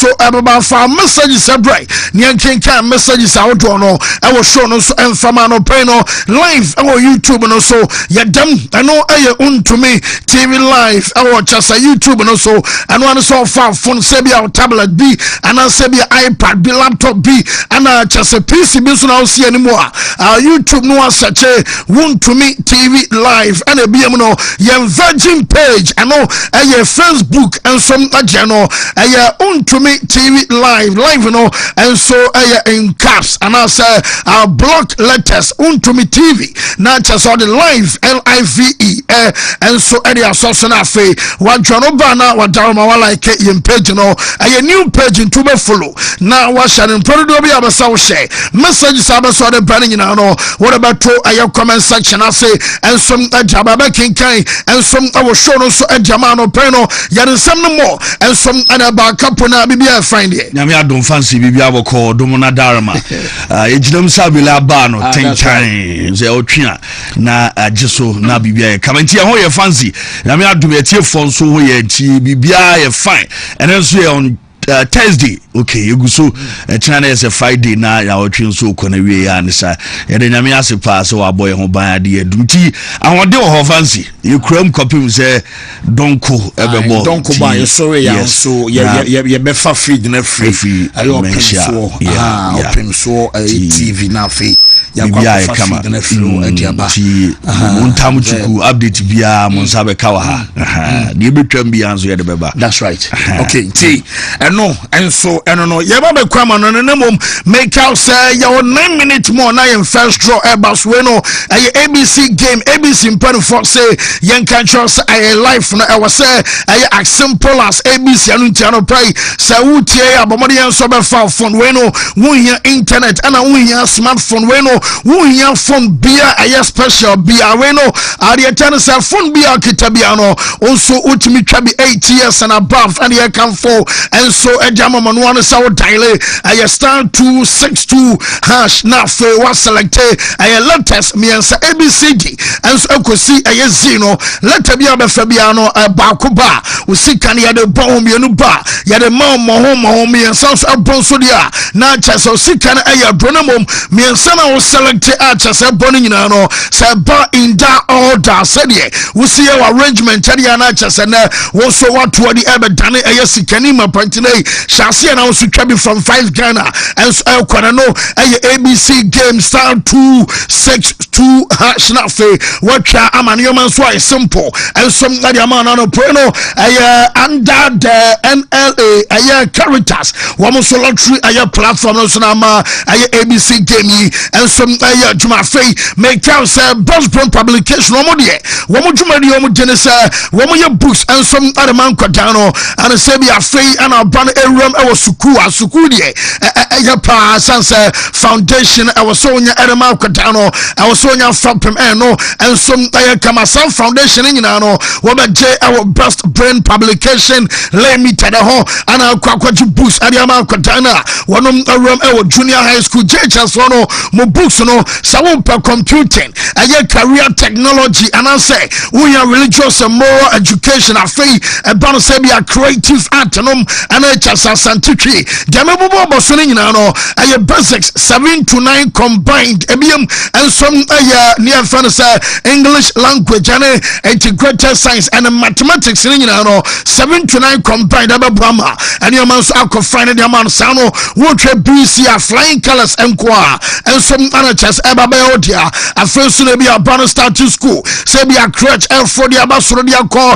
so about for messages a break nyan kenkan messages out no I was show no so emfama no pay no live our YouTube no so yadam I know Wontumi TV live our just a YouTube no so and one so far phone sebia tablet B and I sebia iPad B laptop B and just a PC B so now see anymore YouTube no such a Wontumi TV live and a BM no your Virgin page I know Facebook and some channel Wontumi TV live no and so in caps and I say block letters Wontumi TV not just all the live LIVE and so any association afe one channel banner what down my like in page no a new page in to be follow now what shall in product be able to share messages about so the banning you know what about to a comment section I say and some jababa kinkai and some I was shown so a jamano peno yet some more and some other back up when I be find it I don't fancy be able call Domona Dharma ejidam sabila bano 10 times e otwea na ajeso na bibia kamanti ho ye fancy na me adum etie fon so ho ye nti bibia ye fine and then on Thursday okay you so China is a Friday na ya otwin so kona wie ya nisa ye de nyame ase pa so aboy ho ban ade adumti ahode ho fancy you kram copy say donko ebebo donko ba you sorry ya so ye be fa feed na free ayo open so TV na free ya kwa fa feed na free adiaba montam chuku update bia monsa be kawa ha de betwam bia nso ye de beba that's right okay see no and so no yeba be kwama no nemom make out say your 9 minutes more na in first draw ebas we no ABC game ABC impan for say yen can trust life no I was say as simple as ABC anu tiano pray say wutie abomode yen so be fa phone we no won here internet and won here smartphone we no won here phone bia special bia we no ade tan say phone bia kitabia no also utimi twa be 8 years and above and you can for and so a jama man one so dial I star 262 hash na fe was selected I letters me answer ABCD and so ko see I zero letter bia be fabiano ba ko ba we see kan ya de bon me no ba ya de ma mo me answer so bon so dia na cha so see kan I bronomom me answer na we select a cha se bon nyina no say ba in that order said ye we see our arrangement dia na cha se na wo so what to the ebe dane I sikani ma pantine Shasi and also travel from 5 Ghana and so no ABC game star 262 hash na fe watch amanioma so simple and some that man on preno under the NLA characters one so lottery platform no so na ma ABC game and some juma fe make out say boss brand publication one mo juma di one genesis one mo books and some other man kwadano and say be afei and ban erum e was suku de ya pa sanse foundation I was so nya erema kwadano I was so nya fapem no and some kama some foundation nyina no we be je our best brain publication limited ho and akwakwaju books adiama kwadana wonom erum e junior high school JHS no mo books no sawon per computing career technology and I say we are religious and moral education afei e ban say be a creative art no and chasa santitri jamebo bosoni nyina no basics 7 to 9 combined ebiem and some near fancy English language and integrated science and mathematics nyina no 7 to 9 combined abama and your man so find the man sano what BC flying colors and qua and some anachas ebabe odia a first to be a banner start to school say be a crutch for the abasro dia call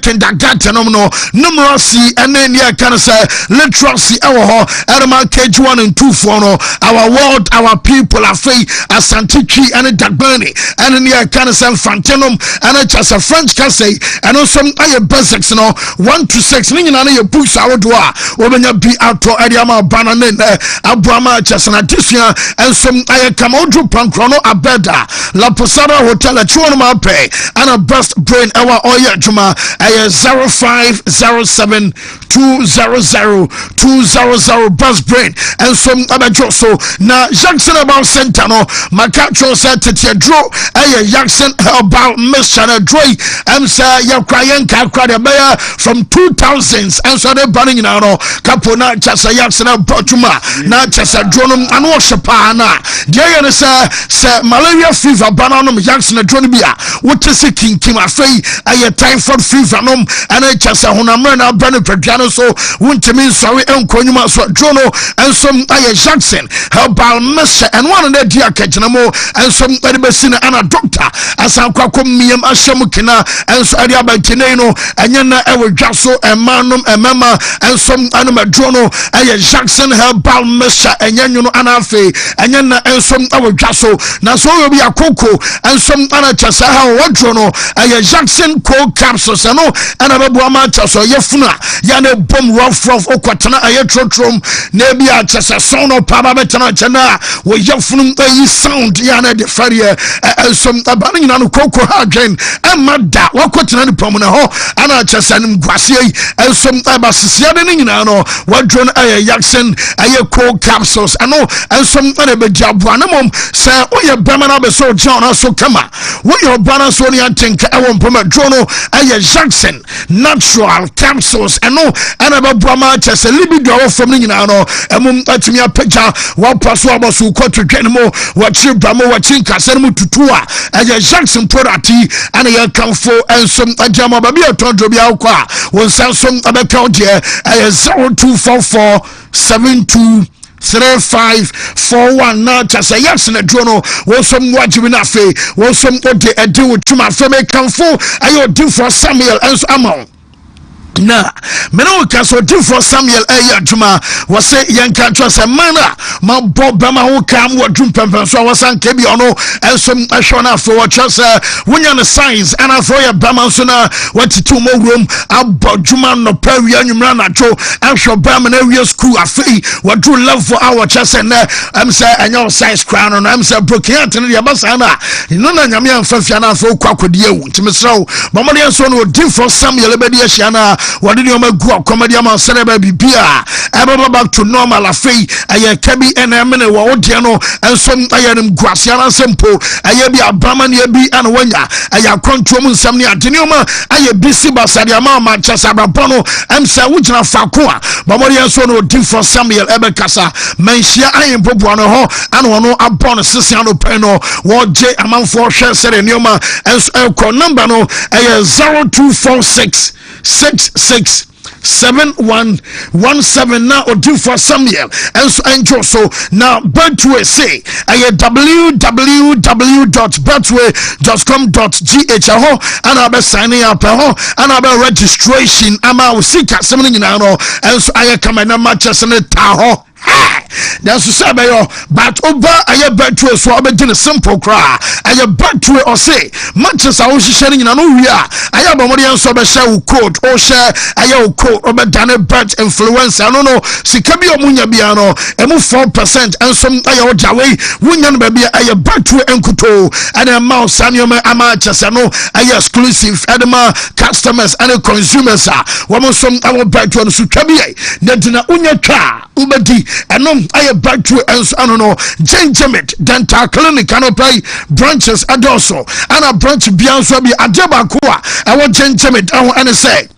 kindergarten no numeracy and then can say literacy our KG1 and 2 for no our world our people are free as Santichi and Dagbani and in the can say Fantenum and just a French can say and also basics no 1 to 6 meaning your books our door when you be out to Adiama Banan Abrama just an addition and some Kamoju Pankrono Abeda, La Posada Hotel, Chuanama Pay, and a best brain our Oya Juma, 0507 200 best brain, and some other Joso. Now, Jackson about Centano, Macacho said to Draw, Jackson about Mr. Dre, and say, you're crying, Kakra from 2000s, and so they're burning now. Kapona Chasa Jackson brought Juma, not Chasa Dronum, and Washapana. Dear say malaria fever, bananum Jackson and Dronibia, what is it, King Kimafay, a typhoid fever, and a Chasa Hunamana, Brandon Pedriano, so Wontumi, sorry, and Konuma, so Drono, and some Jackson, her bal Messa, and one of their dear Kachanamo, and some Edibasina and a doctor, as Uncle Miam Ashamukina, and Sadia Batineno, and Yana Ewa Jasso, and Manum, and Mama, and some animal Drono, and Jackson, her bal Messa, and Yanu Anafe, and Yana, and some our Jasso, Naso will be a cocoa, and some Anna Chasa, what Drono, and Jackson cold capsules, and a Buama Chasso, Yafuna, Yana Bum Rough Okwatana, a Trotrum, Nebia Chasa, son of Pababetana Chana, where Yafun sound Yana de Faria, and some abaning on Coco Hagen, and Mada, Wakwatan Pomona, and I just send him Guassier, and some Abasisianing in Ano, what John A. Jackson, a cold capsules, and some other job one say, oh, your Bamana so John, also come on. What your banner Sonia think I won't promote Jono, a Jackson, natural capsules, and about Brahma, just a little bit from Nino, and to me a picture, what Paswaba so quote to Genemo, what you Brahmo, what Chinka, send me to Tua, a Jackson product, and a come for, and some Ajama Babia Tonto Biauqua, will sell some other count here, a 0244 72 3541 now just a yes and a journal was some watching fe was some what they do with my family come for I do for Samuel and amount. Na meno kaso for Samuel Juma was say yanka trust a mana ma bob bama who come what drum pempen so was an kebi ono and some ashona for what trust when you the signs and I for your bama so na what to more room about Juma no peria nyumra cho and show bama area school afi what do love for our trust and I'm say and your size crown and I'm say broken out in the abasana no na nyame amfafia for kwakodi ewu ntimesraw mamade so no for Samuel ebedi asiana what did you make go comedy man celebrate bibia eba back to normal afei aye kabi enamene wo odiano and some ayenim guasiana simple aye bi abama ne bi an wanya aye control mun sam ne adenioma aye bisi basade ama Manchester Abrabono am say wugina fako a mamori so no di for Samuel ebe kasa menhia aye bobo no ho an wono abon sisiano peno wo je amanfo hwe sere neoma and ko number no aye 0246 667117 now or do for Samuel and so angel so now Birthway say www.birthway.com.gh and I'll be signing up and I'll be registration ama usika something now and so I come and matches in it taho. That's to say, but over I bet to a swab in a simple cry. I bet to or say, matches I was sharing in an area. I have a Morian Sober share code or share I have code over Dana Birch influence. I don't know, Sikabio Munya Biano, and move 4% and some I Jawe, Winyan Baby, I bet to Enkuto, and a mouse Samuel Amachas. I know I exclusive Edema customers and consumers are one some our bet to Sukabie, Nedina Unya car, Ubadi, and I back to and I don't know Jenjamet Dental Clinic and pay branches adoso and a branch Bianso be Ajabakoa I want Jenjamet and say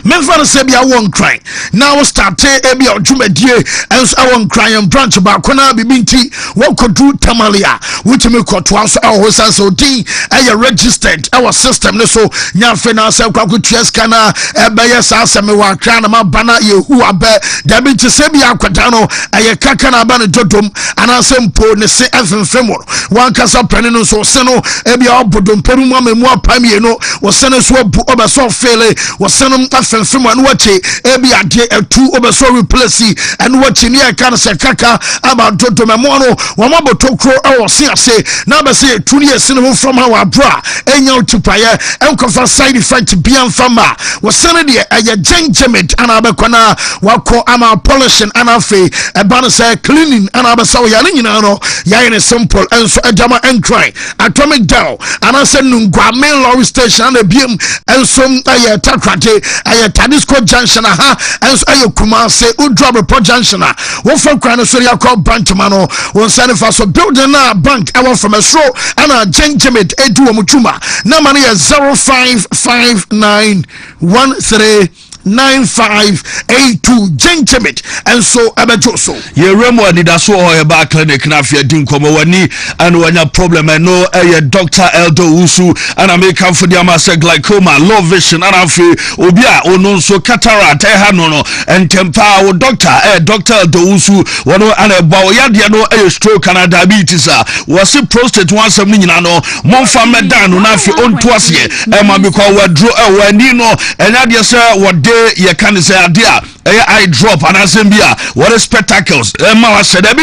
memfa say bia won cry now start ebi odwumadie and I won cry and branch back na bibinti what could do tamalia which me kotwa so our so din I registered our system so nya finance kwakutua scanner ebe sa aseme wa kra na mabana yehu abe da bi ti say bia kwada no aye kaka na ba ne dodom anasempo ne se efemfemo wan kasa pani no so se no ebi obodom peru mu amemu apamie no wo se ne so obu oba so fele wɔsenum afemfem anu wache ebi ade etu obeso replace anu wache ne aka se kaka aba dodomemo no wɔma botokro ɛwɔ se ase na be se etu ne esene from our bra enya otupaye enkofa side effect bian fama wɔsene de ɛyɛ gingermint ana abekwana wako ama polishing ana fe ɛba no se cleaning ana abesa wo yare nyina no yaye ne simple enso adama enkran atomic down ana se nungwa main lorry station ana biem enso ɛyɛ takrate ɛyɛ Tadisco junction aha enso ɛyɛ Kumase udrop report junction a wo for kwan so yakɔ branch ma no won sane fa so building na bank ɛwɔ from a show ana gingermint edu wo mutuma na man yɛ 0559139582 gingermint and so abejo so ye remo anida so o ba clinic na afia din komo wani and wanya problem no Dr. Eldo Usu and American for the amase glaucoma low vision and afi obi a ono so cataract ha no and tempa wo Dr. Eldo Usu wono an eba wo yade no stroke and diabetes was prostate one some nyina no momfa medan no na afi onto ase ma because wadro wani no enya de se wode ye kan say ade a eye drop and asembia what spectacles ma wa se dabi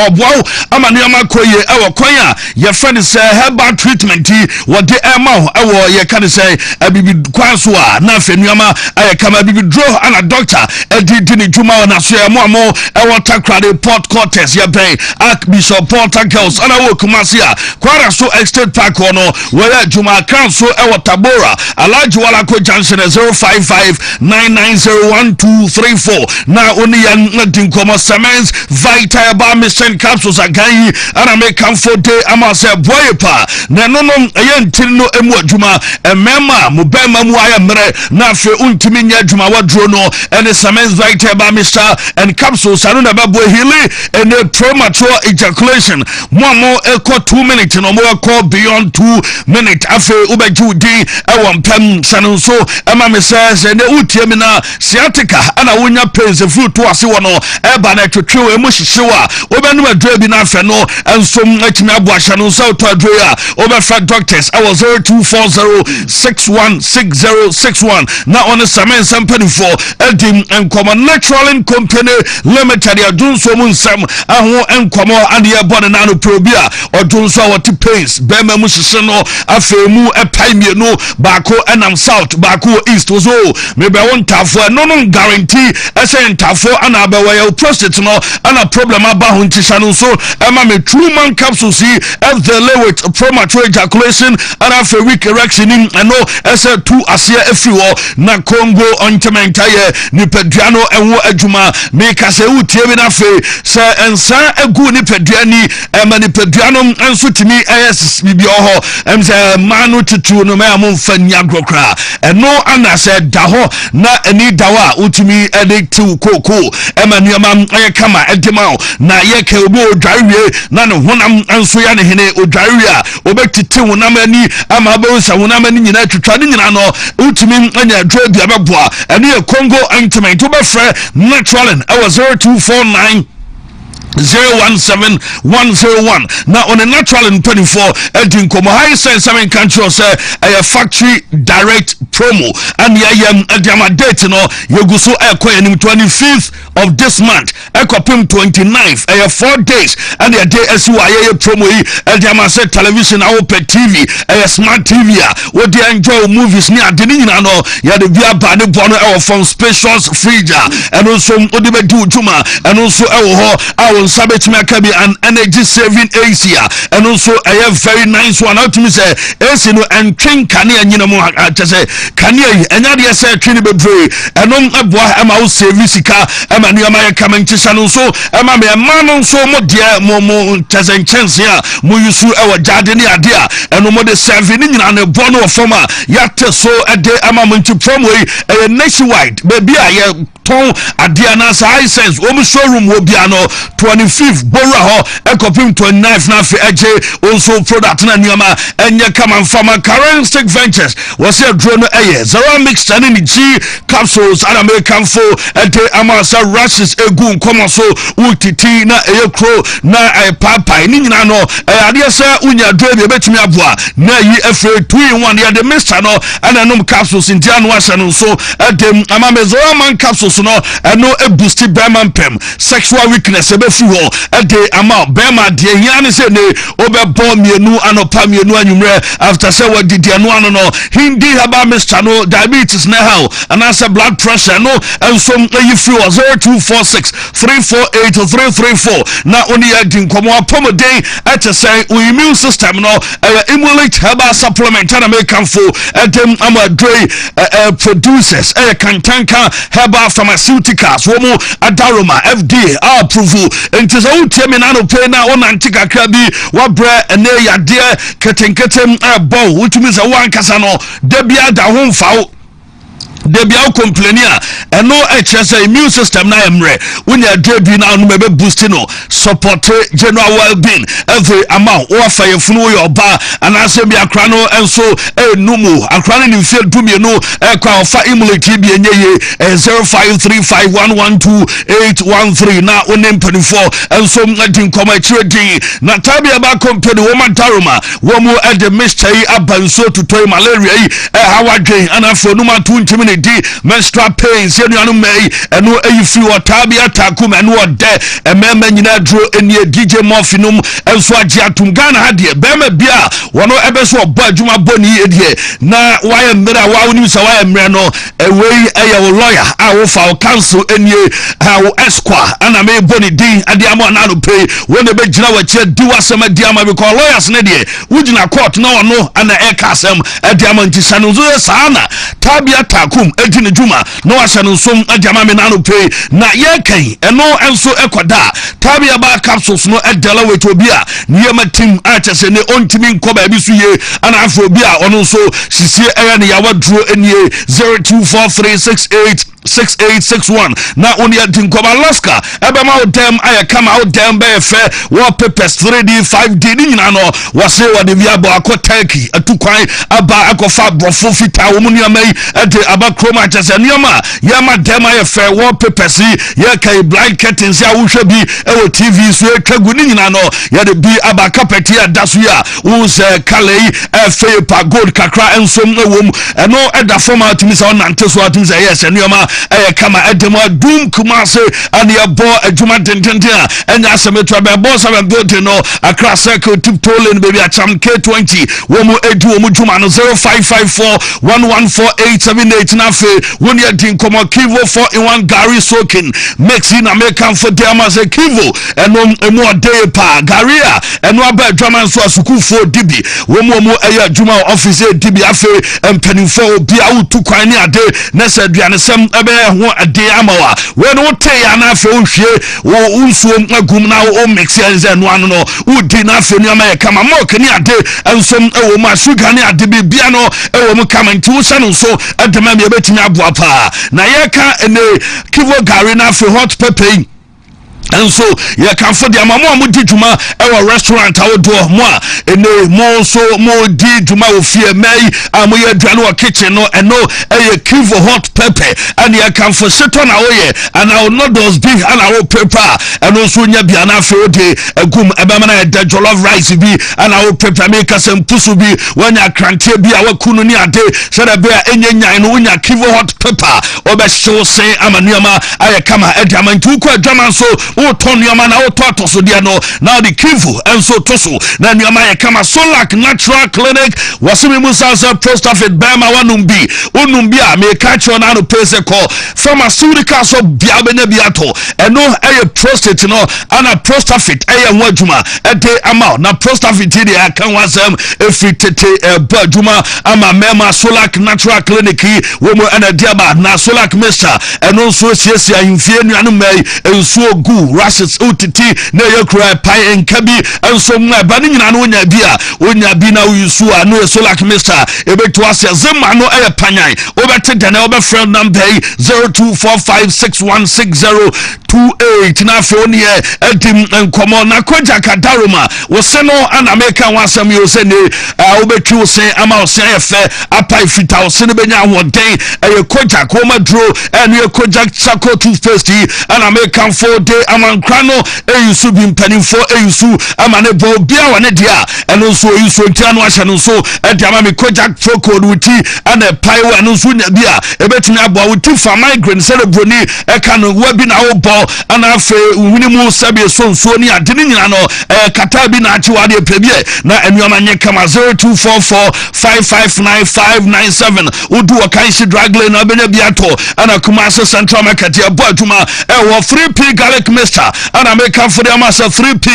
oboa amanuama koye ewo kwan a ye friend say herbal treatment wode ema ewo ye kan say abibi kwan so a na afenuama aye kama bibi dro ana doctor edi ni juma na so e mo ewo takrade port cortes ye ben Archbishop Portacles ana wo Kumasi a kwara so estate park ono where juma kan so ewo Tabora alaji wala ko junction 0559901234 na oni ya ndin komo semens vital ba mission capsules agai ana me kamfo de ama se boyepa na nono ye ntin no emu adwuma emema mo bema mu aya mre na afi untimi nya adwuma wadro no ene semens vital ba mission and capsules anu na babo healing and premature ejaculation mo eko 2 minutes no mo eko beyond 2 minutes afi ubeju din ewon pem sanu so ema me se ne utie mi na sciatica ana wonya pains fruit to ase wono eba na twetwe emu hihyewa obenu adua bi na afa no ensom atimi aboahya no so to adua obefa doctors I was 0240616061 na on samen sampani for edim enkomo natural company limited adunso mu nsam aho enkomo ade e bone na no probia odunso woti pains bema mu hihye no afemu epaimie no baako enam south baako east so maybe one tafo no guarantee ese ntafo ana abawa ya prostate no ana problem aba ho ntisha no so ema me true man capsules if the with premature ejaculation ana for weak erection and no ese two asia efiwo na Congo ointment aye nipaduano enwo adwuma me kase utie bi na fe se ensa egu nipaduani ema nipaduano enso timi es bibio ho emse manu tutu no me amfa nyagokra eno ana se daho na eni dawa utimi edictive koko emanuama aye kama edema na ye ke obo odwarewe na ne honam enso ya ne hene odwarewe a obetiti honam ani ama abonsa honam ani nyina twetwa ne nyina no utimi anya dro bia beboa ene ye Congo ointment obefre natural and 0249 017101 now on a natural and 24 edin komo high sense seven country say a factory direct promo and ya date no yeguso ekoyenim 25th of this month ekopim 29th 4 days and the day SYA promo yi edama say television open TV smart TV we dey enjoy movies ni adeni nyina no ya de bia ba ne bono from spacious fridge and also odibe di ujuma and also ho sabetimi akabi an energy saving AC and also a very nice one out to me say AC no and train kania nyina mo atese kania enya de say twini bebre enom aboa ema wo save sika ema ne ema kama ntisha no so ema me no so mo de mo tese chance a mo yusu ewo jade ne ade a enom mo de save ni nyina ne bo no forma ya te so ede ema mo nti promo yi nationwide baby a ye ton ade na high sense o mo showroom wo bia no 25th bora ho ekopim 29th na fe eje also product na nyama enye kama mfama currency ventures was a drone eye zero mix and ni G capsules and American fo ete amasa rashes egu nkomo so utiti na eyekro na papa ni nyina no ade se unya dwe betumi aboa na yi efe 2 in 1 ya de mixture no ana nom capsules in Jan was and so edem amamezoro man capsules no eno e boost Berman pem sexual weakness ebefu ho ede ama bema de hiane se ne obebo mienu anopa mienu anwumre after say what did anu ano no hindi haba mixture no diabetes na how and as blood pressure no and some you feel 0246 348 334 na oni ya din komo apomodin at say immune system no emulate haba supplement and American for edem ama dre producers kantanka haba pharmaceuticals womo adaroma FDA approve enti so utemi na no pay na on antika krabi wa bra ene yade ketenketem abo utumi za wankasa no debia da ho mfawo de bia complainia eno HSA immune system na emre unya drebi na no be boost no support general well-being every amount o afaye funu yo ba anase bia kra no enso enumu akra ni mfie dumie no kwa ofa immunity bi enyeye 0535112813 na onem 24 enso ngadi koma chiredi na tabia ba company wo madaroma wo mu ede mixture abanso to malaria yi hawadwen anafo no matuntimi di menstrual pains yenu mei eno eyifi otabia takum eno ode emema nyina dro enie DJ Morphinum enso agi atum Ghana hade bema bia wono ebeso oba adwuma boni edie na waye mra wa woni se waye mra no ewei eye wo lawyer a wo fa council enie ha wo esquire ana me boni din ade ama na no pay wona be gina wa che di wasema di ama because lawyers ne de wugina court na wono ana e kasem ade ama ntisha no zo sana tabia takum edine juma no asha no som adjama me na no pay na ye kan eno enso ekoda tabia ba capsules no edela weto bia niema team atese ne ontimi nkoba bi so ye ana afro bia ono so sisie eya ne ya wadro enie 0243686861 na oni adinkoba Alaska ebema odem aya kama odem be fe wo papers 3D 5D ni nyina no wase wode bia bo akotaki atukwan aba akofa brofo fita wo mu niamai ede aba chroma chese niama yama dem aya fe wo papers ye kai blind curtains ya wo hwe bi ewo TV so etwagu ni nyina no ye de bi aba carpet ya daso ya wo se kalei fe pa gold kakra ensom ewom eno eda format mi sa onante so atum se yes niama kama edema dum kumase ani abo adwuma dendenden enya asemetwa be boss am building no Accra Circle tip tolling baby acham K20 wo mu edu wo mu dwuma no 0554114878 na fe woni adin komo Kivo 4-in-1 Gary soaking mixing American for them as a Kivo eno ode pa Garia eno aba adwuma so asuku for dibi wo mu eya adwuma office dibi afe empanifo obi a utu kwan ni ade na se aduane sem ebe ho ade amawa we no te ya na afi ohwie wo unsuo agum na o mix enze no ano no udi na afi no amaye kama milk ni ade ensom ewo ma sugar ni ade bibia no ewo mu kama nti wo se no so adema me betimi aboa pa na ye ka ene Kivo Gary na afi hot pepper and so ye can for the mama mo di juma e restaurant awodo mo a ene mo so mo di juma o fie mai amoye aduane o kitchen no eno e Kivo hot pepper and ye can for seton awoye and our noodles big and our pepper and also nya bia na fe ode agum ebe mana de jollof rice bi and our pepper make some pusu bi wanya krante bi a wakunu ni ade shere be enye nyan no nya Kivo hot pepper obe show say amanuama aye kama ediamantu ko adwaman so o ton yama na o to so dia no now the Kivo and so toso na nyama ya kama Solak Natural Clinic wasimi musa prostate bema wanumbi onumbi a me catch on na no pese call pharmaceutical so bia be na biato eno eye prostate no ana prostate eye wadwuma ede ama na prostate dia kan wasem efitete badwuma ama mema Solak Natural Clinic wo mo ana diaba na Solak Mesa eno so siesia himfie nuanu mai enso gu rashes utiti na yekura pai enkabi enso mwa bani nyina no nya bi na uyusu anu Solak Mesa ebetu asia zema no eye panyan obete dane obe friend number 02456160 28 na afei oni edim enkomo na koja kadaroma wo se no ana meka wasam yo se ne obetwi wo se ama wo se efe apa ifita wo se ne benya hoden koja ko madro enu koja sako toothpaste ana meka for day amankra no eyusu bi mpanimfo eyusu ama ne bo bia wa ne dia eno so eyusu ntia no ahye no so de ama me koja foko wuti ana pai wa no so nya bia ebetumi abo wuti fa migraine cerebroni eka no wa bi na wo bo ana afe wini mu sabe so ni ade ni nyina no kata bi na achi wa de pebie na enuama nye kama 0244559597 udu wa kanshi dragle na benya biato ana Kumasi Central Market ya bo aduma wo 3p garlic mixture ana make for them as 3p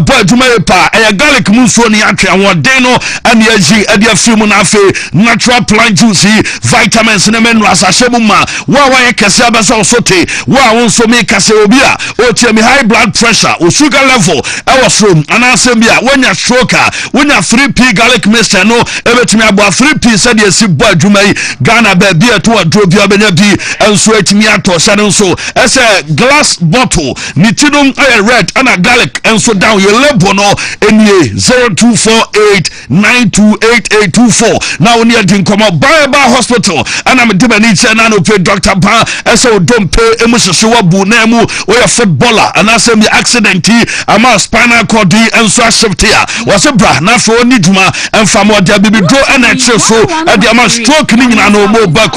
bo aduma pa garlic mu so ni atwe awon no ana yaji ade afimu na afe natural plant juice vitamins na minerals ashemu ma wa yekese abasa sote wa won so me kase obi a o tie me high blood pressure o sugar level was from ana asembia wonya stroke wonya 3p garlic mixture no ebetimi abo 3p said yesi bo aduma yi Ghana ba bia to adro bia benya bi enso etimi ato sane so ese glass bottle ni tinum red ana garlic enso down your label no enie 0248928824 now oni adin komo Bible hospital ana me debani che na no pe doctor pa ese o dompe emuhyeso wabu na emu o ya footballer ana se mi accident ama spinal cord enso shift ya wase bra na fo oni djuma emfa mo dia bibi do ana che so ade ama stroke ni nyina no mo ba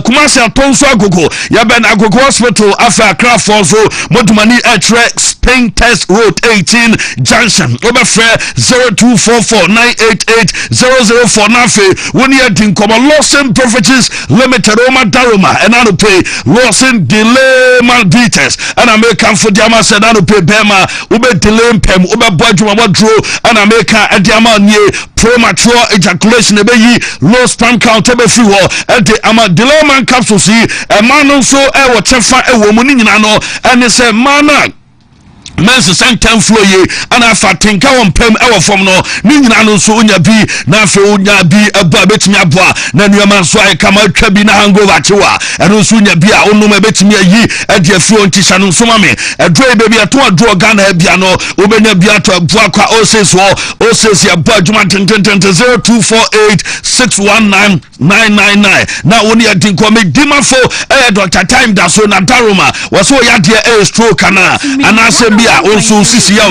Kumasi atonso agogo ya ben agogo hospital afa Accra for so modumani Spain Test Road 18 Junction over fare 0244988004 nafe woni adin komo Lawson Properties Limited Oma Daroma and I pay Lawson delay maldites and I make for diama said I pay bema ube delay pem ube bodjuma wadro and I make a diama nye premature ejaculation ebe yi low sperm count ebe fi ho ede ama delay man capsule si e man no so e wo chefa e wo mu ni nyina no ene se mana mense santam flow ye ana fatinka won pem e wo fom no ni nyina no so onya bi na afi onya bi aba betimi aboa na nuama so ai kama twa bi na hangover chewa eno so onya bi a onum betimi ayi e de afi on tisha no so mame e dro be bi ato adro Ghana bia no obenya bi ato aboa kwa oses ya ba juma 0248619999 na woni adin ko me dimafo Dr. Time da so na Daroma waso ya de stroke ana se also sisi ya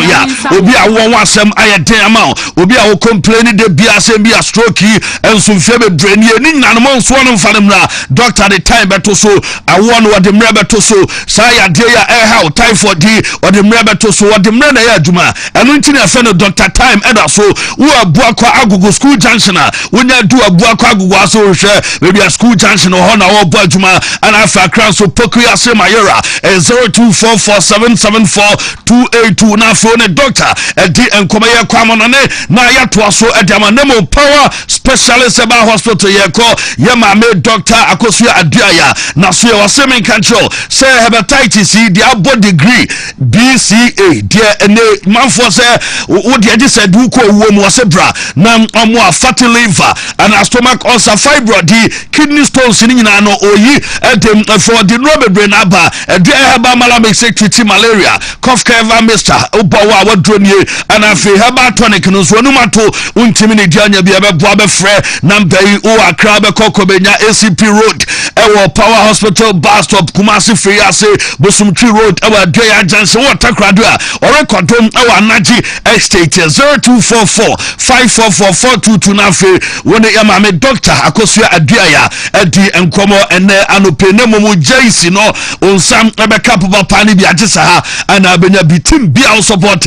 obi a won wasem ayeden ama obi a wo complain de bia asem bia stroke enso mfe be drani ni nyina no nso no mfa na doctor the time beto so awon wo de mre beto so sa ya de ya how typhoid di wo de mre beto so wo de mre na ya adwuma eno nti na fe no Dr. Time eda so wo abua kwa agogo school junction a wonya du abua kwa agogo aso hwe maybe a school junction ho na wo bua adwuma ana afa kran so poku ya se mayera 0244774282 na phone doctor edi enkoma ye kwamono ne na ya to so edama nemo power specialist about hospital ye ko ye ma me doctor akosu aduaya na so ye wasemi control say hepatitis dia body degree BCA dia ene manfo say wo dia ji said wo ko wo mu wasebra na omo a fatty liver and stomach ulcer fibroid kidney stones ni nyina no oyi edem for the rubber brain aba dia heba malame security malaria cough cover mister obawa wadronie ana fe heba tonic no so numato untimi ne dianya bia be boa be frɛ number yi o Accra be kokobenya ACP road ewo power hospital bus stop Kumasi free ase Bosumtri road ewo Adoya Junction water krado a orekodom ewo Anaji estate 0244544422 na fe woni ya mame doctor akosua Adoya edi enkomo ene anope ne momu jaisi no onsam ebe kapaba pani bi agisa ha ana benya bitim bia support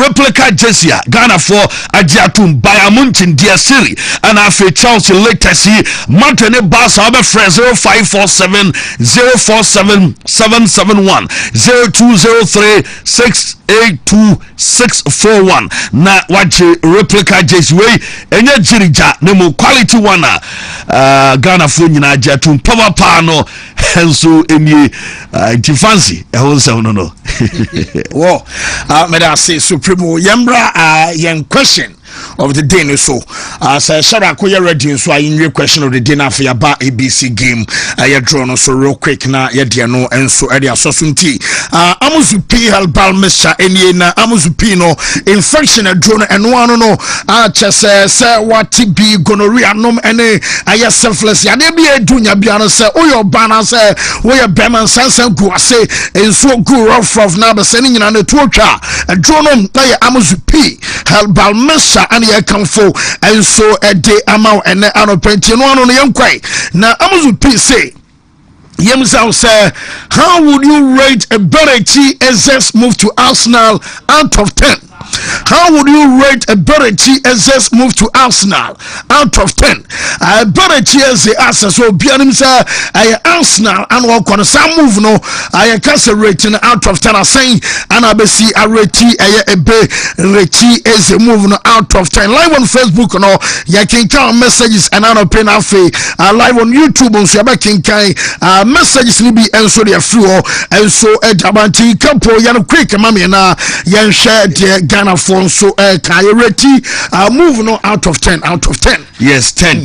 replica jesia Ghana for agiatum bayamunchin dia siri ana afi Chelsea latest mantene basa obe friends 0547047771 0203682641 na wache replica jersey we enye jirija nemo quality one Ghana for nyina agiatum power pano enso enie fancy ehonse no wo me da say supremo yembra yen question of the day. So say Shara Koya ready so I in question of the day na for your ABC game. I draw no so real quick na ya dia no and so area sosunti. Amuzu P Herbal Mesha eni na Amuzu P no infection a drone and one no chese say what TB gonorrhea nom ene aya selfless ya de bi edunya bia no say oyo bana say we beman sansan gu ase enso gu rough na be se nyina na tuotwa a drone na ya Amuzu P Herbal Mesha and ya kamfo enso ede ama ene anopenti no ano no yenkwai na Amuzu P say Yemzal say, how would you rate a Bereti SS move to Arsenal out of 10? How would you rate a Bereti SS move to Arsenal out of 10? Bereti as the Arsenal so Bianim say Arsenal and walk on some move no I cast a rating out of 10 saying and I see a reti a Bereti as a move no out of 10. Live on Facebook no ya can count messages and an open afi live on YouTube on so can messages will be and so they flow and so Jabanti couple yan quick mami na yan share Ghana phone so Kayareti move no out of 10 out of 10. Yes, 10.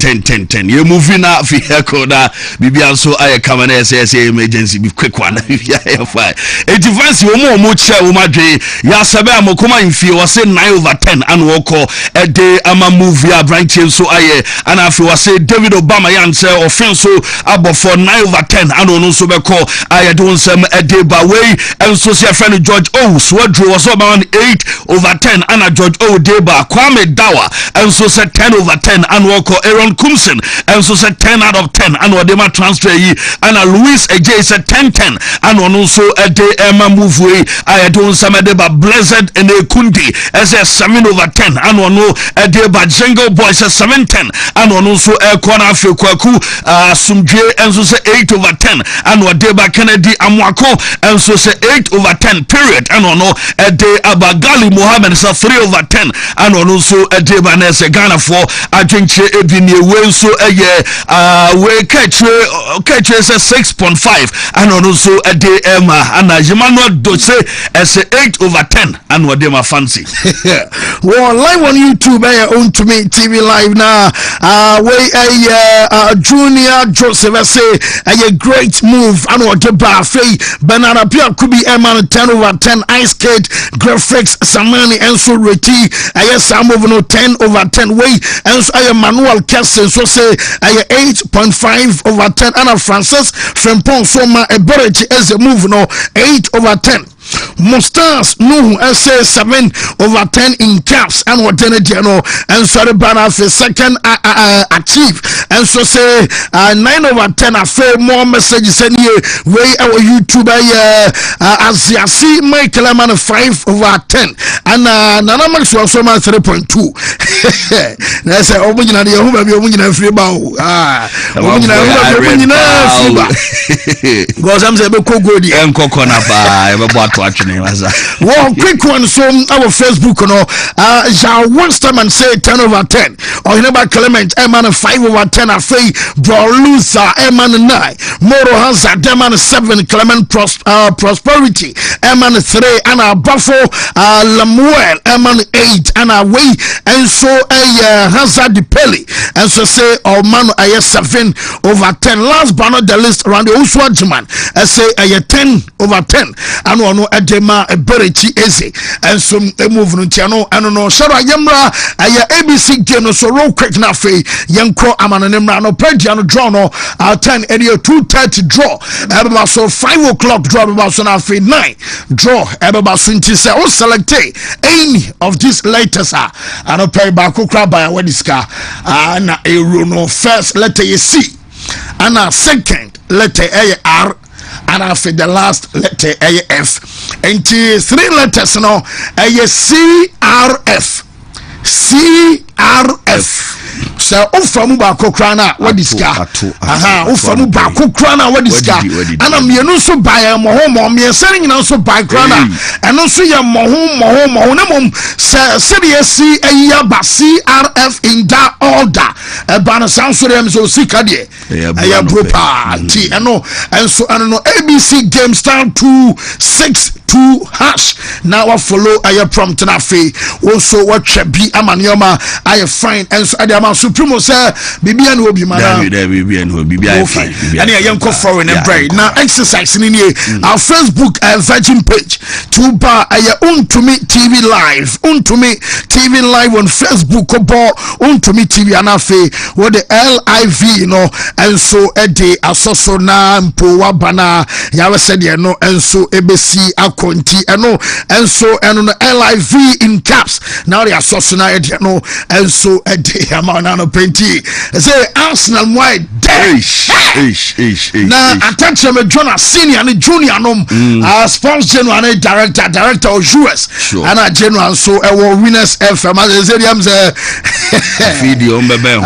You're moving out vehicle na bibi also I come and say emergency be quick one. Yeah, fine. A device you more chair umadre ya sabe amokoma infi was say 9/10 and walk a day ama move ya branch so aye and afi was say David Obama yan say offense so about for 9/10 and on so be call I don't some a day by way and so say friend George O so was about 8/10 and a George O Deba Kwame Dawa and so said 10/10 and walk Aaron Kumsen and so said 10 out of 10 and what they might transfer ye and a Louis AJ said 10 and on also a day Emma move way I don't some deba blessed and a kundi as a 7/10 and on no a day but Jingle Boy says 7-10 and on also a corner for Kwaku Sumje and so say 8/10 and what deba Kennedy Amwako and so say 8/10 period and on no a day Abagali Mohammed is a 3/10 and on also a day Vanessa Ghana for I think Ebini way so a year we catch a 6.5 and also a day Emma and Jimano Dose as a 8/10 and what they my fancy. Well, live on YouTube Wontumi TV live now. We a Junior Joseph say a great move and what the Buffet Banana Pia could be Emma 10/10 ice skate graphics Samani and so reti I some of no 10/10 way and so I manual casting so say I 8.5/10 and a Francis Frempon Soma a Bereti as a move no 8/10. Mustars no say 7/10 in caps and what then and so the banner for second achieve and so say 9/10 a fair more messages and here way our YouTuber as you see Michael man 5/10 and Nana Max was so much 3.2. That's a omunyina de homa bi omunyina free ba because I'm say be kogodi enkoko na ba e be boato atwene waza one quick one so our Facebook no Jean Winston say 10/10 or never Clement Eman 5/10 afei Brolusa Eman 9 Moro Hansa Deman 7 Clement Prosperity Eman 3 and a Buffo Lamuel Eman 8 and a way and so a Hazard Peli and so say man I 7/10 last but not the list around the Uswajiman I say I 10/10 and one a dema a Bereti Eze and some move no tiano and no Shara Yamra a ABC game so roll quick na fe yanko amanemra no pediano draw no 10 and 2:30 draw everybody so 5 o'clock draw about so na fe 9 draw everybody so nti say o select any of these latest and pay back crab by what is car na a no first letter C and a second letter R and after the last letter AF and 3 letters no CRF so ufamu ba kokra what is car ufamu ba kokra what is car and am yenu so buy mo me selling now so buy krana and also ya mo na mom serious ba CRF in that order e ban sound so dem so sika de proper and so and no ABC game start 2-6 #2# now I follow I prompt na fe also what bi amanioma I fine and so adama supremo say bibia na obi mana bibia na obi bibia fine and yanko foreign and brain now exercise in our Facebook virgin page to bar Wontumi TV live Wontumi TV live on Facebook Wontumi TV anafe what the LIV you know and so ede asoso na mpo wabana yawe said you know and so ebesi akonti eno and so eno LIV in caps now the asoso na ede no and so ede amana no penti say Arsenal wide na attention me Jonah senior and junior no sports general and director of US and a general so winners FM as I said feed on bebe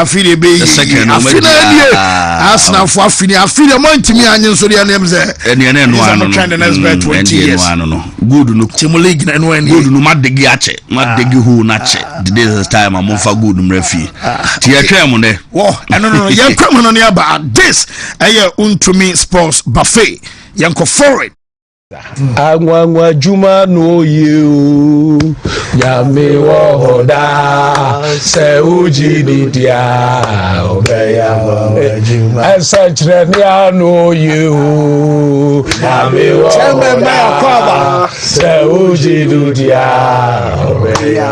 feed be second Arsenal for feed Wontumi anyin so the name say no kind of next 20 years good no team league na no good no madegi ache madegi hu na che this time am for good mrefi ti atwa ne no yen kwam no ne about this Wontumi sports buffet yanko forward Anwa juma no you Yami wo hoda Se uji didia Obeya juma Esanchre no you Yami wo hoda Se uji didia Obeya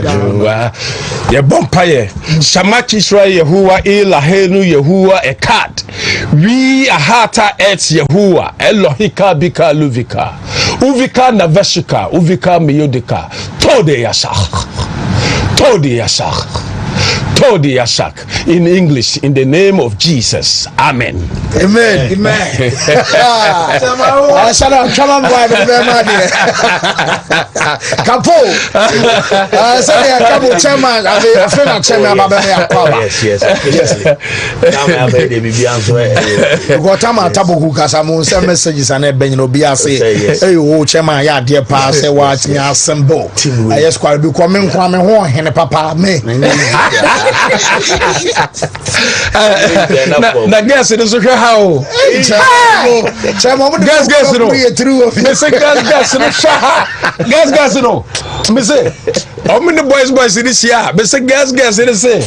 juma Ye bompaye Shamachi shra Yehuwa ila henu Yehuwa ekat We ahata et Yehuwa Elohika bika Luvika, Uvika Naveshika, Uvika Miyodika, Tode Yashak. In English, in the name of Jesus. Amen. Amen. Shout out, come on, boy, Kapo. Say, Kapo chairman, I feel chairman, yes. What time I tabu kukasamu, some messages and a benino biase. Hey, oh, chairman, ya dear pass, say, watch me assemble. I just quite be coming from a horn, and papa, me. Na guess it is okay how guess no me say how many boys in this year me say guess it is say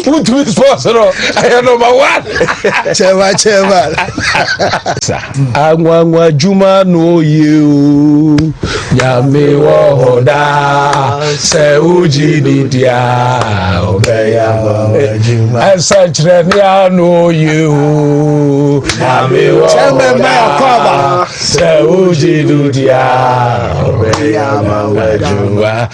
who to sponsor I number 1 chairman anwa juma no you Yami wo hoda se uji didia obeya Esanchre no you Yami wo hoda se uji didia obeya juma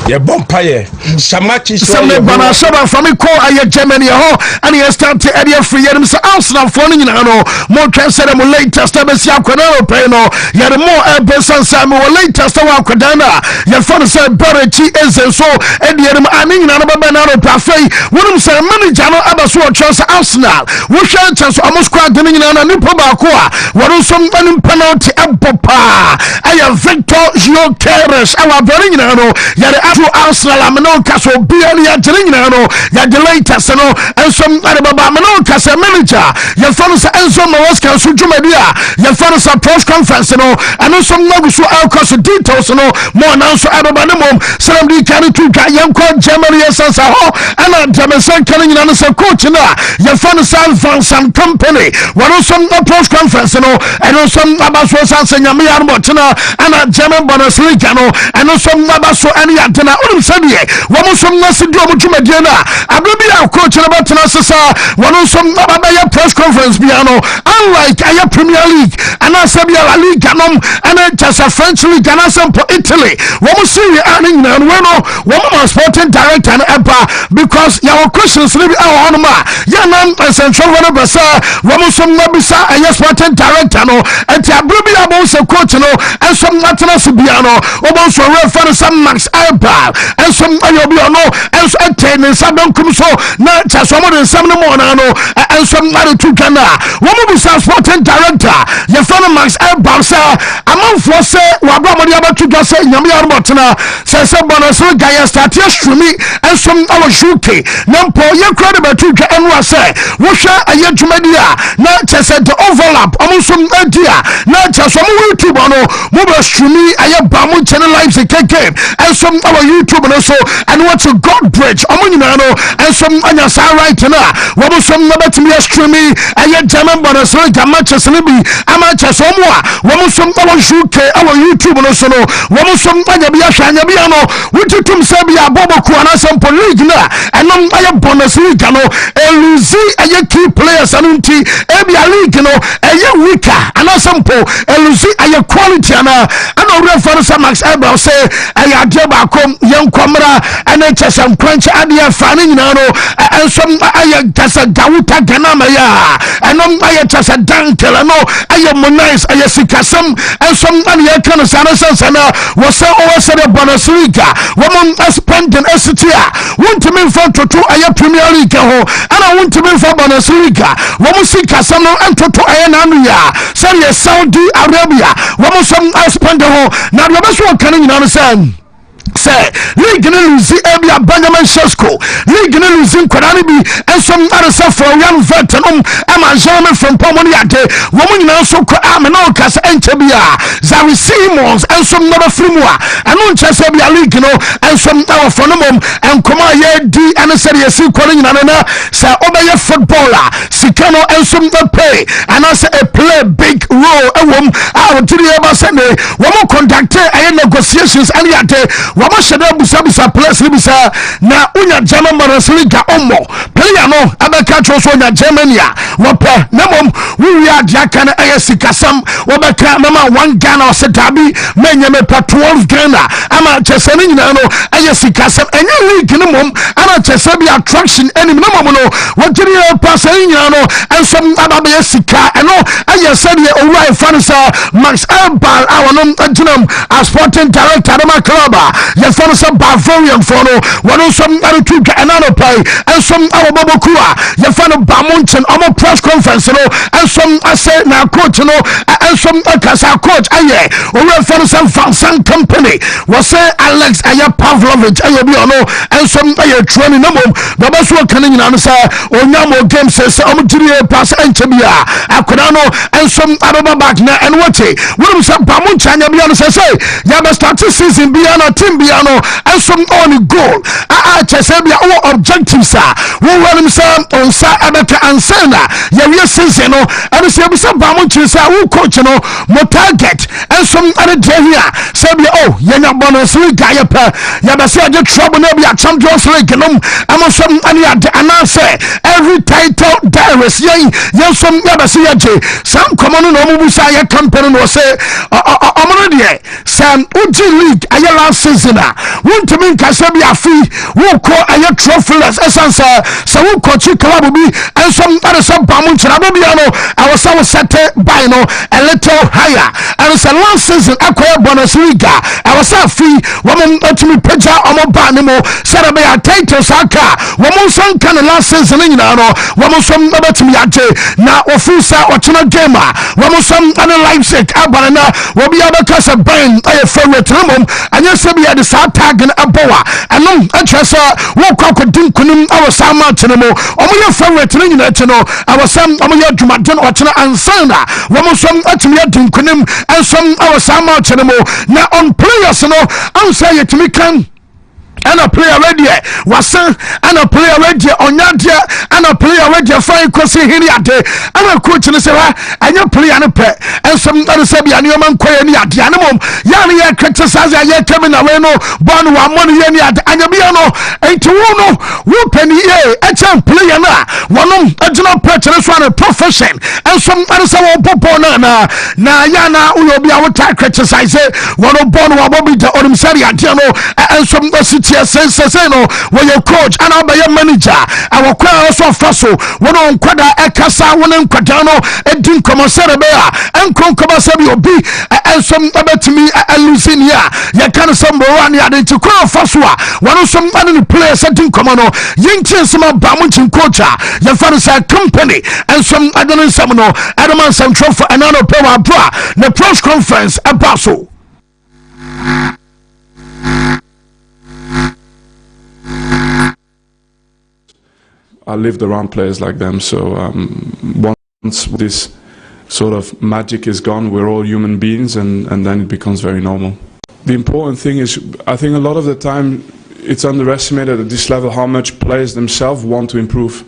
ye bompaye Shamachi Sunday bana shaba from me call aye Germany ho and you start to area free them so Arsenal for ni na no more transfer them latest abesi akwana no pay no ye the more person say me latest wa akwadana ye for say Berechi eze so e de them ani na no baba na no pafei wonum say manager no abaso transfer Arsenal wo hwe chance almost squad ni na nipo ba ko a wonu so mbanim penalty empopa aye Victor Gyokeres awa bere ni na no ye the Arsenal ameno kaso biali ya jina no ya the latest no enso baba ameno kasa manager ya fano sa enso mawaska so dwumadia ya fano sa press conference no eno so nagu so alcost details no mo na so baba ne mom salam di kan tu ka yanko Germany sensa ho ana Jameson kan nyina no sa coach na ya fano sa van some company wano so press conference no eno so baba so sa nyame ya no tena ana German Bundesliga no eno so baba so ani antena onum sadie wo so nasi dio mo dwumadie na abebi a coach na batena sesa wono so baba ya press conference biano unlike aya Premier League ana sabia La Liga nom ana just French League ana sample Italy wo see ani na no wo sporting director na eba because your questions live on ma ya nan central one besa wo so bisa aya sporting director no enti abebi a bo se coach no enso natena se biano wo so refer some Max Alba enso ayobi ono enso atene sabon kumso na chasomo de samno mo na no enso mare tukana wo mu bisa sporting director ye fana Max Alba sa among for say wabamodi abatu do say nyame yarmotena say bonus guy start yestrumi and some our UK nampo ye crowd batu twa enwa say wo hwe ayadwumadi a na chese the overlap omusum adia na chese mo YouTube no mo be strumi ayaba mo channel live se keke and some our YouTube no so and what to God bridge omunyina no and some anya sa right na wo mo some na betimi strumi ayad German bonus ga matches ni bi ama chese mo a wo mo some our UK our YouTube no so no wo mo some anya bi ahwa anya bi no wututum se bi aboboku ana sampo league na enom aye bonus league no eluzi aye key players anunti ebia league no aye weaker ana sampo eluzi aye quality ana refer to Max Ebel say aye adeba kom yenkomra ana chesam crunch ade afane nyina no and some aye tasa gawuta ganama ya enom aye tasa dankel no aye monais aye sikasam and some aye kana sana was say the bonus league woman spending STA Wontumi for to aye Premier League ho ana Wontumi for bonus league woman sikasam no entoto aye nanu ya say Saudi Arabia woman some spend ho na do be so kan nyina no say league no lose ebia Benjamin Shesko league no lose nkwadane bi ensom aresa for young veteran ama jame from Pomoni ade woman nyina so ko amena okasa enche bia Zari Simons ensom no befrimua eno nche se bia league no ensom our fonomom enkoma ye di ene se ye si kwani nyina na say obeye footballer sikano ensom no pay and as a play big role ewom a wotiri e ba se ne woman conduct aye negotiations ani ade wama shede busa place libisa na unya German Bundesliga omo player no abeka choso unya Germania wape namom we are jaka na sikasam wabeka mama 1 Ghana o setabi menye me pa 12 Ghana ama chesani nyina no sikasam enye league no mom ama chesabi attraction enim namom no wajiri pass nyina no ensom ababe sika eno sedi owai fansa Max Ebal awonom ajinam as sporting director of my club ye for some Bavarian for no one some to another play and some our Bobokua ye for Bamunchen on press conference no and some I say now coach no and some Kasa coach aye or for some Fansan company was say Alex aye Pavlovich aye bi no and some aye training no the best one can in answer onyamo game says omjiri pass enchebia akodano and some Ababa back na and what we some Bamunchen ya bi no say ya be start season bi na team biano and some on goal chesebia our objectives are we want him some on sa abeka ansana ya we season no and say be some Bamunchen say we coach no mo target and some other day here say yenya bonus league ya pa ya be say get trouble no be a Champions League no am some any announce every title there is yen some ya be say some common no mo busa ya campaign no say omo dey some uji league aya last season Wontumi kasabi afi wo ko aya trophyless esansa so wo coach club bi and some other some Bamunchen abia no I was set by no a little higher and so last season akoya bonus league I was afi woman otumi peja omo ba ne mo said be a title saka woman son kan last season nyina no woman some betumi age na ofusa ochina game woman some other Leipzig abana wo bia be kasa ban aye favorite mom anya se bia de sa tag na aboa anom atresa wo kwako dinkunim awasa ma chenemo omo ye favorite nyina cheno awasam omo ye dwumaden ochina ansana woman some atumi dinkunim and some awasa ma chenemo na on players no ansa yetumi kan and a player ready was and a player ready on yadia and a player ready fine crossing here and a coach in the say and your player and pet and some other sabi and your man quay any at the animal yani ya criticize ya coming away no born one money any at and your piano and to no whooping ye a champ player na one a general purchase one a profession and some other say popona na yana uyo be our tag criticize one born one bobby the on sari at and some say no when your coach and I'll be your manager our choir also faso one on kwada ekasa one on kwadano edin komosere bea and konkomasabi obi and some about me alusinia ya kan some run ya de choir faso one some other players edin komono yinchi some Bamunchen coach ya fansa company and some other some no Adaman some trophy and another power bra the press conference about so. I lived around players like them, so once this sort of magic is gone, we're all human beings, and then it becomes very normal. The important thing is, I think a lot of the time it's underestimated at this level how much players themselves want to improve.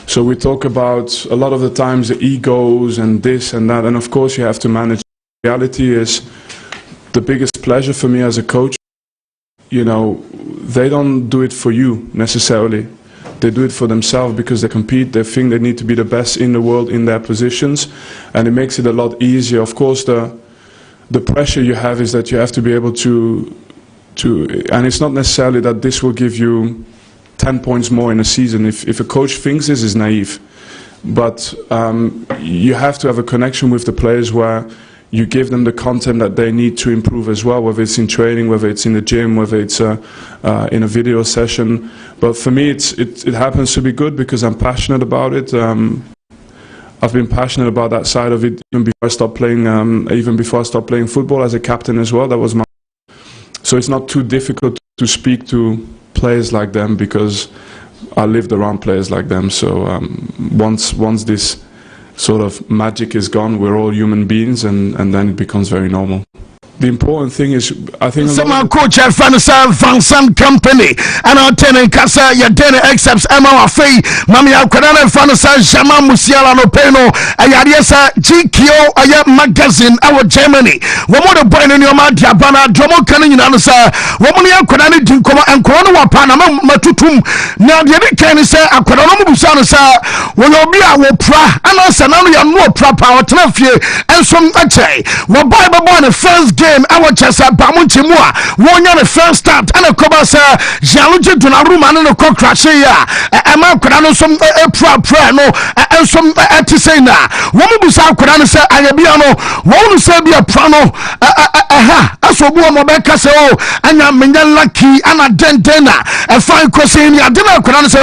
So we talk about a lot of the times the egos and this and that, and of course you have to manage. The reality is, the biggest pleasure for me as a coach, you know, they don't do it for you necessarily. They do it for themselves because they compete, they think they need to be the best in the world in their positions, and it makes it a lot easier. Of course, the pressure you have is that you have to be able to and it's not necessarily that this will give you 10 points more in a season. If a coach thinks this is naive, but you have to have a connection with the players where you give them the content that they need to improve as well, whether it's in training, whether it's in the gym, whether it's in a video session. But for me, it happens to be good because I'm passionate about it. I've been passionate about that side of it even before I stopped playing football as a captain as well. That was my. So it's not too difficult to speak to players like them because I lived around players like them. So once this sort of magic is gone, we're all human beings, and then it becomes very normal. The important thing is, I think someone coach Van Sam Company and I'll tell you Casa Yadena accepts Emma Fay Mami Alquadana Fanasa Jama Musiala no Peno Ayadiasa GKO Aya magazine our Germany. One more boy in your mouth Yabana Dromo Canning in Anasa Womonia Quadani Dinkoma and Corona Wapana Matutum. Now the other can say Aquadana Musanasa will be our pra and us and only a more proper Tenafie and some Ache. Well Bible born the first game our chesa bamunchi mua wonya the first start and a kobasa jaluji Donnarumma and a cock crash ya Emma Quadano some pra no and some atisena woman busa Quadano say Ayabiano won't say be a prano asobu mobeka say oh anya menya lucky and a dentena a fine crossing ya dinner Quadano say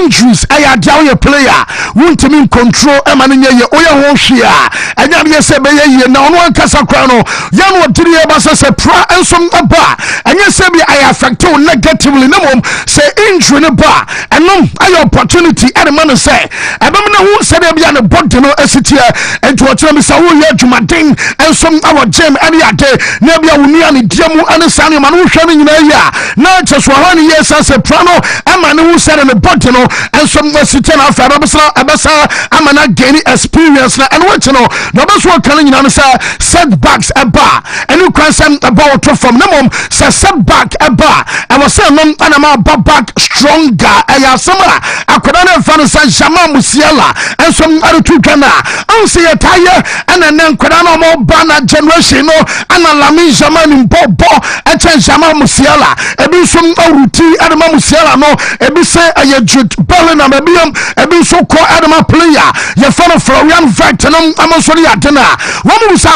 injuries aya down your player Wontumi control emaninya ye oya honhia anya be say be ye na ono ankasa krano ya tiri basa se pra ensom aba enye se bi I affect you negatively no mom say injury ne ba enom ay opportunity and man say ebem na hu se dey bia ne body no asitia ento o tira mi sa wo ye adwumaden ensom our gym any ade na bia woni ani diamu ane sane ma no hwe no nyina ya na cheso ha ne yes se pra no ama ne hu se ne body no ensom asitia na afa abasa ama na gain experience na and what no no beso kan nyina no say setbacks aba and you can send about from the mom say setback eba I was saying mom and I'm back stronger aya summer akodana fan say Jama Musiala and some other two kana I see a tire and then kodana mo bana generation no and Lami Jama in bobo and Jama Musiala ebi some ruti Adama Musiala no ebi say a Jude Bellingham ebi so called Adama player your fellow Florian Vector I'm also the Adena one who say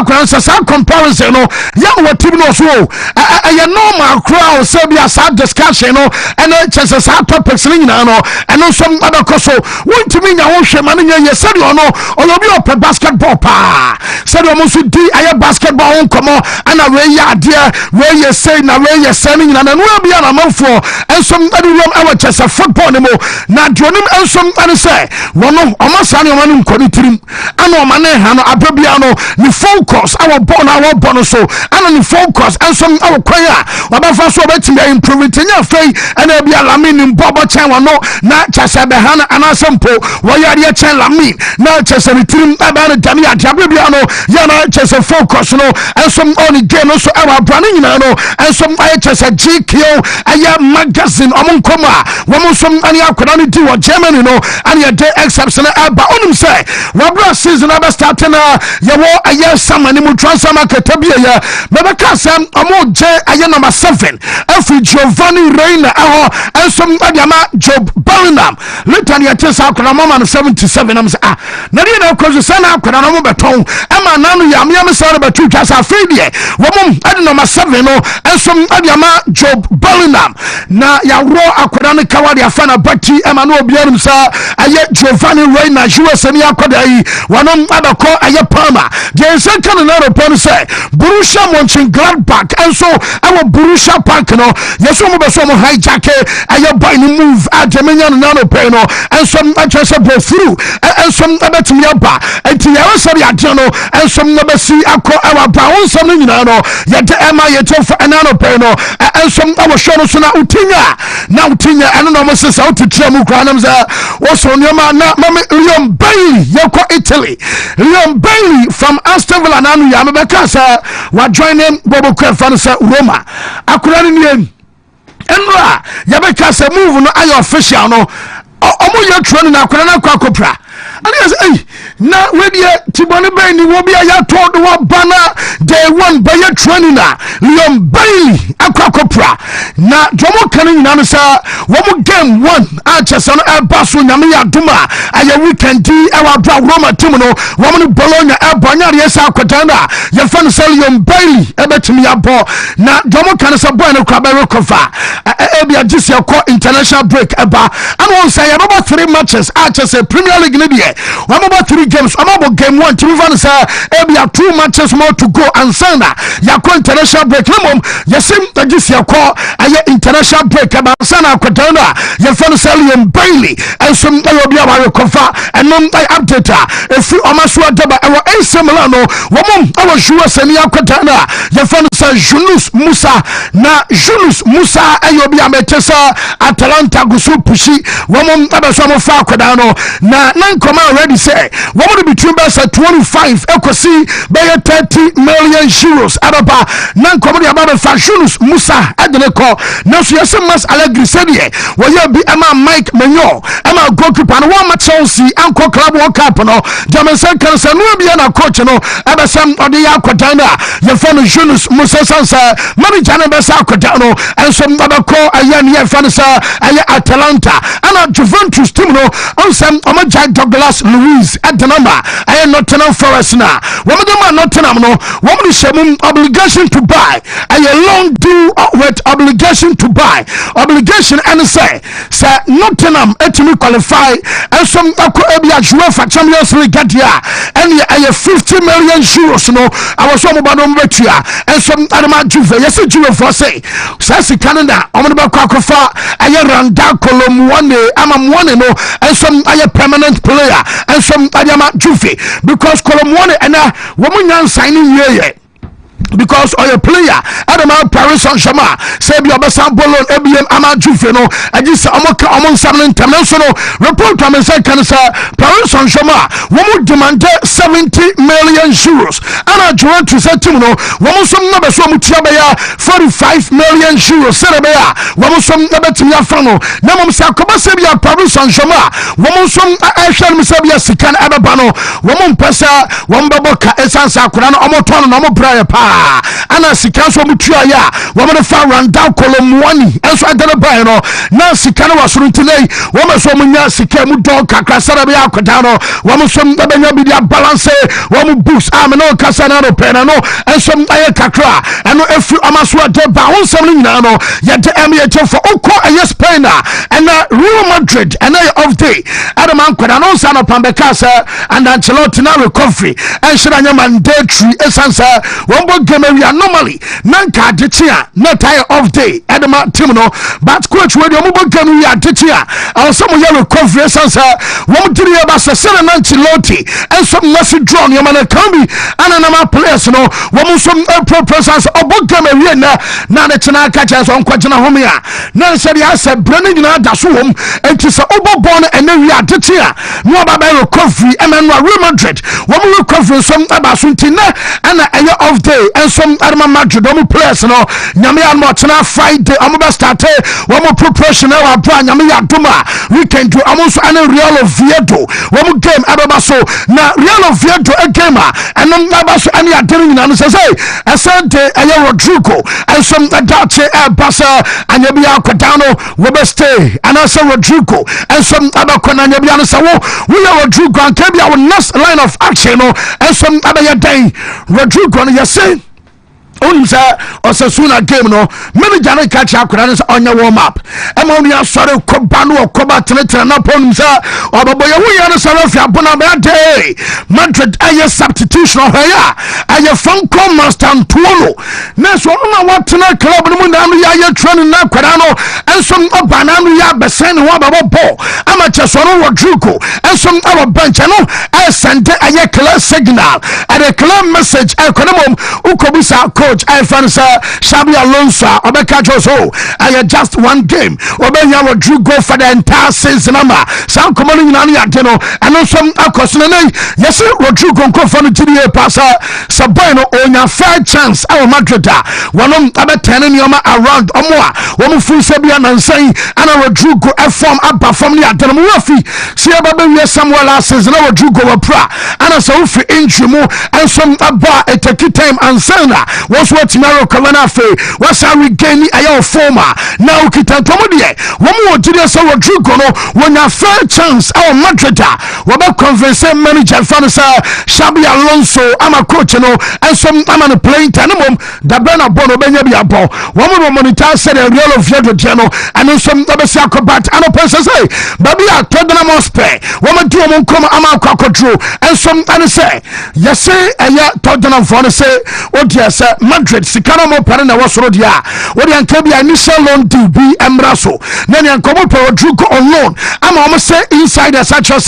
comparison no young what team no so a normal crowd say be a sad discussion no and chances are topics no and some other coso want to mean your man you said you know or you be basketball pa said you must do a basketball on come and a way idea where you say na where you sending and we be an amount for and some other room our chess a football no na jonim and some and say one no omasani man ko ni trim and o man ha no ababia no ni focus our bonus so and the focus and some our choir wabafa so betim ya improve tenya fei and e bia lamin in bobo chen no na chese be hana anasempo waya de chen lamin na chese retrim aba na dami atiabe bia no ya na chese focus no and some on game so our branding no and some I chese GKO aya magazine omunkoma womo some ani akoda ni di wo Germany no and ya day exception aba onum say wabra season aba starting ya wo aya samani mu transfer market bia aye mebeka sam omo je aye number 7 every Giovanni Reina and some adama Job Bellingham later the atesa akona mama no 77 am say na dey na ko sana akona no beton ama nanu ya me say betu twa sa afedie wo mum ade number 7 no and some adama Job Bellingham na ya ro akona ne kawade afana bati ama no obiarum sa aye Giovanni Reina USA ni akoda yi wonom abako aye Palma the second na report say Borussia Mönchengladbach and so our Borussia Park no yeso mo be so mo hijack aye boy ni move ademenya no no pay no and some actually go through and some abetimi aba enti ya so ya de no and some no be see akọ our brown some no nyina no ya de ema ye to for no pay no and some our show no so na utinya and no mo sesa utitira mu kwa nam za wo so nyoma na mama Leon Bailey yako Italy Leon Bailey from Aston Villa nanu ya mebeka sa wa join him Bobo Kwefan sa Roma akura ni enra ya beka sa move no ayo official no omo ya training na akura na kwakopra and yes na we dia tibone bay ni wo bia ya told wa bana day one by your training na Leon Bailey akwakopra na jomo kan nyina no sa wo mu game 1 a chesa no e baso nyame ya duma aya weekend di e wa bra Roma team no wo mu Bologna e bonya re sa akwatanda ya fan sa Leon Bailey e betimi ya bo na jomo kan sa boy no kwa ba recover e bia gisi ko international break eba and won say ya about 3 matches a chesa Premier League ni die we about 3 games I'm about game 1 to even say e bia 2 matches more to go and sana ya ko international break no mom yesim gisi ko aye international break eba sana akwatanda ya fan sa Leon Bailey and some bia wa recover and non update if omaso adaba e wa AC Milan no wo mom awo juwa sani akwatanda ya fan sa Yunus Musa na Yunus Musa ayo bia metesa Atalanta gusu pushi wo mom abaso mo fa akwada no na nankoma already say wo mom between basa 25 ekosi be 30 million euros adaba nankoma dia ba fa Yunus Musa adene ko na so yese mas Allegri sedie wo ya bi ama Mike Menyo ama goalkeeper no one Chelsea anko club World Cup no Jameson kan se no bia na coach no abasam ode ya akwatanda ya fa no Yunus Musa sansa manager na basa akwada no enso abako ayan ya fa no sa aya Atalanta ana Juventus team no onsam omaja Douglas Luiz at the number aya Nottingham Forest na womdema Nottingham no womdi shemum obligation to buy aya long due with obligation to buy obligation and say Nottingham etimi qualify enso ako ebia UEFA Champions League gadia and aya 50 million euros no awaso mo ba no mbetua enso adama Juve yes Juve for say sasi Canada omo ba kwakofa aya Randa Colomwani ama mwane no enso aya permanent player enso adama Juve because Colomwani ena wo munyan signing yeye because or a player Adama Paris Saint-Germain say be obesan bolon ebiem ama Juve no agisa omoka omon samne international report am say kan say Paris Saint-Germain wo mu demand 70 million euros ana Juventus team no wo mu som na be so mu tia be ya 45 million euros say be ya wo mu som na betim ya fa no na mo say akoba say be ya Paris Saint-Germain wo mu som ahwel mu say be ya sikan abeba no wo mu mpesa wo mbebo ka esansa akora no omoto no mo prayer pa ana sika so mutua ya wo me fa Randa Colomwani enso agana bai no na sika no wasoro ntilei wo me so munya sika mu don kakra sara be akoda no wo me so benya bi dia balance wo mu boost am no kasa na no pena no enso aye kakra eno efi amaso ade ba won sam nyina no ye de MH for oko aye Spain and Real Madrid and of day adam ankoda no sa no pambeka sa and Ancelotti na recovery and shiranya mandatory esansa wo game we are normally nanka detia not tire of day adama team no but coach we mo game we are detia also mo ya recovery sansa wo diri ba sesere na Ancelotti and some message draw no man can be anana players no wo mo some pro presence obo game we na na chena ka cha so nkwagina home ya na se dia se brane nyina da so hom enti se obo born and we are detia no ba recovery and Real Madrid wo mo recovery some aba so ntina ana off day and some Arma Madrid omo players no nyame anmo tena Friday omo be start omo preparation e wa bra nyame ya doma weekend do omo so an Real Oviedo omo game ababa so na Real Oviedo game and ababa so an ya dere na no say asante aye Rodrigo and some dache basa anyabia kwadano we be stay and also Rodrigo and some abakona anyabia no say we are Rodrigo and kebia our next line of action no and some abaya day Rodrigo no yesi Unza Osasuna game no manager no catch akura no onya warm up e ma onu asore koba no koba tenetere na ponum sa oboboye hu ya no sare fi abona be day Madrid aye substitution o ya aye Franco Master Antonio na so na watena club no mu na no ya training na kwara no ensom obana no ya besen ho bababo ama chesoro Rodrigo ensom our bench no I send aye clear signal and a clear message economom ukobisa coach I fancy Xabi Alonso obeka joso I just one game obenya Rodrigo for the entire season number some common nyina ya de no and some akosene nei yes Rodrigo nko for no tiri pasa saboy no onya fair chance our Madrid wonom abetene nioma around omo womo full sabia nansan and Rodrigo form aba from the adenmo wafi see aba we Samuel last season Rodrigo wa pra and so fi injury mo and some aba it take time and sana was what tomorrow Kavana fe was a regain ayo former now kitantomo de womo ojire so Rodrigo no when a fair chance our Madrid we be convince manager fanasa Xabi Alonso ama coach no and some am playing tanimum da bena bono benya bia bo womo monitor said the Real Oviedo no and some obesi akobat and person say baby a Tottenham Hotspur womo do womo come ama akwadro and some and say yes say aya Tottenham for say o dia say Madrid sikana mo pare na wasoro dia wo dia nka bia initial loan deal bi embraso na ne nkomo pe Rodrigo on loan ama o say inside the such as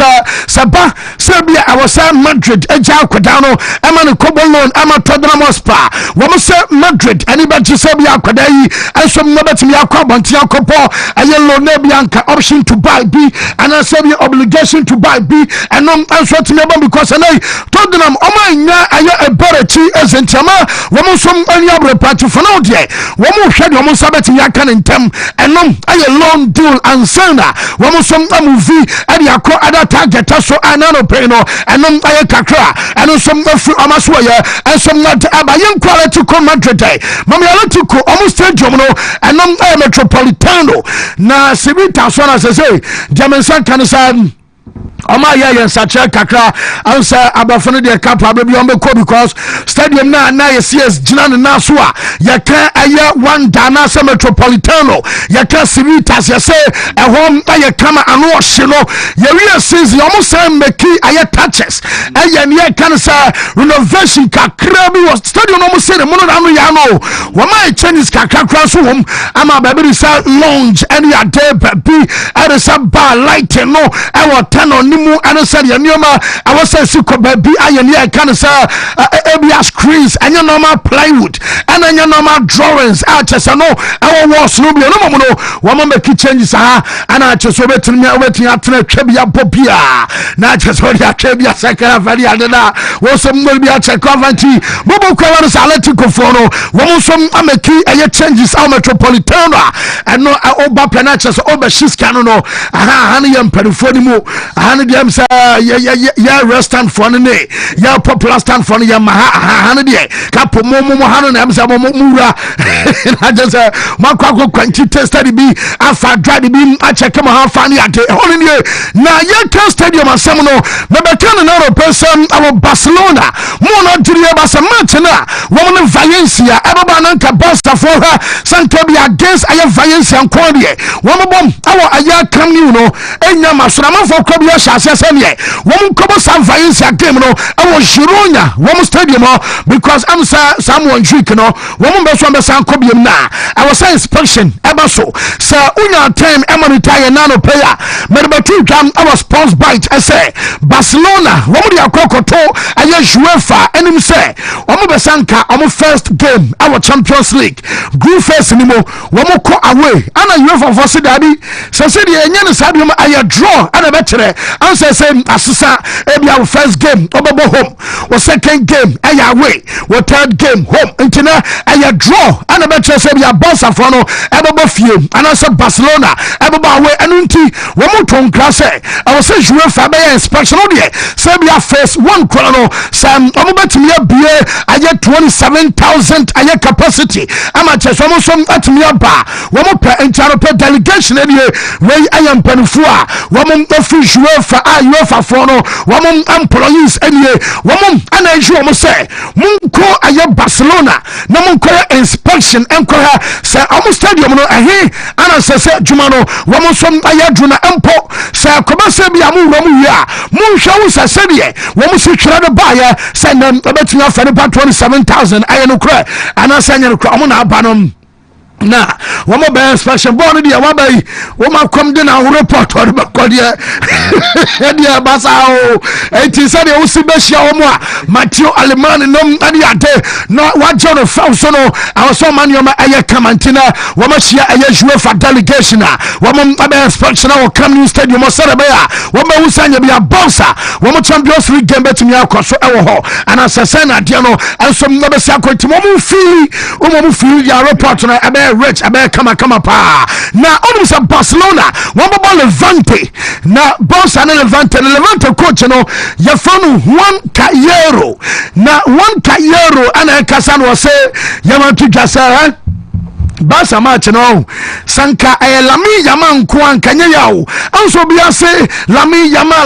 saba Serbia I was Madrid eja akwada no ama ne kobo loan ama Tottenham Hotspur wo say Madrid anybody Serbia akwada yi ensom no betimi akwa bontia kopo aye loan na bia nka option to buy B and Serbia obligation to buy B and enso timi aba because na Tottenham o ma nya aye eberechi ezentama wo some any other party for now there womo hwede womo sabeti yaka ntem enom aye long deal and sana womo some movie ade akọ ada target so anano pay no enom aye kakra eno some free amaso ya and some not abayen quality ko Madrid mama yalatuko almost stadium no enom aye Metropolitano na sibita so na say Jamensan kanisa Oma ya sacha kakra ansa abafone de kapa bebi on be ko because stadium na yes gina na so a ya ka aya one dana se Metropolitano ya ka Civitas ya say ehom aya kama anu ohye no ya we season almost say make aya touches aya ne kan sa renovation kakra bi was stadium no mo say mo no anu ya no wo ma Chinese kakra so hom ama baby sa lounge and ya dey baby at sa bar light no e wa tan on mu anasari anioma awose siko baby ayeni e kan sa ebia screens anya normal plywood and anya normal drawings achese no awo walls no bia no mo no wo ma make changes ana achese obetini atena twabia bobia na achese odi atwabia sekara fari adena wo so mo bia check avanti bobo kwa no salatico for no wo mo so ameki eye changes au Metropolitano and no oba plan achese oba shiska no aha ne yam perifoni mu aha dem say ya restaurant for ne ya popular stand for ya hanu de kapo momo hanu na amsa momo mura na just makwa kwanti test bi afa dradi bi a check ma ha fa ne ade honu ne na ya kan stadium asem no me be kan na ro person our Barcelona mo no diriye ba se match na wo no Valencia ebaba na ka Barca for her sanka bi against aya Valencia nkwode wo mo bom awo aya kam ni no enya masora mafo ko bi asase wom kobo San Valencia game no awo Gironya wom stadium because am someone trick no wom be so be san kobiem na I was inspection eba so unya time emonita na no player medbatu jam our sports bite I say Barcelona wom dia kokoto aye UEFA enim say wom be sanka wom first game our Champions League group phase ni mo wom ko away ana UEFA for sidadi say de enye no stadium aye draw ana be kire answer say asesa ebi our first game obebo home or second game aya away or third game home ntina aya draw ana be say bi boss afo no ebebo fie ana say Barcelona ebebo away enunti wo mo tonkra say I say UEFA be inspection no dey say bi first one corner no sam omo betimi abie aya 27,000 aya capacity ama che so mo som atimi aba wo mo pe entire delegation ene we aya mpanifo a wo mo ofi UEFA UEFA for no wo mo employees ene wo mo ana ju mo say munko aya Barcelona na munko inspection enko ha say omo stadium no ehe ana say juma no wo mo som aya duna empo say koba say bia mu wo mu wi a mun hwe wo say de wo mo si twere de ba ya say na betumi afa ne 27,000 aya no kra ana say nya no kra omo na aba no na wo mo be special born dia wa bai wo ma kom de na report or ba ko dia dia basa o enti say de wo si be hia wo mo a Matthew Alemani no ade ade no wa jono fa so no awoso man yo ma aye kamantina wo ma hia aye UEFA delegation a wo mo be special na wo come new stadium o sere be a wo ma wo sanya bia bossa wo mo Champions League game betimi akoso e wo ho ana sese na de no enso mo be sia kwenti mo mu feel ya report na rich abe kama pa na onu sa Barcelona one ball Levante na boss and Levante coach no ya fanu Juan Cayero na Juan Cayero ana kasa no say ya want to just Basa match no sanka Lami Yama nko ankanya yawo anso bia se Lami Yama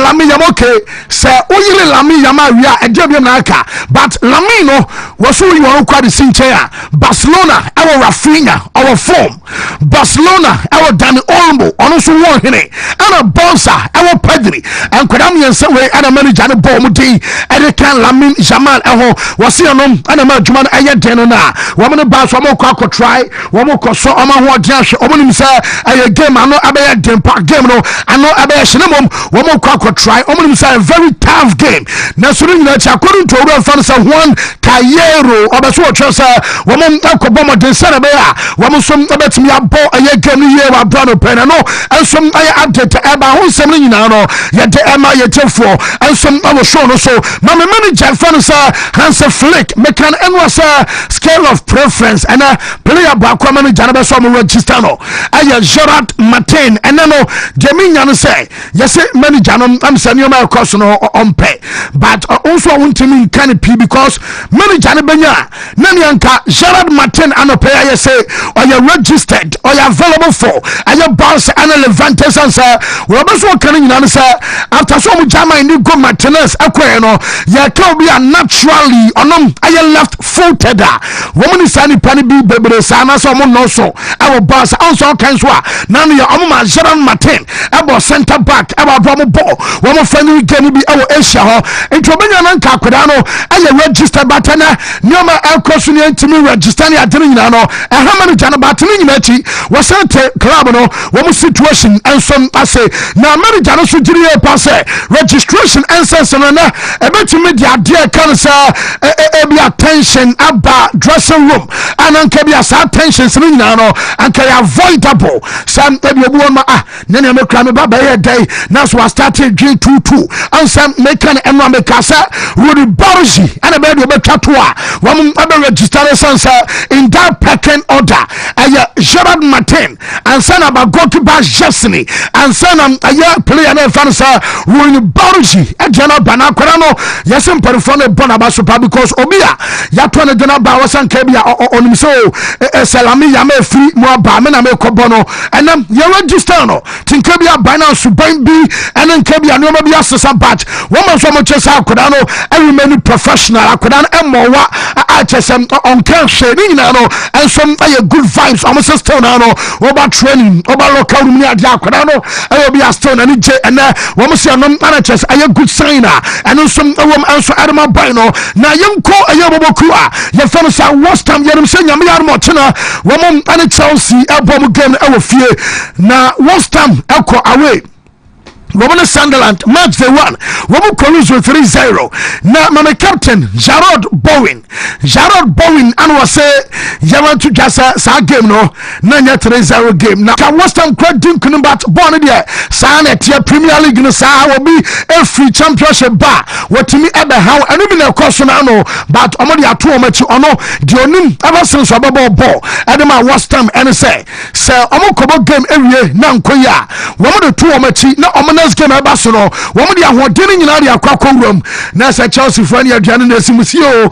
okay se oyire Lami Yama wi a edebia na aka but Lami no waso yi won kwa de sinche a Barcelona our Rafinha our form Barcelona our Dani Olmo ono so won hene ana Bonsa our Pedri and kwadam yense we ana manager ne ball mu din ede kan Lami Jamal eho wase no ana ma djuma na aye den na wo me ba so mo kwa try omo koso omo ho odiahwe omo nim say aye game ano abeya dempa game no ano abeya hyenemom omo kwa try omo nim say very tough game na so nyina cha according to our fan say Juan Cayero obeso otwe say omo akobo mo den sare beya omo som obetimi abo aye game ye wa brano pena no ensom aye update eba ho nsem nyina no ye de ema ye tefo ensom omo show no so mama manager fan say Hans Flick mekan enwa say scale of preference and player ba kwama Janaba so register no aya Gerard Martin ene no Jeminya no say yes manager no am say no my course no on pay but also Wontumi kan p because manager no benya na nyanka Gerard Martin ano pay I say or you registered or you available for aya boss and Levante say we be so kan nyina no say after so mu jama ni go Martinez akwa no ya ka obi a naturally onom aya left footed woman is any pani bi bebre sana so no so our boss also can so na no ya omma Gerard Martin about center back about ball wo mo fani game bi our Asia ho enti obenya na nka akoda no aye register batana nyoma elkosu ni ntimi register ni adene nyina no ha manager no batene nyina chi wo sente club no wo mo situation enso ase na manager no so jiri e pass registration ensense no na ebetimi dia de kan sa e be attention about dressing room ananka bi asa attention nyina no anka ya avoidable some ebi obu ma nene me kra me baba ye day na so started dream 22 and some make an enwa me kasa Rudy Borgi and be do betwa to a wo be register sansa in that pecking order Gerard Martin and son about goalkeeper Jessini and son aya player na fansa Rudy Borgi e jana bana kwara no yesem perform bonaba super because obia ya to na jana ba wasan ka bia onim so salami ya me free mo ba me na me kobono enam ye register no tinka bia binance ban bi enen ka bia no ma bia sesa batch wo ma so mo chesa akoda no every many professional akoda no emowa a chesem on can share ni na no ensom aye good vibes am still na no over training over local room ni adia akoda no aye bia still na ni je ena wo mo se no ana ches aye good sign eno som wo anso adama ban no na yemko aye boboku a ye fam sa worst time yerim se nyame yar mo chena wo mo ana Chelsea abom game e wo fie na worst time eko away Woman Sunderland match the one. Woman Colors with 3-0. Now, my captain Jarrod Bowen, and was say Yaman to Jassa sa game no. Nanya 3-0 game. Now, West Ham crowd didn't come back. Born there. Sana tia Premier League no sa will be a free championship bar. What to me ever how and even a question I know, but omodi atu omechi ono dionim ever since ababo ball. Adema West Ham and say omo kobo game every na nkoya. Woman the two omechi na next game abasono women dia hodini nyina dia kwakwa wrom na sa Chelsea fan ya dwane na simusio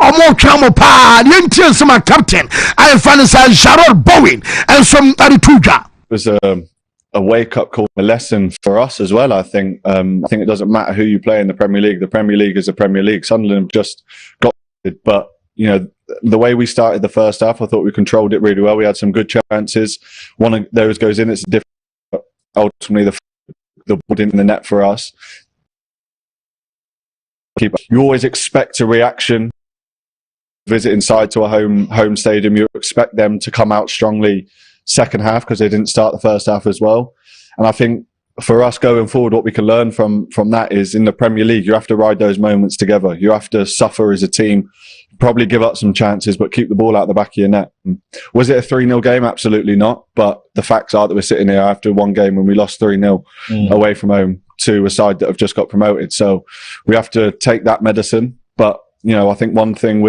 omo twamo pa de ntie nsema captain I fan sa Jarrod Bowen and some other two ja. It was a wake up call, a lesson for us as well. I think it doesn't matter who you play in the Premier League. The Premier League is the Premier League. Sunderland just got it, but you know the way we started the first half, I thought we controlled it really well. We had some good chances. One of those goes in. It's different. Ultimately, the ball in the net for us. You always expect a reaction. Visit inside to a home stadium, you expect them to come out strongly second half because they didn't start the first half as well. And I think for us going forward, what we can learn from that is in the Premier League, you have to ride those moments together. You have to suffer as a team, probably give up some chances, but keep the ball out the back of your net. Was it a 3-0 game? Absolutely not. But the facts are that we're sitting here after one game when we lost 3-0 away from home to a side that have just got promoted. So we have to take that medicine. But, you know, I think one thing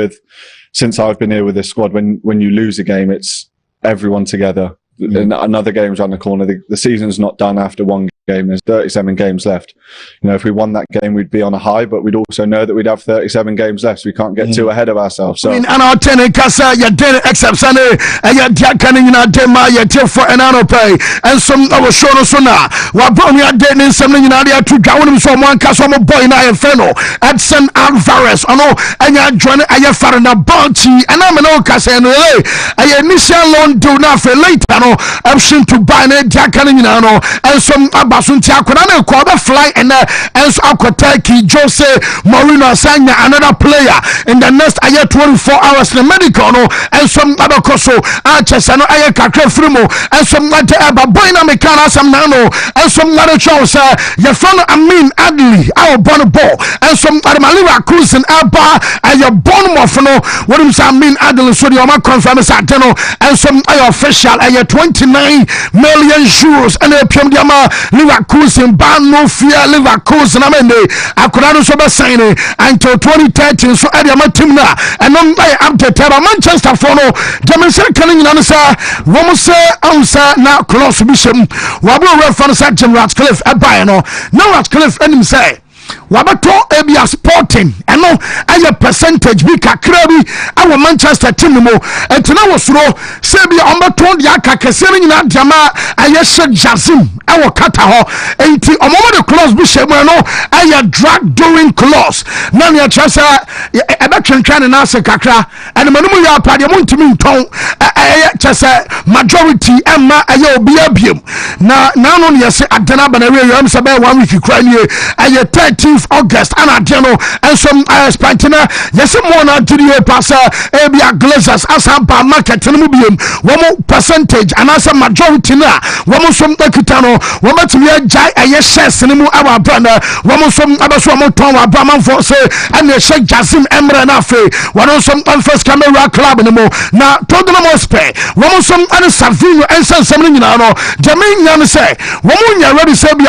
since I've been here with this squad, when you lose a game, it's everyone together. Another game's around the corner. The season's not done after one game. There's 37 games left. You know, if we won that game, we'd be on a high, but we'd also know that we'd have 37 games left. So we can't get too ahead of ourselves. So, and our ten casa, you did except Sunday, and you canning in our dema, you take for an anno pay, and some our show no sooner. What brought me a dead in something in area to go with someone, Castle boy in Inferno, at San Alvarez, I know, and you join a foreign a bounty, and I'm an old casa, and I initial loan do not for later. Option to buy a jackaning and some abasuntia could quarter fly and so Akotaki Jose Moreno Sanya another player in the next 24 hours in the medical and some other coso Archesano Ayaka Frumo and some other Boina Mekana some nano and some other chose your friend Amin Adli our born ball and some other Maliva Cruz and Abba and your born Mofono what is Amin Adli so the Oma confirms at and some official 29 million euros and a Piamdiama Leverkusen ban no fear Leverkusen amende akurado so be sign until 2013 so Adiama Timna and non by update Manchester for no Demonstration calling in answer woman say answer na close bisham wabo reference at Jim Ratcliffe abayano no Ratcliffe enim say wabato ebia sporting eno aye percentage bi kakra bi awo Manchester team mo etina wosuro se bia ombato dia kakese nyina diama aye Sheikh Jazim awo kata ho enti omomo de clause bi shemu no aye drag doing clause na ne trasa ebe twentwan na ase kakra ene manum ya pade mo ntimi nton aye trasa majority emma aye obi abiem na no ne yese adana banawe yam se be 1 week kra nie aye 13th August and Adeno and some Spantina yes more na video pass ebia Glazers asamba market no biom one percentage and as a majority na one some ekitano one to me jai aye shares ni mu our brand one some abaso mo ton wa braman for say and the Sheikh Jazim Emre na fe one some first camera club ni mo na Tottenham Hotspur one some and Savino and some nyina no Jamin yan say one nya ready say be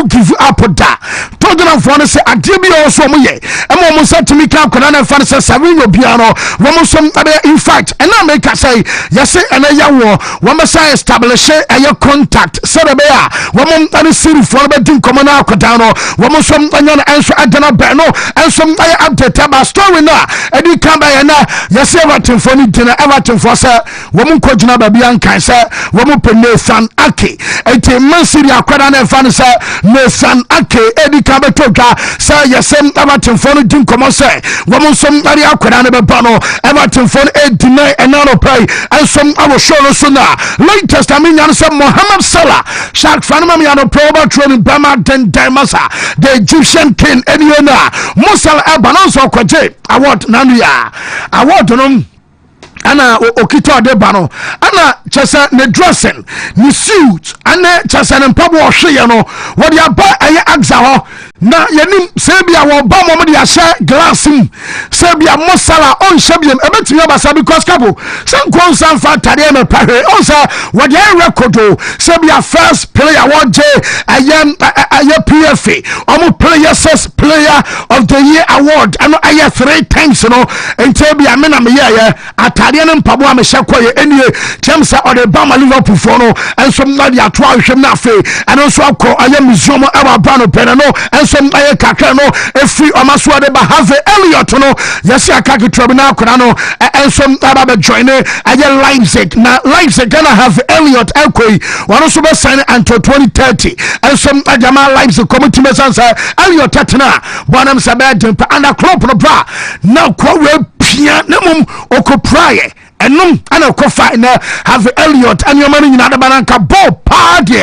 give up da Tottenham for say adibia also moye emo mo say timi kan kona na fa say Savino biano wo some in fact and na make say yes and ya wo say establish a contact so be ya wo mo an siri for be din komona akoda no wo some anya na enso adana be no and some update about story na edi kan ba ya na yes Everton for ni dina Everton for say wo mo kwagina ba bia nkan say wo mo Nathan Ake enti Man City akoda na fa say Nathan Ake edi kan be toka say yesem Everton for no din komo say wo some ari akwara na be ba no Everton for deny and no pay and some our show no so na latest I mean say Mohamed Salah shark fan ma me no proba training Bama den Masa the Egyptian king anyway na Musala Abanonso kwaje award nanu ya award no ana okito de ba no ana chese ne dressing ne suit ana chese ne mpabo ohwe no wo de aba aye agza ho na yenim sebia wo ba mo de ahye glass m sebia mosala on hyebiam ebetimi abasa because kabo sanko sanfa tare me pare on sa wo de record sebia first player wo je aye PFA omo player of the year award ano aye 3 times no entebia me na me ye atare ne mpabo a me hye koye enie chemsa o de ba ma Liverpool for no enso na de ato ahwem na afi eno so akọ aye museum e wa ba no pene no enso aye kakra no efi omaso de ba have Elliot no yesi akake tribunal kona no enso aba be join aye Leipzig na Leipzig gonna have Elliot ekoi wano so be sign until 2030 enso ajama Leipzig committee mesansa Elliot tatena bonam sabe dempa under club no bra na kwa we pia na mum okopraye enum ana kofa na have Elliot anyoma ni nyina de bananka ball party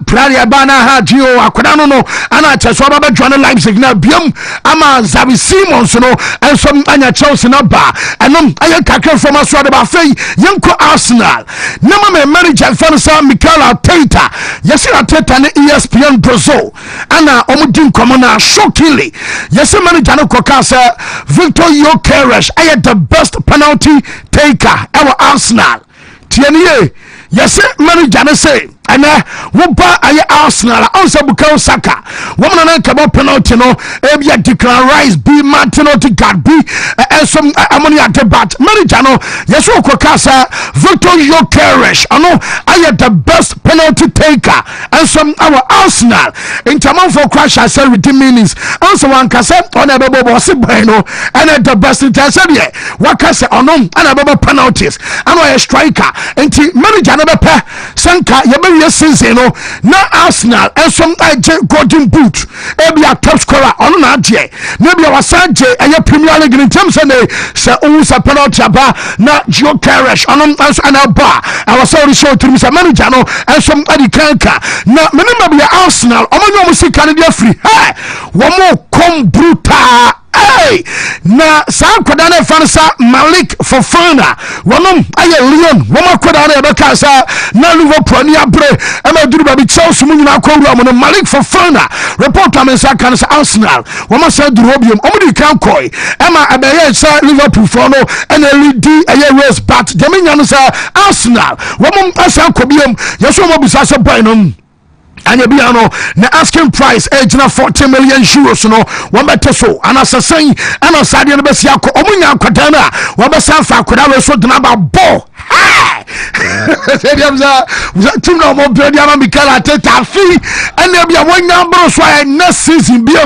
praria bana ha gio akoda no ana cheso baba join Leipzig na biam ama Xavi Simons no enso anya Chelsea na ba enum aye kakra from aso de ba fei yenko Arsenal na ma manager fansa Mikel Arteta yesi Arteta ne ESPN Brazil ana omudin komo na shockingly yesi manager no koka sa Victor Gyökeres aye the best penalty taker ever Arsenal tieniye yesi manager no say ana woba aye Arsenal onse Bukayo Saka womna na kabo penalty no ebia declare rise be Martino to God be some ammonia debate manager no yeso okokasa Victor Gyökeres ano aye the best penalty taker and some our Arsenal in terms for crash I say with meanings also one kase on a bebo se bueno and the best in terms ye wakase ono and a penalties and a striker enti manager no be sanka ye season no na Arsenal and some golden boot ebi a top scorer ono na je maybe our sanje aye Premier League in terms of say almost a penalty ba na Gyökeres ono and ba our sorry show to Mr. Manager no and some adikanka na menema be Arsenal omonyo mo sika ne dia free hey wo mo kom brutal hey na sa koda na fansa Malik Fofana wonom aye Leon woma koda na be kasa na Liverpool ni abre ama duru ba bi Chelsea mu nyina akọru amono Malik Fofana report am sa kan sa Arsenal woma sa duru obiom omudi kan koi ama abeye sa Liverpool for no and lead aye race but demenya no sa Arsenal womom asa kobiom yeso mo bisa sa boy no anya bia no na asking price ejina 40 million euros no wabete so anasasan ana sade no besia ko omunya akwada na wabesa fa akwada we so dina ba bo Stadium za team no mo brand ya Mikel Arteta fi ene bia wonya bro so next season bia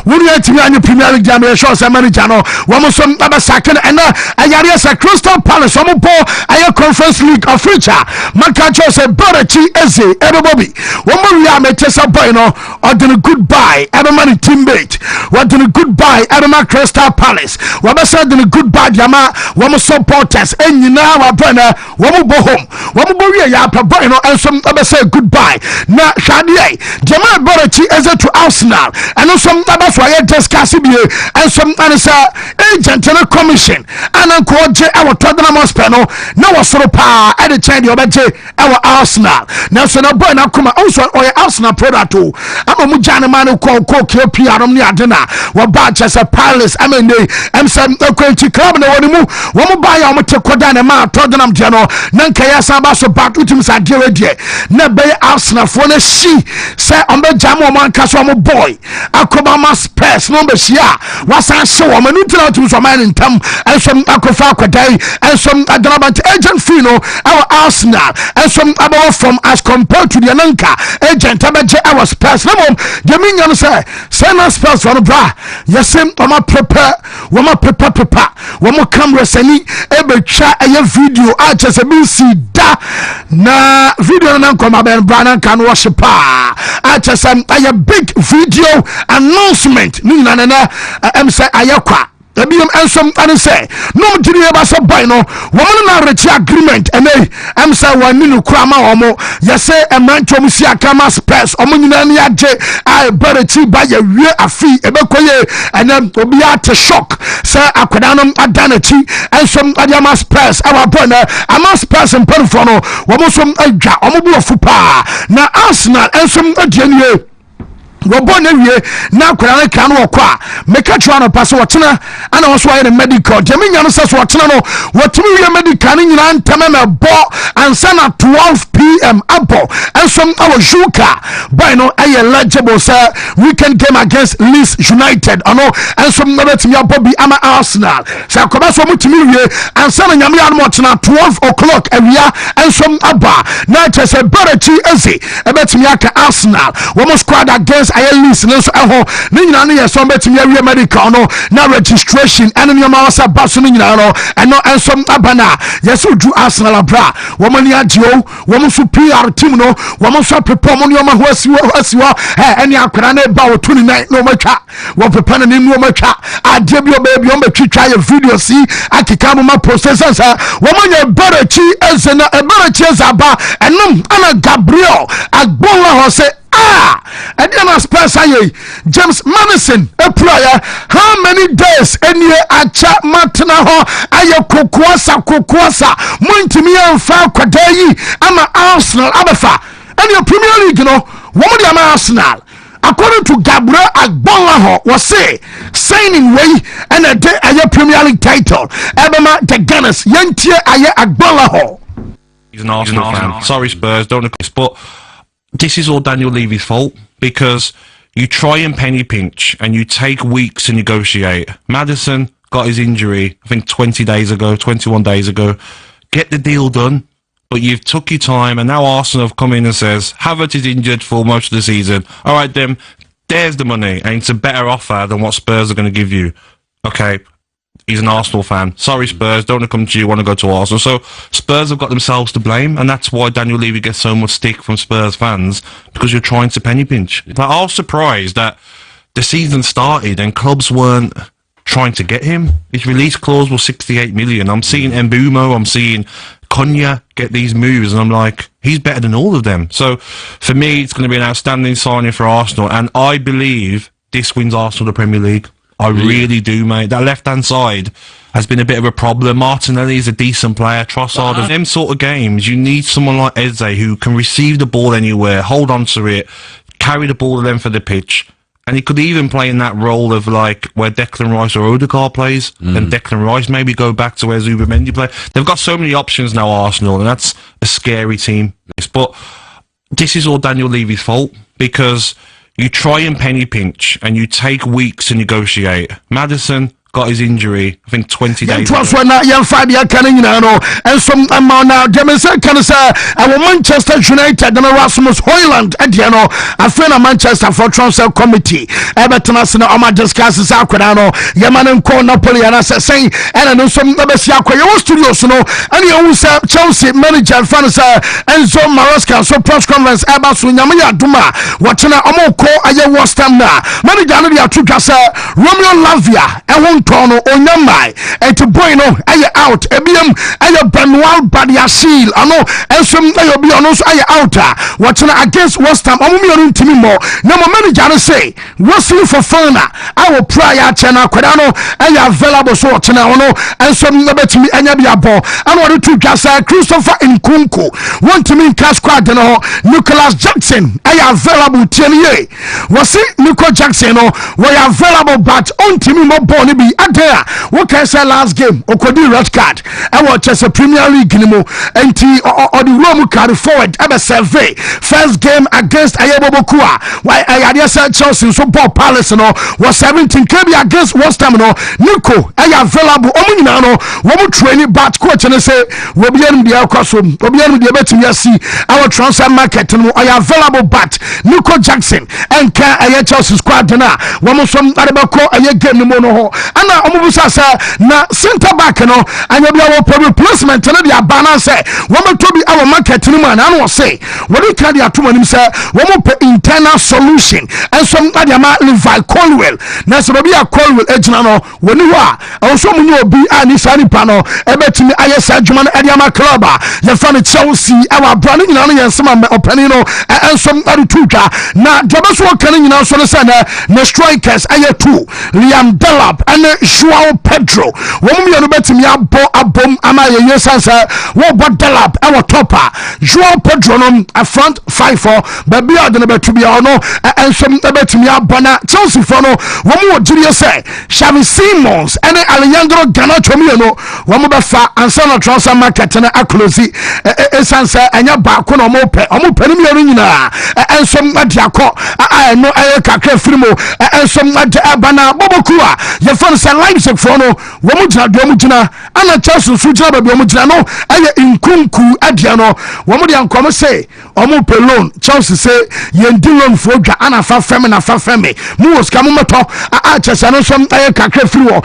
woni atimi anya Premier League jam show say manager no wo mo so abasa ken ena ayare sa Crystal Palace wo mo bo aye Conference League of future maka cho say Barachi eze everybody wo mo wi ametesa boy no odin goodbye every man teammate odin goodbye every man Crystal Palace wo be say odin goodbye jama wo mo supporters enyina wa brana wo mo bo home wo mo bo wi ya pa boy no enso be say goodbye na hwade jama Barachi eze to Arsenal and so about so I discuss it and some answer agent and a commission and uncle J our Tottenham Hotspur no was sort of power at the change of our Arsenal now so na boy na come also or Arsenal product too I'm a mujana man who call KPR on the adena what Manchester Palace I mean I'm some club na one buy our Kodan ma Tottenham General Nankaya Sabaso back with him Sagiredia na bay Arsenal for the she say on the jam man Kaswamo boy Akobama Spurs number shia was I show a minute to some man in town and some Akofa Day and some Adrabant agent Fino our Arsenal and some about from as compared to the Ananka agent Abaja our Spurs no the minion say send us Spurs for the bra yes wama prepare wama camera seni ebe twa a video a just a see da na video na nkoma ben brana kan worship a just a big video announcement ni na em say ayakwa ebium ensom ane say no mtiri eba so boy no woman na reach agreement ene em say wani no kura ma omo yese emrancho musi akama Spurs omo nyina ne age I better ti ba ya wie afi ebekoye ene obi at shock sɛ akwadaa no adanachi ensom adiama Spurs our brother ama Spurs mpanfo no wɔn so adwa wɔn bu ofu pa na Arsenal ensom adianie wɔbɔ na wie na akwadaa no kan wɔkɔ a meka kyerɛ no pa so wɔtena ana wɔso ayɛ ne medical deɛ menya no sɛ so wɔtena no wɔtumi wie medical no nyinaa ntɛmɛ mɛbɔ ansa na 12 p.m. abɔ ensom awɔ Juka boy no ɛyɛ legible sɛ weekend game against Leeds United ɔno ensom na bɛtumi abɔ bi ama Arsenal sɛ akɔba so mutumi wie ansa na nyame ano wɔtena 12 o'clock awia ensom aba na kyerɛ sɛ Barachi eze ɛbɛtumi aka Arsenal wɔn squad against Leeds no so ɛho ne nyinaa no yɛ sɛ ɔbɛtumi awie medical no na registration ɛne nneɛma wɔ sɛ ba so no nyinaa no ɛno ensom aba na yɛsɛ odu Arsenal abra wɔn ani agye o wɔn so PR team no wɔn so apepa wɔn nneɛma ho asiwɔ ɛne akwara na ba wɔto ne nan na wɔn atwa wɔn pepa ne nim na wɔn atwa adeɛ bi ɔbɛyɛ bi wɔn bɛtwitwa yɛ video si akeka mo ma processors a wɔn nyɛ Barachi eze na Barachi eze aba ɛnom ana Gabriel agbonla hɔ sɛ Ediana Spurs aye James Madison eploya how many days enie acha matna ho aye kokoasa muntimi amfa kwada yi ama Arsenal abefa ene Premier League no wo de ama Arsenal according to Gabriel Agbonla ho was say signing way and a day aye Premier League title ebema the Gunners yentie aye Agbonla ho. He's an Arsenal fan. Sorry Spurs, don't know, but this is all Daniel Levy's fault because you try and penny pinch and you take weeks to negotiate. Maddison got his injury, I think 21 days ago. Get the deal done, but you've took your time and now Arsenal have come in and says, Havertz is injured for most of the season. All right, then, there's the money and it's a better offer than what Spurs are going to give you. Okay. He's an Arsenal fan. Sorry, Spurs. Don't want to come to you. Want to go to Arsenal. So Spurs have got themselves to blame, and that's why Daniel Levy gets so much stick from Spurs fans because you're trying to penny pinch. Like, I was surprised that the season started and clubs weren't trying to get him. His release clause was 68 million. I'm seeing Mbumo, I'm seeing Konya get these moves, and I'm like, he's better than all of them. So for me, it's going to be an outstanding signing for Arsenal, and I believe this wins Arsenal the Premier League. I really do, mate. That left-hand side has been a bit of a problem. Martinelli is a decent player. Trossard, in them sort of games, you need someone like Eze who can receive the ball anywhere, hold on to it, carry the ball the length of the pitch. And he could even play in that role of like where Declan Rice or Odegaard plays, and Declan Rice maybe go back to where Zubimendi plays. They've got so many options now, Arsenal, and that's a scary team. But this is all Daniel Levy's fault because you try and penny pinch and you take weeks to negotiate. Maddison got his injury, I think 20 days ago. Young Fabia Canning, and some amount now. Demonstrate can say, our Manchester United and Erasmus Hoyland, and a friend of Manchester for Transfer Committee. Everton Arsenal, Oma discusses Aquadano, Yaman and Co Napoli, and I say, and I know some Nabesiako, your studios, and you also Chelsea manager, Fanasa, and so Maroska, so press conference, Abasu, Yamaya Duma, watching a Omoko, Aya Wastamna, manager, Tukasa, Romeo Lavia, and Tono Onyamai et Bueno aye out ebiam aye Benoit Badiashil ano ensom aye obi ono so aye out watching against West Ham omumi onu ntimi mo na mo manager say Wesley Fofana our prior channel kwadano aye available so watching ono ensom na betimi anya bia bo ano do to Jasa Christopher Nkunku Wontumi cash squad no Nicholas Jackson aye available tienie wasi Nico Jackson no we available but ontimi mo boni bi adea what can say last game okodi red card I watch as a Premier League nimo enti or the room carry forward ebe survey first game against Ayebobokua why Ayade say Chelsea so Paul Palace no was 17 kb against West Ham no Nico ay available omunyina no wo mu training but coach no say we be am dia kwasom obi am dia betimi asi our transfer market no ay available but Nico Jackson and can ay Chelsea squad na wo mu som arebako ay game no ho ana omubusa sa na center back no anya bia wo replacement na dia bana say wo metobi our market no man na say we dey carry atomanim say wo mo pe internal solution and some adia ma Levi Colwell na so bia Colwell ejina no woni ho a so mu ni obi ani sani pa no ebetimi ayesa adwuma no adia ma club a ye fa no Chelsea our brand nyina no yensema opani no and some adu tuka na debeso kan nyina so no say na strikers aye two Liam Delap and Joao Pedro wɔn mu yɛ no betimi abom ama yɛ sansa wo bodalap ɛwɔ topa Joao Pedro no a front 5-4 baby a de no betu bia no ensom betimi abona Chelsea for no wɔn wɔ giri sɛ Xavi Simons ɛne Alejandro Garnacho mi no wɔn bɛfa ansa na transfer market na aklosi sansa anya ba ko no mo pɛ no mi nyina ensom adiakɔ no kakra firimo ensom abana boboku a ye fan sa Leipzig for no wo mu gyina ana Chelsea so gyina ba bi wo mu gyina no aye nkunku adia no wo mu de ankom say omo pe loan Chelsea say ye ndi loan for dwa ana fa femi mu wo ska mu meto Chelsea no so aye kakra firiwo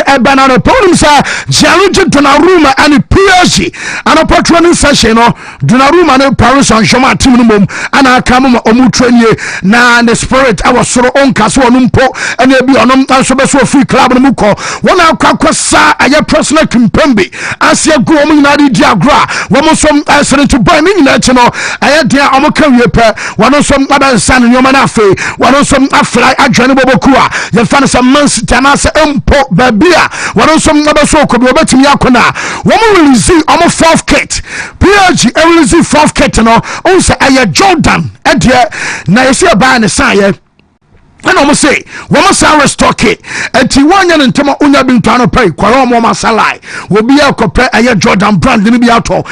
abana no problem sa Gianluigi Donnarumma and PSG ana patrolling session no Donnarumma no Paris Saint-Germain team no mom ana aka mu omu train na the spirit our soro onka so onum po ene bi onom anso be so free club no mu ko wona akwakwasa aye personal kimpembe asia go omu nyina di diagra wo mo som asere to boy me nyina chi no aye dia omo ka wie pe wono som adansa no nyoma na afe wono som afly adwane boboku a ye fa no some months tana se empo babia wono som abaso ko bi obetimi akona wo mo release omo fourth kit PSG release fourth kit no on se aye Jordan edie na yesi ba ne saye and almost say, woman Sarah stock it, and Tiwanya and Tama Unya bin Tano pay, Quaroma Salai, will be a compare a Jordan brand, didn't be out of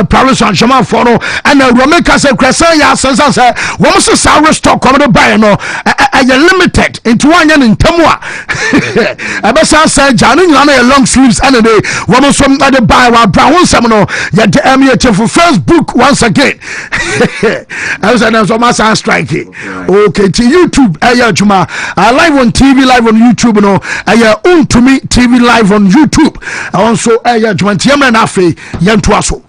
Paris Saint Germain Fono, and a Romeka said, Cressaya says, woman Sarah stock coming to buy no, a limited into one and Tamwa. Abasa said, Johnny Lana long sleeves and a day, woman some other buy while Brown Seminole, yet the emulator for first book once again. I was an striking. Okay, to YouTube. Juma live on TV, live on YouTube no Wontumi TV live on YouTube also Juma tiama na afi yento aso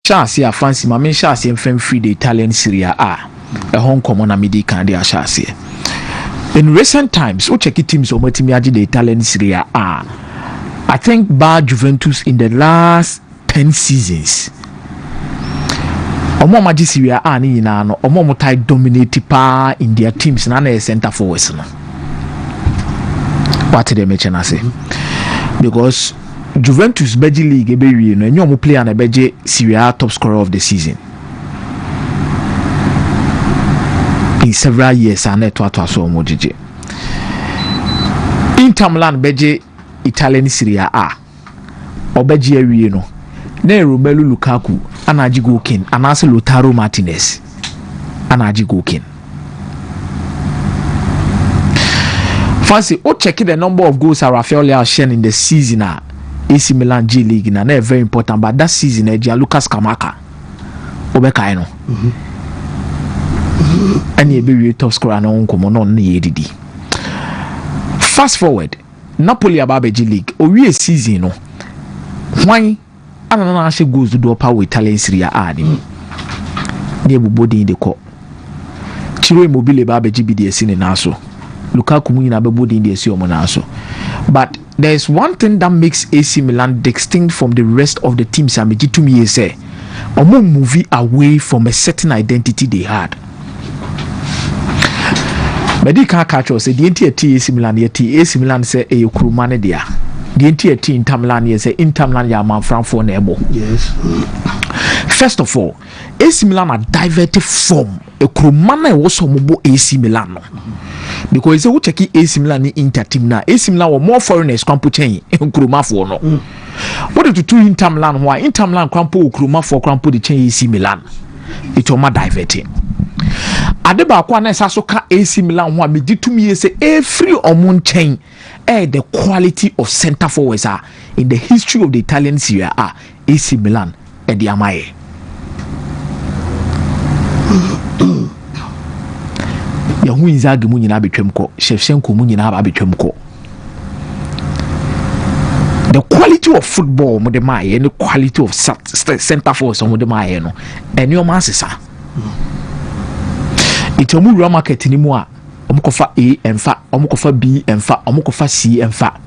Chance ya fancy mame chance em free the Italian Serie A Hong Kong na midi kan dia chance. In recent times, o check teams omotimi agi the Italian Serie A. I think bar Juventus in the last 10 seasons. Omo magi Serie A ni nyina no omo motai dominate pa in their teams na na center forwards no. What they mention I say? Because Juventus Belgian League ebe wie no enyo mo player na beje Serie A top scorer of the season in several years and to so mo jeje. Inter Milan beje Italian Serie A obeje awie no na Romelu Lukaku anaji goalkeeper anase Lautaro Martinez anaji goalkeeper. Fancy o check the number of goals Rafael Leao shared in the season AC Milan G League na very important, but that season Lucas Kamaka obeka no and ye be top scorer na onkomo no na yedidi. Fast forward, Napoli ababe G League owie season no hwan anana na she goals do power Italian Serie A ni ne bubodi de ko Ciro Immobile ababe G BDS ni na so Lukaku mu nyina bebodi de esi omo na so. But there is one thing that makes AC Milan distinct from the rest of the teams and to me say omo movie away from a certain identity they had. Medi can catch us, the entire AC Milan, the AC Milan say a Kurumane dia. The entire team Inter Milan say Inter Milan Yaman for Nebo. Yes. First of all, AC Milan are diverted from a Kurumane was mobo AC Milan. Because they will check AC Milan in Inter team now. AC Milan were more foreigners crampo chain in Kuruma for no. What did you do Inter Milan? Why Inter Milan crampo Kuruma for crampo the chain AC Milan? It was more diverting. Adeba kwa na saso ka AC Milan ho me ditumi say every omon chain the quality of center forwards are in the history of the Italian Serie A AC Milan the amaye. Ya hu Inzaghi mu nyina betwem ko, Shevchenko mu nyina ba betwem ko. The quality of football mo de maye and the quality of center forwards mo de maye no enyo man sesa. It's a real market anymore. Omukofa A and fa, omukofa B and fa, omukofa C and fa.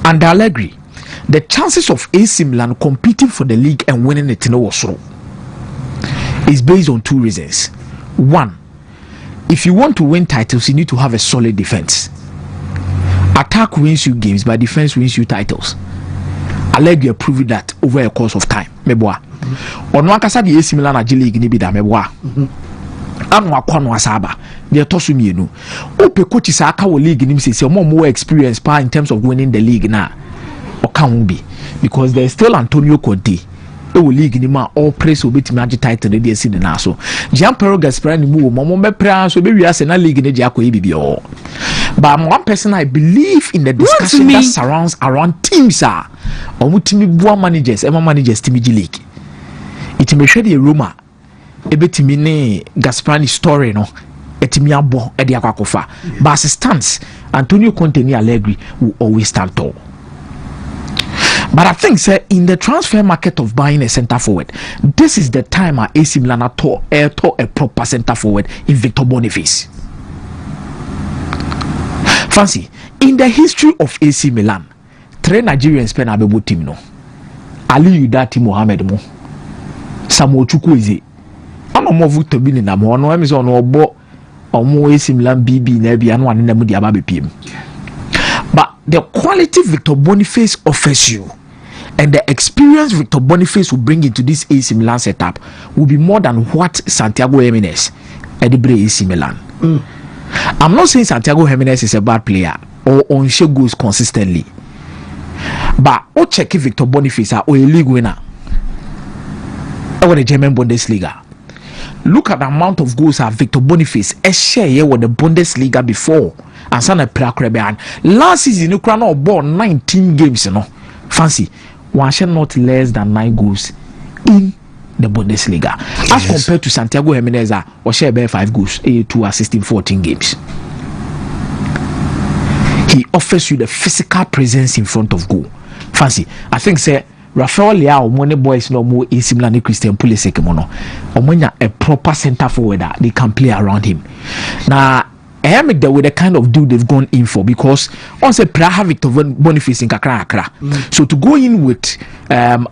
And Allegri, the chances of AC Milan competing for the league and winning it in Oslo is based on two reasons. One, if you want to win titles, you need to have a solid defense. Attack wins you games, but defense wins you titles. Allegri proved that over a course of time. Meboa. Ono akasa di AC Milan agi league ni bi da meboa. Anu akwano asaba de tosu mienu ope coach sa aka wo league nim say more experience pa in terms of winning the league na o kan bi because there is still Antonio Conte e wo league nim a all praise obetimi agi title na dey see na so Gianpiero Gasperini mu mo be pra so be wi Arsenal league na gi akoye bibio but one person I believe in the discussion that surrounds around teams are omutimi bua managers ema managers team gi league itime hwe de Roma ebetimi ne Gasperini story no etimi abo e de akwakofa but as stands Antonio Conte ni Allegri will always stand tall. But I think say in the transfer market of buying a center forward, this is the time our AC Milan tore a proper center forward in Victor Boniface. Fancy in the history of AC Milan, 3 Nigerians pen abebo team no. Ali Udati Mohamed mo, Samuel Chukwueze. Ano mo vuto bi ni na mo no emi so no obo omo AC Milan BB na bia no ane na mu di aba bepiem. But the quality Victor Boniface offers you and the experience Victor Boniface will bring into this AC Milan setup will be more than what Santiago Jimenez edibre AC Milan. I'm not saying Santiago Jimenez is a bad player or on share goals consistently. But o check Victor Boniface or a league winner or the German Bundesliga. Look at the amount of goals that Victor Boniface share here with the Bundesliga before and Sana Prakrebe. Last season, you can ball 19 games, you know. Fancy, one share not less than 9 goals in the Bundesliga. As compared to Santiago Jimenez, or share 5 goals, 2 assists in 14 games. He offers you the physical presence in front of goal. Fancy, I think, say, Rafael Leao, money boys no more AC Milan Christian Pulisic mono. Omonya a proper center forward that they can play around him. Now, I am with the kind of deal they've gone in for because once a Praha Victor Boniface in Kakra. So to go in with an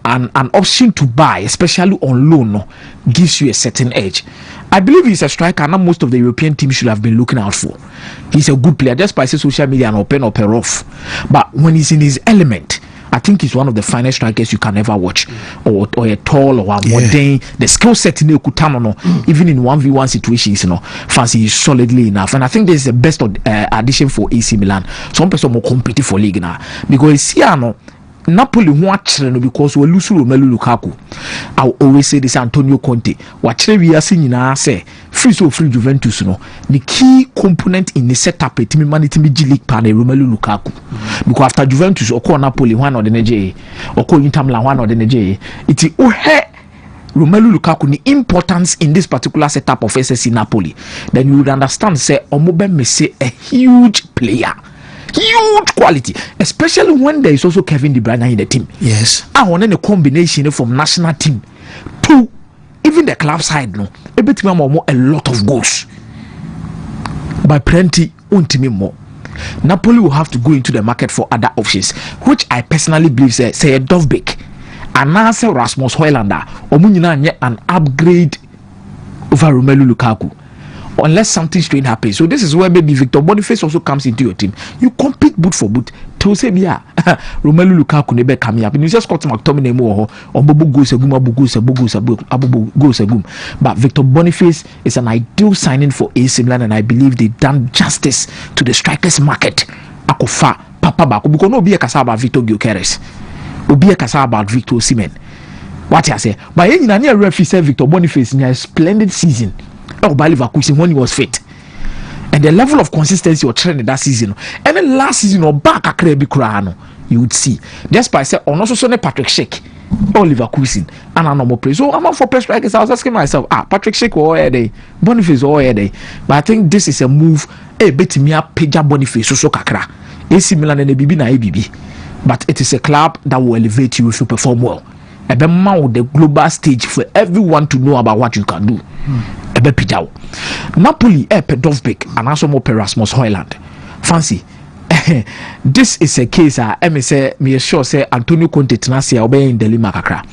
option to buy, especially on loan, no, gives you a certain edge. I believe he's a striker and most of the European teams should have been looking out for. He's a good player, just by social media and open or off. But when he's in his element, I think he's one of the finest strikers you can ever watch, or a tall or a modern. The skill set in the even in 1v1 situations, you know, Fancy is solidly enough, and I think this is the best addition for AC Milan. Some person more competitive for league now because here Napoli watch because we lose Romelu Lukaku. I always say this Antonio Conte. Watch we are seeing now say free Juventus no. The key component in the setup a team man team G League pan Romelu Lukaku. Because after Juventus or Napoli one or the NJ or Inter Milan one or the NJ, it's Romelu Lukaku the importance in this particular setup of SSC Napoli. Then you would understand say Omobe may say a huge player. Huge quality, especially when there is also Kevin De Bruyne in the team. Yes, I want a combination from national team to even the club side. No, a lot of goals by plenty. More. Napoli will have to go into the market for other options, which I personally believe say a Dovbek, and now say Rasmus Højlander, or an upgrade over Romelu Lukaku. unless something strange happens. So this is where maybe Victor Boniface also comes into your team. You compete boot for boot. To say Romelu Lukaku nebe coming up. And you just Scott McTominay more or Bobo goes a goom. But Victor Boniface is an ideal signing for AC Milan, and I believe they've done justice to the strikers market. Akofa Papa Bako because no be a kasa about Victor Gyökeres. Obi a kasa about Victor Osimhen. What I say? But any referee said Victor Boniface in a splendid season. Oh, by Leverkusen when he was fit. And the level of consistency or training that season, and then last season or back a Krebi Kurano, you would see. Despite say on also Patrick Schick or Leverkusen and a normal play. So I'm up for press strikers. I was asking myself, Patrick Schick or day, Boniface or day. But I think this is a move. Bet me up Peja Boniface so kakra. AC Milan and ABB na ABB. But it is a club that will elevate you if you perform well. Ebe mount the global stage for everyone to know about what you can do. Ebe pijao. Napoli Dovbek and also more Erasmus Højlund. Fancy. This is a case me sure say Antonio Conte Tenasia obey in Delima Kakra.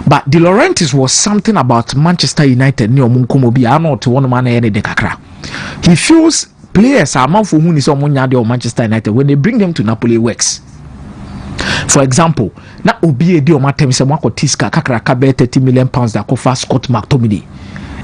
But De Laurentiis was something about Manchester United near Munkomobi. I know to one man any de Kakra. He feels players are man for whom is someone or Manchester United when they bring them to Napoli works. For example, na obi edi o matem se mwako tiska kakra kabe 30 million pounds da kofa Scott McTominay.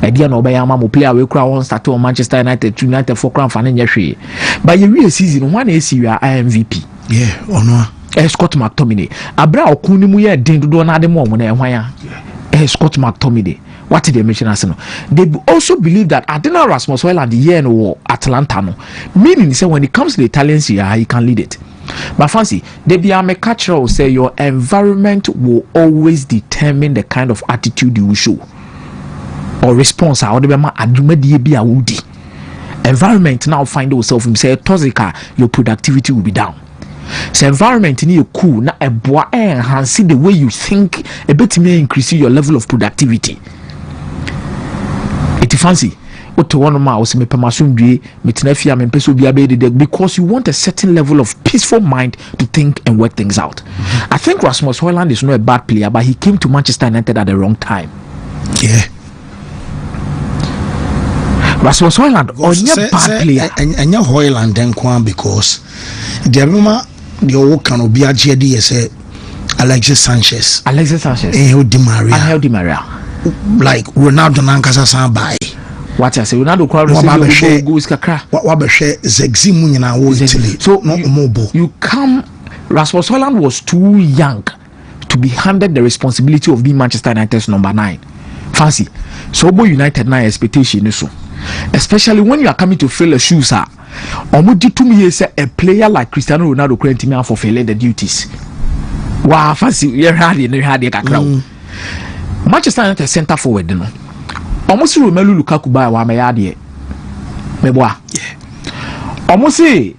Edia no be ya ma player we kura won start on Manchester United for crown fan nya hwe. But ye season one AC we are MVP. Yeah, ono. Scott McTominay. Abra okun ni mu ye den dodo na ade mo na ehwan ya. Scott McTominay. What did they mention as no? They also believe that Adina Rasmus Højlund the year no Atalanta no. Meaning say when it comes to the Italian Serie A, he can lead it. But fancy, they be a catcher will say your environment will always determine the kind of attitude you will show or response. How the be a woody environment now find yourself and say toxic, your productivity will be down. So environment in you cool na a boy enhance the way you think a bit may increase your level of productivity. It's fancy. Because you want a certain level of peaceful mind to think and work things out. I think Rasmus Højlund is not a bad player, but he came to Manchester United at the wrong time. Yeah. Rasmus Højlund only a bad player. And your Højlund then come because the rumor the old can be a JD say Alexis Sanchez. Angel Di Maria. Like Ronaldo Nankasa Sambai. What I say, Ronaldo crowd goes kakra. What Zegzimu in our Italy. So no mobile. You come. Rasmus Højlund was too young to be handed the responsibility of being Manchester United's number 9. Fancy. So United now expectation so. Especially when you are coming to fill the shoes. Omudi to me is a player like Cristiano Ronaldo creating me for filling the duties. Wow, fancy. You're hardly kakra. Manchester United centre forward, you know. Almost Romelu Lukaku by wa meyade meboa almost say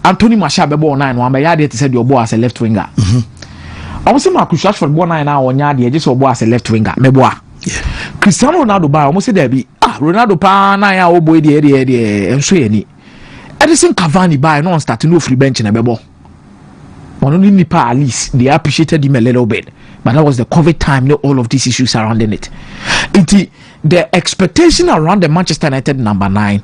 Anthony Martial bebo 9 wa meyade te say the obo as a left winger almost say Marcus Rashford bo 9 na onya de just obo as a left winger meboa Cristiano Ronaldo by almost say there be Ronaldo pa na ya obo de enso ye ni Edison Cavani by no start no free bench na bebo one only nipa at least they appreciated him a little bit. But that was the COVID time, all of these issues surrounding it. The expectation around the Manchester United number 9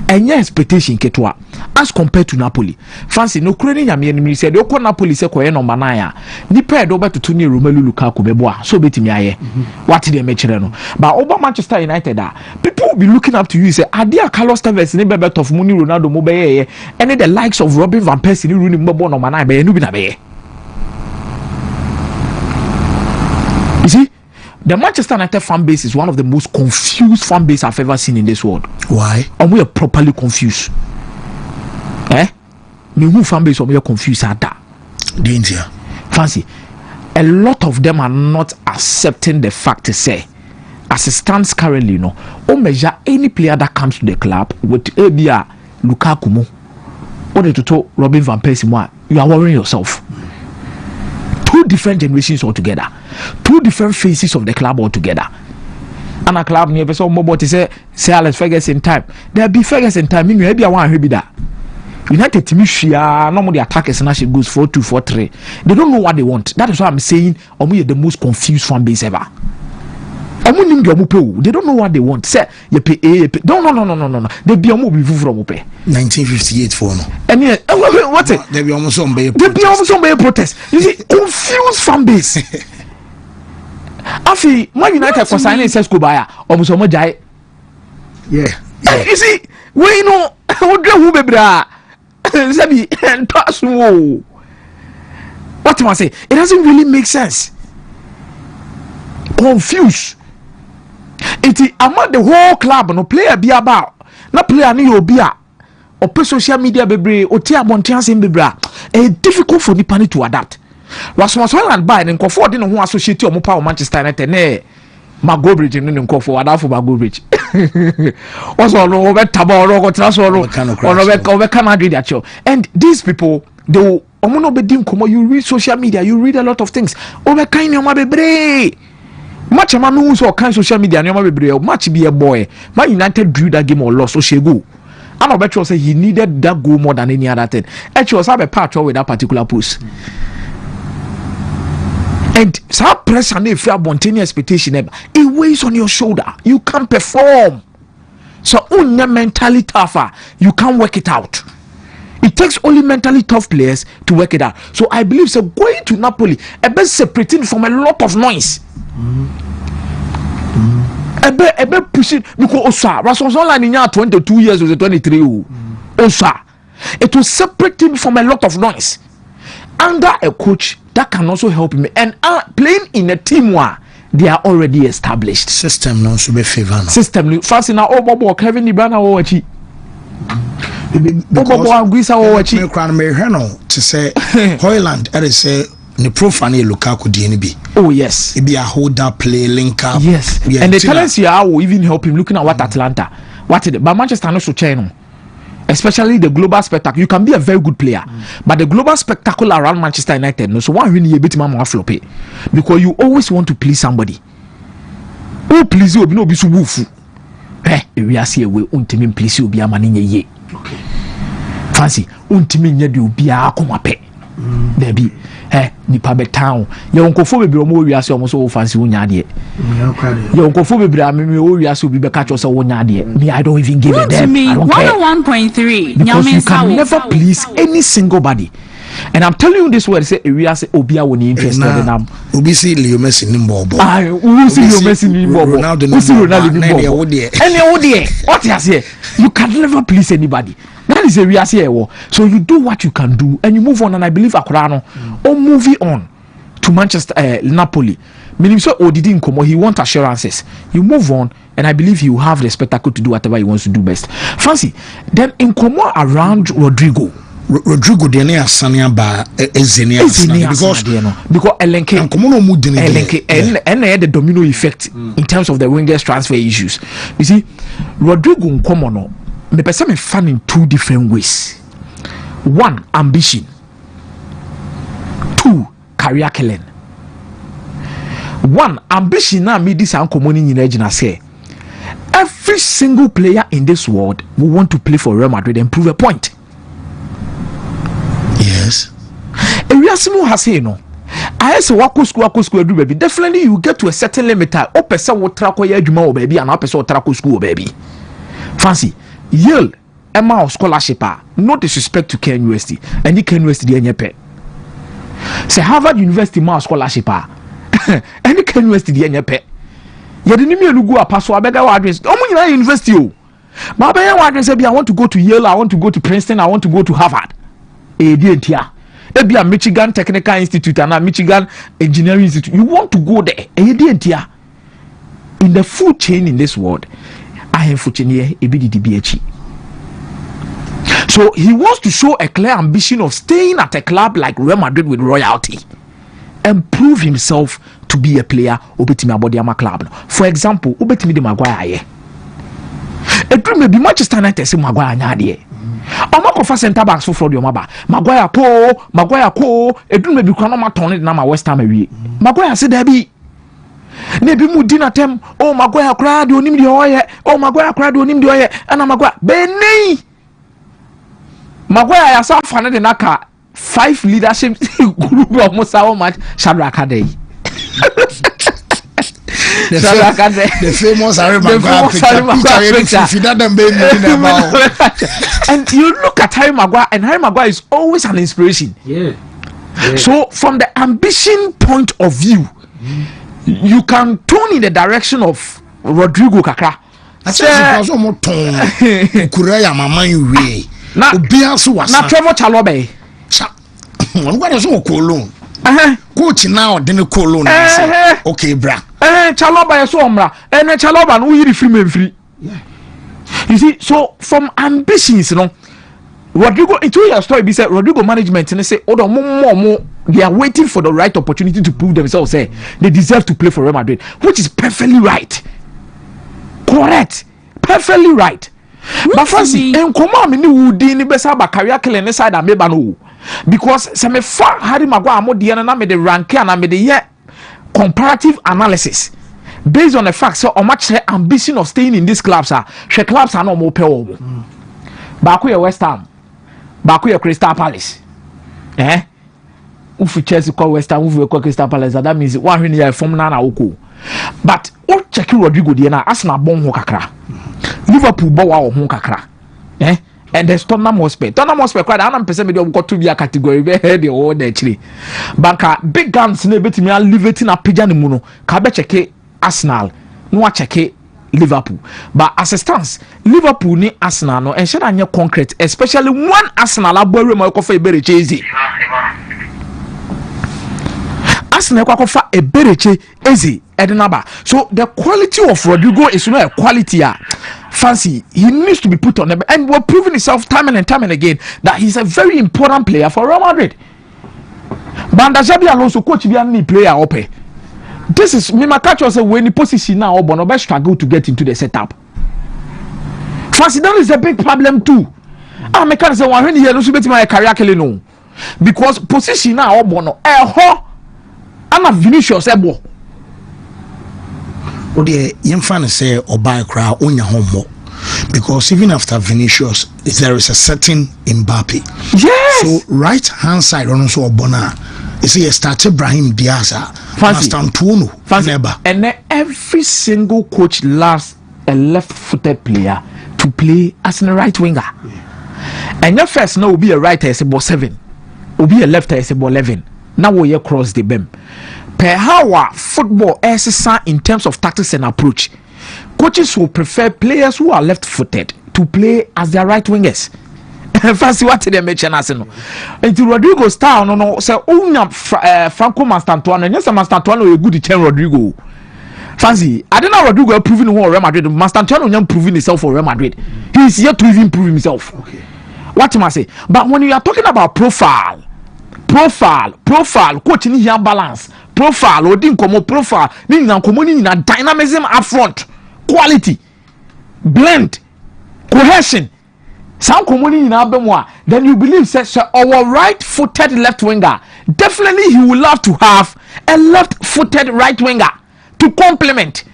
and your expectation ketwa as compared to Napoli. Fancy no credit yami said you Napoli say koye number 9 ni pair over to Tony Romelu Lukaku beboa so betimi aye what they mention no but over Manchester United people will be looking up to you say adia Carlos Tevez ni bebe tough money Ronaldo mo be and the likes of Robin van Persie ni Rooney mo number 9 be no bi na be. You see, the Manchester United fan base is one of the most confused fan base I've ever seen in this world. Why? And we are properly confused. Me who fan base we are confused at that. Danger. Fancy. A lot of them are not accepting the fact to say, as it stands currently, you know, or measure any player that comes to the club with Abia Lukaku or the to Robin van Persie, you are worrying yourself. Two different generations altogether, two different faces of the club altogether. And a club near person mobile to say Alex Ferguson time. There be Ferguson time. Meaning maybe I want to be that. United team normally attackers and actually goes 4-2-4-3. They don't know what they want. That is why I'm saying we are the most confused fan base ever. Omu nimdi omu pe. They don't know what they want. Say you pay A. No. They be omu be from pay. 1958 for no. And yeah, what's it? They be almost on bay. They be almost on bay protest. You see, confused fan base. Afi, Man United for signing says Kubaya. Almost omu jai. Yeah. You see, we know who be bra. Sabi and pass. What am I say? It doesn't really make sense. Confused. It is among the whole club. No player be about. No player ni obia. Or per social media bebre. Or tia bontians in bebra. It's difficult for the panic to adapt. Rasmus Hojlund buy and Comfort didn't want to associate your Mopa Manchester United. Ne, Magobridge and Comfort. Ada for Magobridge. Also, over Tabor or Transfer or Canada that show. And these people, they will. You read social media, you read a lot of things. Over kind of bebre. Much a man who's all kind of social media, much be a boy. Man United drew that game or lost, so she go. And I bet you say he needed that goal more than any other thing. Actually, have a part with that particular post. And some pressure and if you have spontaneous expectation, it weighs on your shoulder. You can't perform. So only mentally tougher, you can't work it out. It takes only mentally tough players to work it out. So I believe so going to Napoli, a bit separating from a lot of noise. A bit pushing because Osa Rasmus Hojlund in 22 years was 23. Osa, it will separate him from a lot of noise. Under a coach that can also help him and playing in a team where they are already established. System no should be favor. System fancy now. Oh, Bobo Kevin Ibana or Chi. Because to say Hojlund, I say the profile Lukaku DNB. Oh yes, it be a hold up play link up. Yes, and the talents here will even help him. Looking at what Atlanta, what it, but Manchester no so channel. Especially the global spectacle. You can be a very good player, but the global spectacle around Manchester United, no. So one really a bit more floppy because you always want to please somebody. Oh, please you, no be so woofu. We are see we Wontumi please you be a man in ye. Okay. Fancy Wontumi nye de obi a akoma pe. There be nipa be town. Your uncle for be omo we are so fancy wonya de. Your uncle for be me we are so be catch us wonya de. Me I don't even give a damn. I don't care. 101.3. Because you can never please any single body. And I'm telling you this word say we are say obi a woni interested in am. Obi see Leo Messi ni mbobo. We see Leo Messi ni mbobo. We see Ronaldo ni mbobo. And what you say? You can never please anybody. That is a real say. So you do what you can do and you move on. And I believe Akurano or moving on to Manchester Napoli. Meaning so didn't come. He wants assurances. You move on and I believe he will have the spectacle to do whatever he wants to do best. Fancy. Then in Como around Rodrigo Dene Asania ba Ezenia because Elenke and Komono Mudine and the domino effect in terms of the wingers transfer issues. You see, Rodrigo Nkomono me person me fan in two different ways. One, ambition. Two, career killing. One, ambition na me this Nkomono nyina say every single player in this world will want to play for Real Madrid and prove a point. Yes. Eriasimo has say no. I say wako school do baby. Definitely you get to a certain limit. O person wo tra ko ya adwuma wo baby and o person wo tra ko school baby. Fancy. Yale Emma scholarship no disrespect to Ken University. Any Ken University dey nyepe. Say Harvard University ma scholarship any Ken University dey nyepe. Ye de nimi elugu apaso abega wa address. Omo nyina university o. Ba ba ya wa address say I want to go to Yale, I want to go to Princeton, I want to go to Harvard. Maybe a Michigan Technical Institute and a Michigan Engineering Institute. You want to go there? In the food chain in this world, I am fortunate. So he wants to show a clear ambition of staying at a club like Real Madrid with royalty and prove himself to be a player. Obetimi Abodiama club. For example, Obetimi de Maguire. It may be Manchester United say Maguire nyade. Omakofa center backs for the Omaba. Maguire ko edun me bi kwa no ma turn na ma West Ham awie. Maguire say there be na bi mu dina tem Maguire kra de onim de oye ana Maguire beni Maguire ya sa fa na de naka 5 leadership group of Musa o match Shadrack Adey. The famous Harry Maguire picture. And you look at Harry Maguire, and Harry Maguire is always an inspiration. Yeah. So from the ambition point of view, you can turn in the direction of Rodrigo Kakra. Because almost Kureya mama you way. Na Trevor Chalobe. What is all Cologne? Coach now, then Cologne. Okay, bra. Chaloba is Omra, and Chaloba, no, you free. You see, so from ambitions, you know, Rodrigo, into your story, be said Rodrigo management, and they say, oh, more, they are waiting for the right opportunity to prove themselves. Say they deserve to play for Real Madrid, which is perfectly right. Correct, perfectly right. But fancy, and come on, me would ni besa ba career killing inside and maybe no, because some far Harry Maguire more the me the rank and I made the comparative analysis based on the fact so much ambition of staying in these clubs are she clubs are no more powerful. Baku West Ham, Baku Crystal Palace, If Chelsea call West Ham, if we call Crystal Palace, that means 1 year from now oko. But what check Rodrigo Diana Arsenal bon ho kakra. Liverpool bo wa ho kakra. And there's Tottenham Hotspur. Tottenham Hotspur quite an person me got to be a category be head all there actually. Banka big guns na betimi a liveting a pija ni mu no. Ka be check Arsenal. No check Liverpool. But as a stance, Liverpool ni Arsenal no and should anya concrete, especially one Arsenal abore mo kofa ebere chezi. Arsenal kofa ebere che easy Edenaba. So the quality of Rodrigo is not a quality fancy. He needs to be put on them, and we're proving himself time and time and again that he's a very important player for Real Madrid. Banda Xabi Alonso coach be any player ope. This is me catch us when the position now Bono be struggle to get into the setup. Fancy that is a big problem too. I me can say one year no so beti my career killing no. Because position now Bono ana Vinicius ebo. Ode yemfa say obai kra onya homo, because even after Vinicius there is a certain Mbappe. Yes. So right hand side on so obona you see started Brahim Diaz and every single coach loves a left-footed player to play as a right winger. And your first now will be a right as about 7, will be a left as about 11. Now we cross the beam. Per how football is in terms of tactics and approach, coaches will prefer players who are left-footed to play as their right wingers. Fancy what they mention as no. Until Rodrigo style no say Franco Mastantuano, yes Mastantuano a good chain Rodrigo. Fancy, I don't know Rodrigo proving who Real Madrid. Mastantuano not proving himself for Real Madrid. He is yet to even prove himself. Okay. What must I say? But when you are talking about profile, coach ni here balance, profile, odin komo profile, ni na komo ni na dynamism up front, quality, blend, cohesion. Then you believe says our right-footed left winger, definitely he will love to have a left-footed right winger to complement.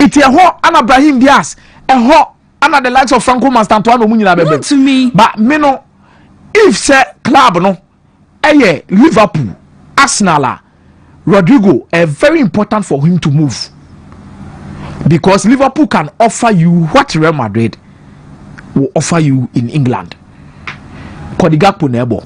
It's a ho and Brahim Diaz, a ho and the likes of Franco Mastantuano Wontumi. But me no, if say club no, Liverpool, Arsenal, Rodrigo, very important for him to move, because Liverpool can offer you what Real Madrid will offer you in England. Kodigapo nebo.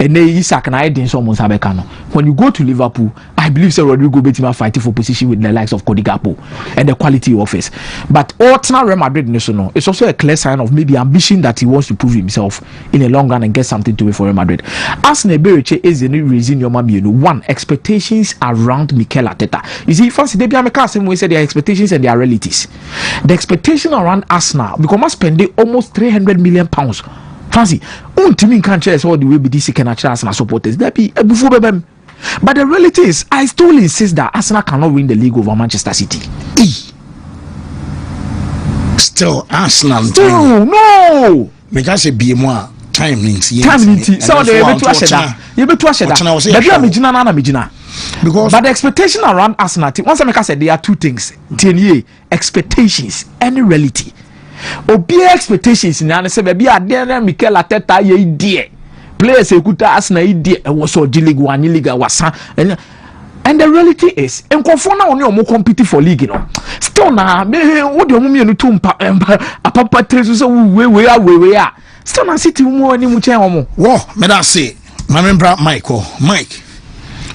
And Isak na Edin so Monsabekano. When you go to Liverpool, I believe Sir Rodrigo Betima fighting for position with the likes of Kodigapo and the quality he offers. But Arsenal Real Madrid national, it's also a clear sign of maybe ambition that he wants to prove himself in a long run and get something to win for Real Madrid. Arsenal Bereche is the new reason your mom, one, expectations around Mikel Arteta. You see, fancy they be a same way say their expectations and their realities. The expectation around Arsenal, because must spend almost £300 million. Fancy, Wontumi can't chase all the way be this can Arsenal supporters. That be before them. But the reality is, I still insist that Arsenal cannot win the league over Manchester City. Still Arsenal. Still no. Because it be more time links. So they be to Asheda. You be to Asheda. Because but the expectation around Arsenal, once I said there are two things: expectations and reality. Obi expectations in an say baby adere Mikel Arteta ye die players ekuta Arsenal ye die e wo so league 1 league wasa And the reality is, nkɔfoɔ na wɔne ɔmo compete for league no. Still na wo de ɔmo mienu to apapa tre so we a. Still na City mu ani mu kyɛn ɔmo. Wo, me da say, Mike Mike.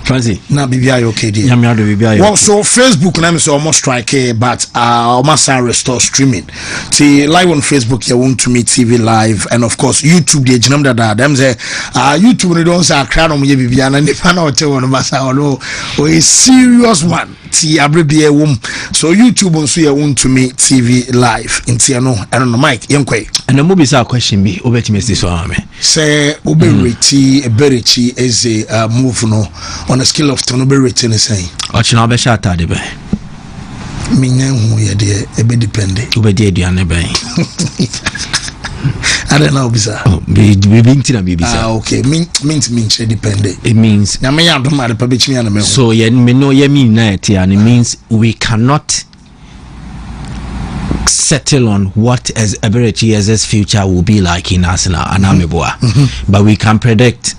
Francis, na BBI okay dear. Yeah, BBI. Well, so Facebook name is almost strike, but almost restore streaming. See live on Facebook, you Wontumi TV live, and of course YouTube. The genome that them say YouTube they don't say crowd on BBI and if I know what you no, a serious one. See abbreviate womb. So YouTube also you Wontumi TV live. In no, I don't know, Mike. Yankwe. And the movie is a question me. Obeti me this one me. Say obereti eberichi is a move no on a scale of 10 obereti ne say. Ochina be shata de be. Minya hu ye de ebe depende. Obedi aduane be. I don't know bisa. Oh, be binti na bisa. Okay. Means depende. It means na me ya do ma de pa be chimi na me. So ye me no ye mean na it and it means we cannot settle on what as Eberechi's future will be like in Arsenal and Ameboa. But we can predict,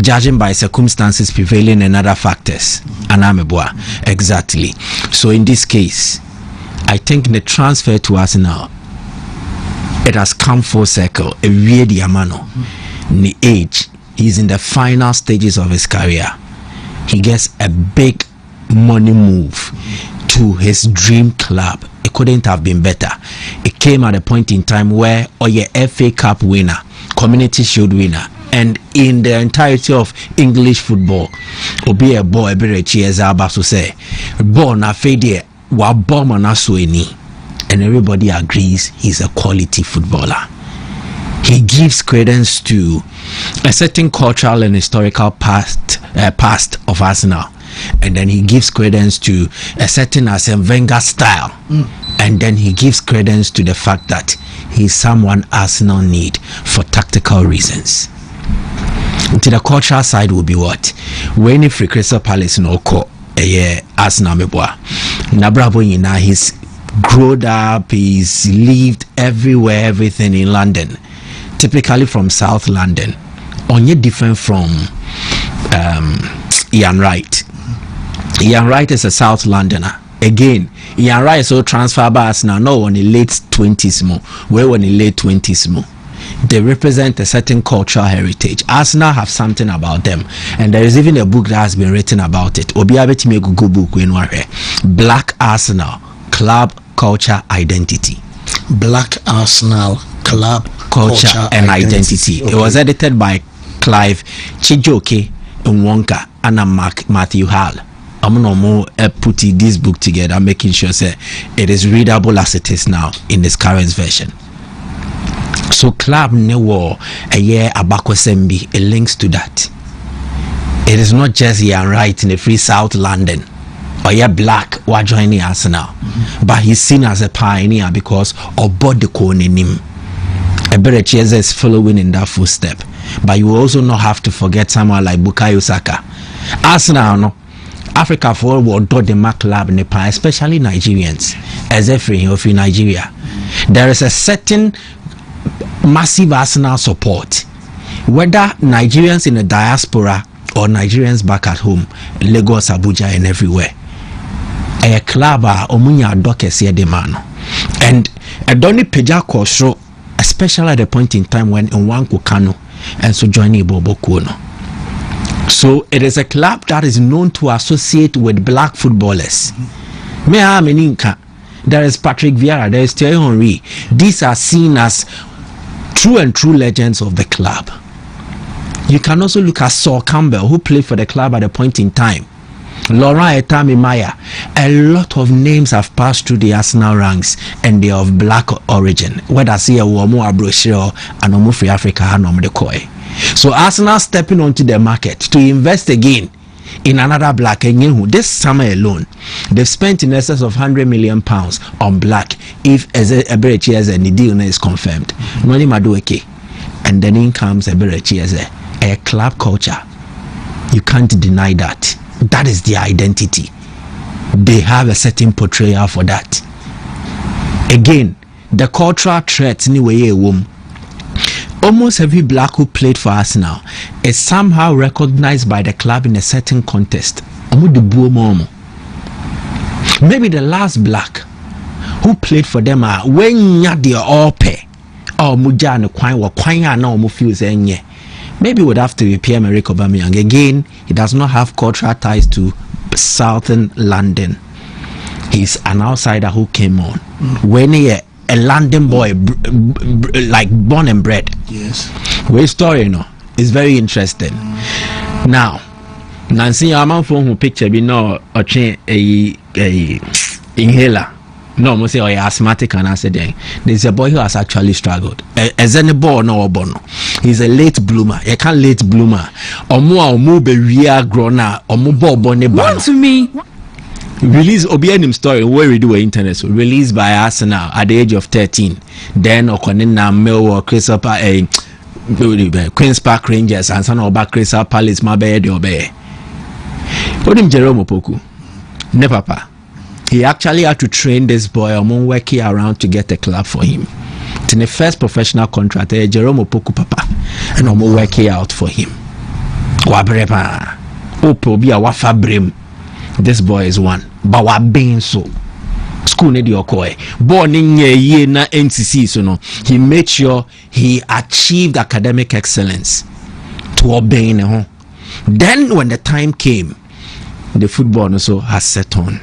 judging by circumstances prevailing and other factors, and Ameboa. Exactly. So in this case, I think the transfer to Arsenal, it has come full circle. A weird Yamano, the age, he's in the final stages of his career. He gets a big money move to his dream club. It couldn't have been better. It came at a point in time where Oye FA Cup winner, Community Shield winner, and in the entirety of English football, Obi a boy Eberechi Ezaba to say, born a fade wa bomb on Asweni, and everybody agrees he's a quality footballer. He gives credence to a certain cultural and historical past of Arsenal. And then he gives credence to a certain Arsene Wenger style, and then he gives credence to the fact that he's someone Arsenal need for tactical reasons. To the cultural side will be what? When if Crystal Palace no ko Arsenal meboa Nabrabo yina, he's grown up, he's lived everywhere, everything in London, typically from South London. Only different from Ian Wright. Ian Wright is a South Londoner. Again, Ian Wright so transfer bars now no on the late 20s more. Where on the late 20s more. They represent a certain cultural heritage. Arsenal have something about them, and there is even a book that has been written about it. Obiabeti me Google book when Black Arsenal Club Culture Identity. Black Arsenal Club Culture and Identity. Okay. It was edited by Clive Chijoke Nwonka and Matthew Hall. I'm gonna put this book together, making sure say it is readable as it is now in this current version. So club newo a year abako sembi, it links to that. It is not just Ian Wright in the free South London or yeah black who are joining Arsenal, but he's seen as a pioneer because of the Konenim. Eberechi is following in that footstep. But you also not have to forget someone like Bukayo Saka. Arsenal no Africa for world do the Mac club Nepal, especially Nigerians, as if in Nigeria. There is a certain massive Arsenal support, whether Nigerians in the diaspora or Nigerians back at home, Lagos, Abuja, and everywhere. A club omunya dokes ye de man, and a doni peja kosro, especially at the point in time when Nwankwo Kanu and so joining Bobo Kuno. So it is a club that is known to associate with black footballers. There is Patrick Vieira, there is Thierry Henry. These are seen as true and true legends of the club. You can also look at Saul Campbell, who played for the club at a point in time. Laurent Etami Maya. A lot of names have passed through the Arsenal ranks and they are of black origin. Whether see a Womo Abroshiro and Omo Free Africa Hanom de Koi. So Arsenal stepping onto the market to invest again in another black. This summer alone, they've spent in excess of £100 million on black. If Eberechi as a deal is confirmed, Noni Madueke, and then in comes Eberechi as a club culture. You can't deny that. That is their identity. They have a certain portrayal for that. Again, the cultural threat anyway. Almost every black who played for Arsenal is somehow recognized by the club in a certain context. Omo de buo momo. Maybe the last black who played for them are when ya de all pay. Oh, muja no kwan wa kwan ya na omo feel say nye. Maybe would have to be Pierre-Emerick Aubameyang. Again, he does not have cultural ties to southern London. He's an outsider who came on. When he a London boy, like born and bred. Yes. Where story, you know, is very interesting. Now, Nancy Yaman phone who picture be no a inhaler. No, must say asthmatic and I said there's a boy who has actually struggled. As any boy no bono. He's a late bloomer. You can't late bloomer. Omo be real growna. Omo bonne ban. Wontumi. Release Obianim story where we do internet. So released by Arsenal at the age of 13. Then Okonina Millwall Crystal Queen's Park Rangers and son of Crystal Palace Mabe de Obe. Odim Jerome Opoku. Ne papa. He actually had to train this boy among working around to get a club for him. In the first professional contract, Jerome Opoku papa, and I'm working out for him. Wabreba, Opobia Wafabrim. This boy is one. But what being so? School need your koi. Born in a year na NCC, so no. He made sure he achieved academic excellence to obey. Then when the time came, the football also has set on.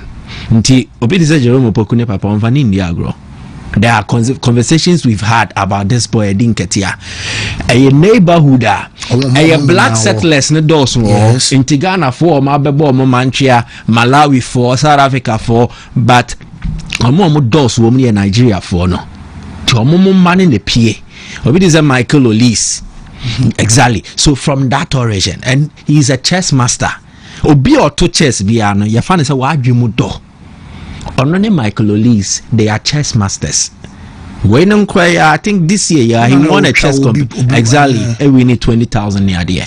Nti obi say Jerome Opoku ne papa on vani India agro. There are conversations we've had about this boy Dinketia. A neighborhood a black settlers ne dos in Ghana for Mabebo Manchia, Malawi for South Africa for, but omo dos woman in Nigeria for no. To omo man in the PA. Obi say Michael Olise. Exactly. So from that origin, and he's a chess master. Obi or to chess biano, ya fan is a wadwimu do. Onone Michael Olise, they are chess masters. When I think this year he won a chess competition. Exactly, we need 20,000 near there.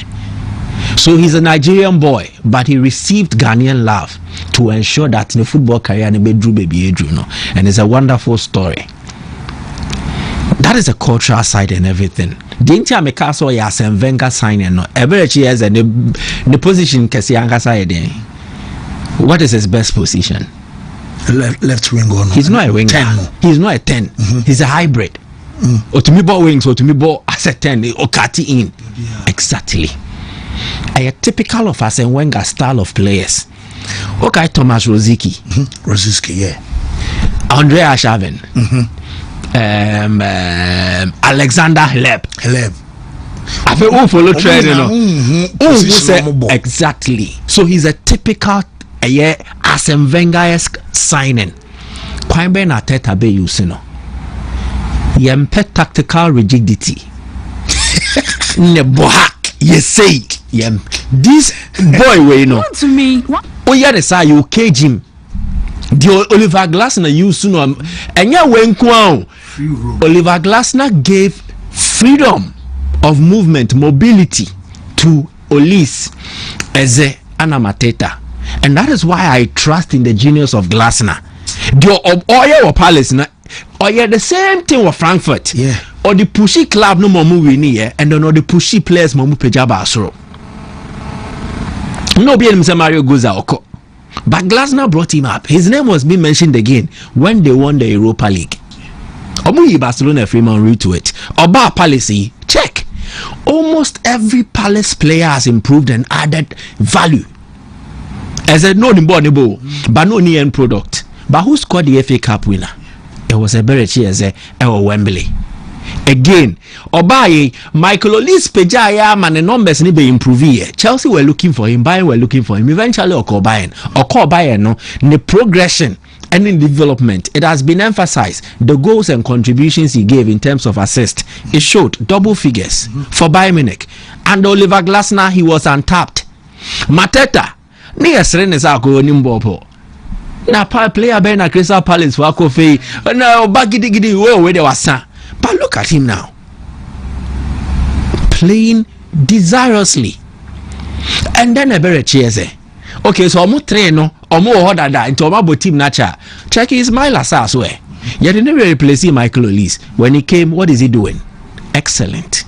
So he's a Nigerian boy, but he received Ghanaian love to ensure that in the football career and it's a wonderful story. That is a cultural side and everything. Didn't you make us all yes and Venga signing no? Every years and the position Kasianga side. What is his best position? Left wing or no? He's not a winger. 10. He's not a 10. He's a hybrid. Or to me ball wings or to me ball as a 10 or cutting in. Yeah. Exactly. A typical of Arsene Wenger style of players. Okay, Thomas Rosicky. Rosicky, yeah. Andrea Shavin. Alexander Hleb. I feel who follow trend, you know. Exactly. So he's a typical Arsene Wenger-esque signing. Kwame na Teta be using no. Yempe tactical rigidity. Ne bohak. Yes say. Yem. This boy we know. To me. Oh yeah, the say you cage him. The Oliver Glasner used to know. And yeah, when Oliver Glasner gave freedom of movement, mobility to Olise, Eze, and Mateta. And that is why I trust in the genius of Glasner. The Oya or Palace, or yeah, the same thing with Frankfurt. Yeah. Or the pushy club no more moving here, and then or the pushy players more pejaba asro. No be Mario Goza Oko. But Glasner brought him up. His name was being mentioned again when they won the Europa League. Omuyi Barcelona Freeman route to it. Oba Palace, check. Almost every Palace player has improved and added value. As a no nimbo, but no near end product. But who scored the FA Cup winner? It was a Berechi as a Wembley. Again, Obaye, Michael Olise Pejaya man the numbers ni be improve here. Chelsea were looking for him, Bayern were looking for him. Eventually Bayern no the progression and in development, it has been emphasized. The goals and contributions he gave in terms of assist, it showed double figures for Bayern Munich. And Oliver Glasner, he was untapped. Mateta, ni esrene za ko nimbo na player be na Crystal Palace for Akofe na bagidi we they wasa. But look at him now, playing desiriously. And then a better cheese. Okay, so omu train no, omu order that into omu team nature. Check his mile as well. You didn't really replace Michael Olise. When he came, what is he doing? Excellent.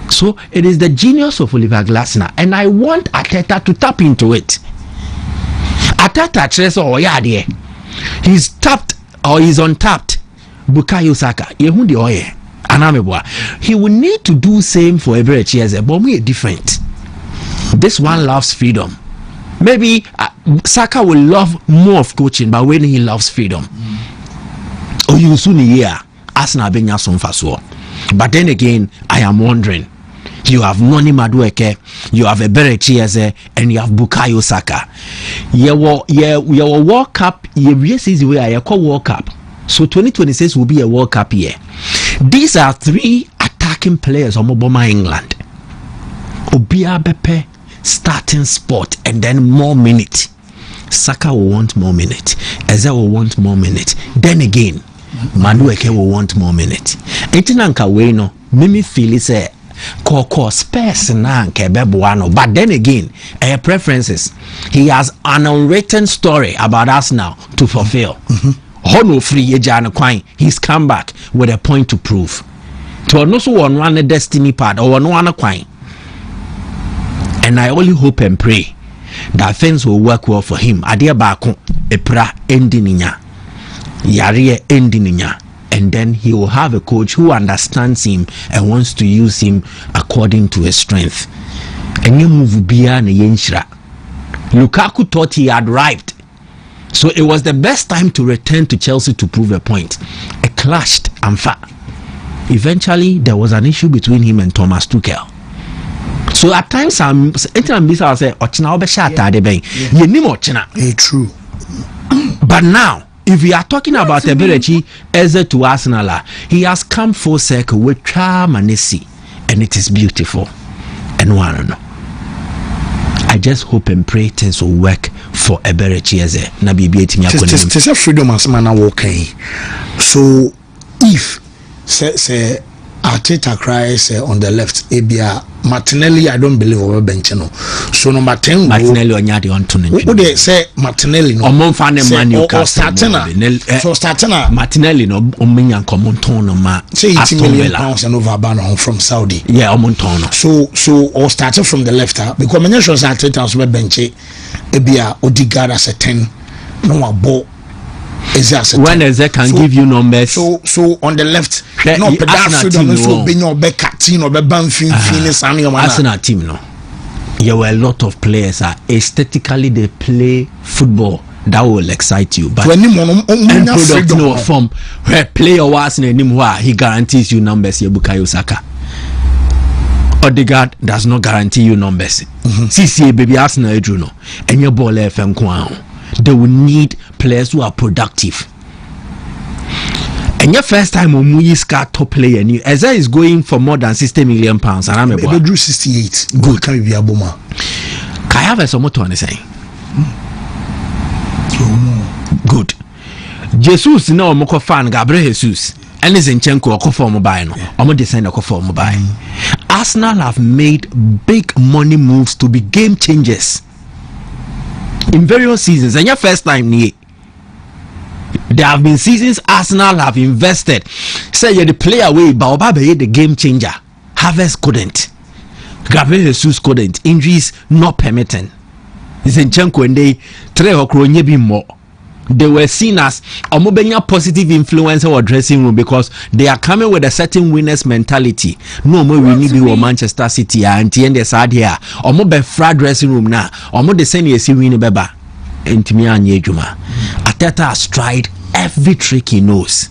So it is the genius of Oliver Glasner, and I want Arteta to tap into it. Ateta Tres or Yadie. He's tapped or he's untapped. Bukayo Saka. Yehundi Oye. Anamebwa. He will need to do same for every Chieze, but we are different. This one loves freedom. Maybe Saka will love more of coaching, but when he loves freedom. Oh, you soon hear Arsenal being some faso. But then again, I am wondering. You have Noni Madueke, you have Ebere Chieze, and you have Bukayo Saka. Your World Cup, yes, is where I call World Cup. So 2026 will be a World Cup year. These are 3 attacking players on Moboma England. Obia Bepe starting spot and then more minute. Saka will want more minute. Eze will want more minute. Then again, Madueke will want more minute. Etinanka Weno, Mimi feel say Koko space na Kebebuano. But then again, preferences. He has an unwritten story about us now to fulfill. Hono free Ejana Kwine. He's come back with a point to prove. To also one destiny part or one Kwine. And I only hope and pray that things will work well for him. Adia Bako Epra Endininya. Yarie Endininya. And then he will have a coach who understands him and wants to use him according to his strength. And you move beyond Yenshra. Lukaku thought he had arrived. So it was the best time to return to Chelsea to prove a point. It clashed and eventually there was an issue between him and Thomas Tuchel. So at times I'm say Ochina Obeshata true. But now if we are talking about Eberechi Eze to Arsenal, he has come full circle with charm and it is beautiful. And one, I just hope and pray things will work for Eberechi Eze. Na bibi etinya kwenye. Tese freedom as man walking. So if say Arteta cries on the left, Ebia Martinelli, I don't believe over bencheno. So number 10 Martinelli onyadi on to who they say Martinelli no. Omon Manu or Startena. So Startena Martinelli no ominya common tono ma. Say £80 million and over ban from Saudi. Yeah, omon tono. So or started from the left because many shows Arteta was bench Ebia Odegaard as a 10. No ball. When Eze can give you numbers. So on the left, no Arsenal team no. There were a lot of players. Aesthetically, they play football that will excite you. But end product no form. Where player was in anymore, he guarantees you numbers. Bukayo Saka. Odegaard does not guarantee you numbers. CCA baby Arsenal Edruno and your ball FM Kwao. They will need players who are productive. And your first time Omuyiska top player, and Eze is going for more than £60 million. And I'm a boy. Drew 68. Good, can be a boomer. Can I have a somewhat to say? Good. Jesus no moko fan Gabriel Jesus. And Zinchenko or for mobile. I'm going to send a for mobile. Arsenal have made big money moves to be game changers in various seasons. And your first time there have been seasons Arsenal have invested. Say you're the player way, but the game changer. Havertz couldn't. Gabriel Jesus couldn't. Injuries not permitting. Zinchenko and they three more. They were seen as a positive influence in our dressing room because they are coming with a certain winners mentality. No more we need to Manchester City and the side here. Or more fraud dressing room now. Or more the same as you win beba. Intimia and Yejuma. Arteta has tried every trick he knows.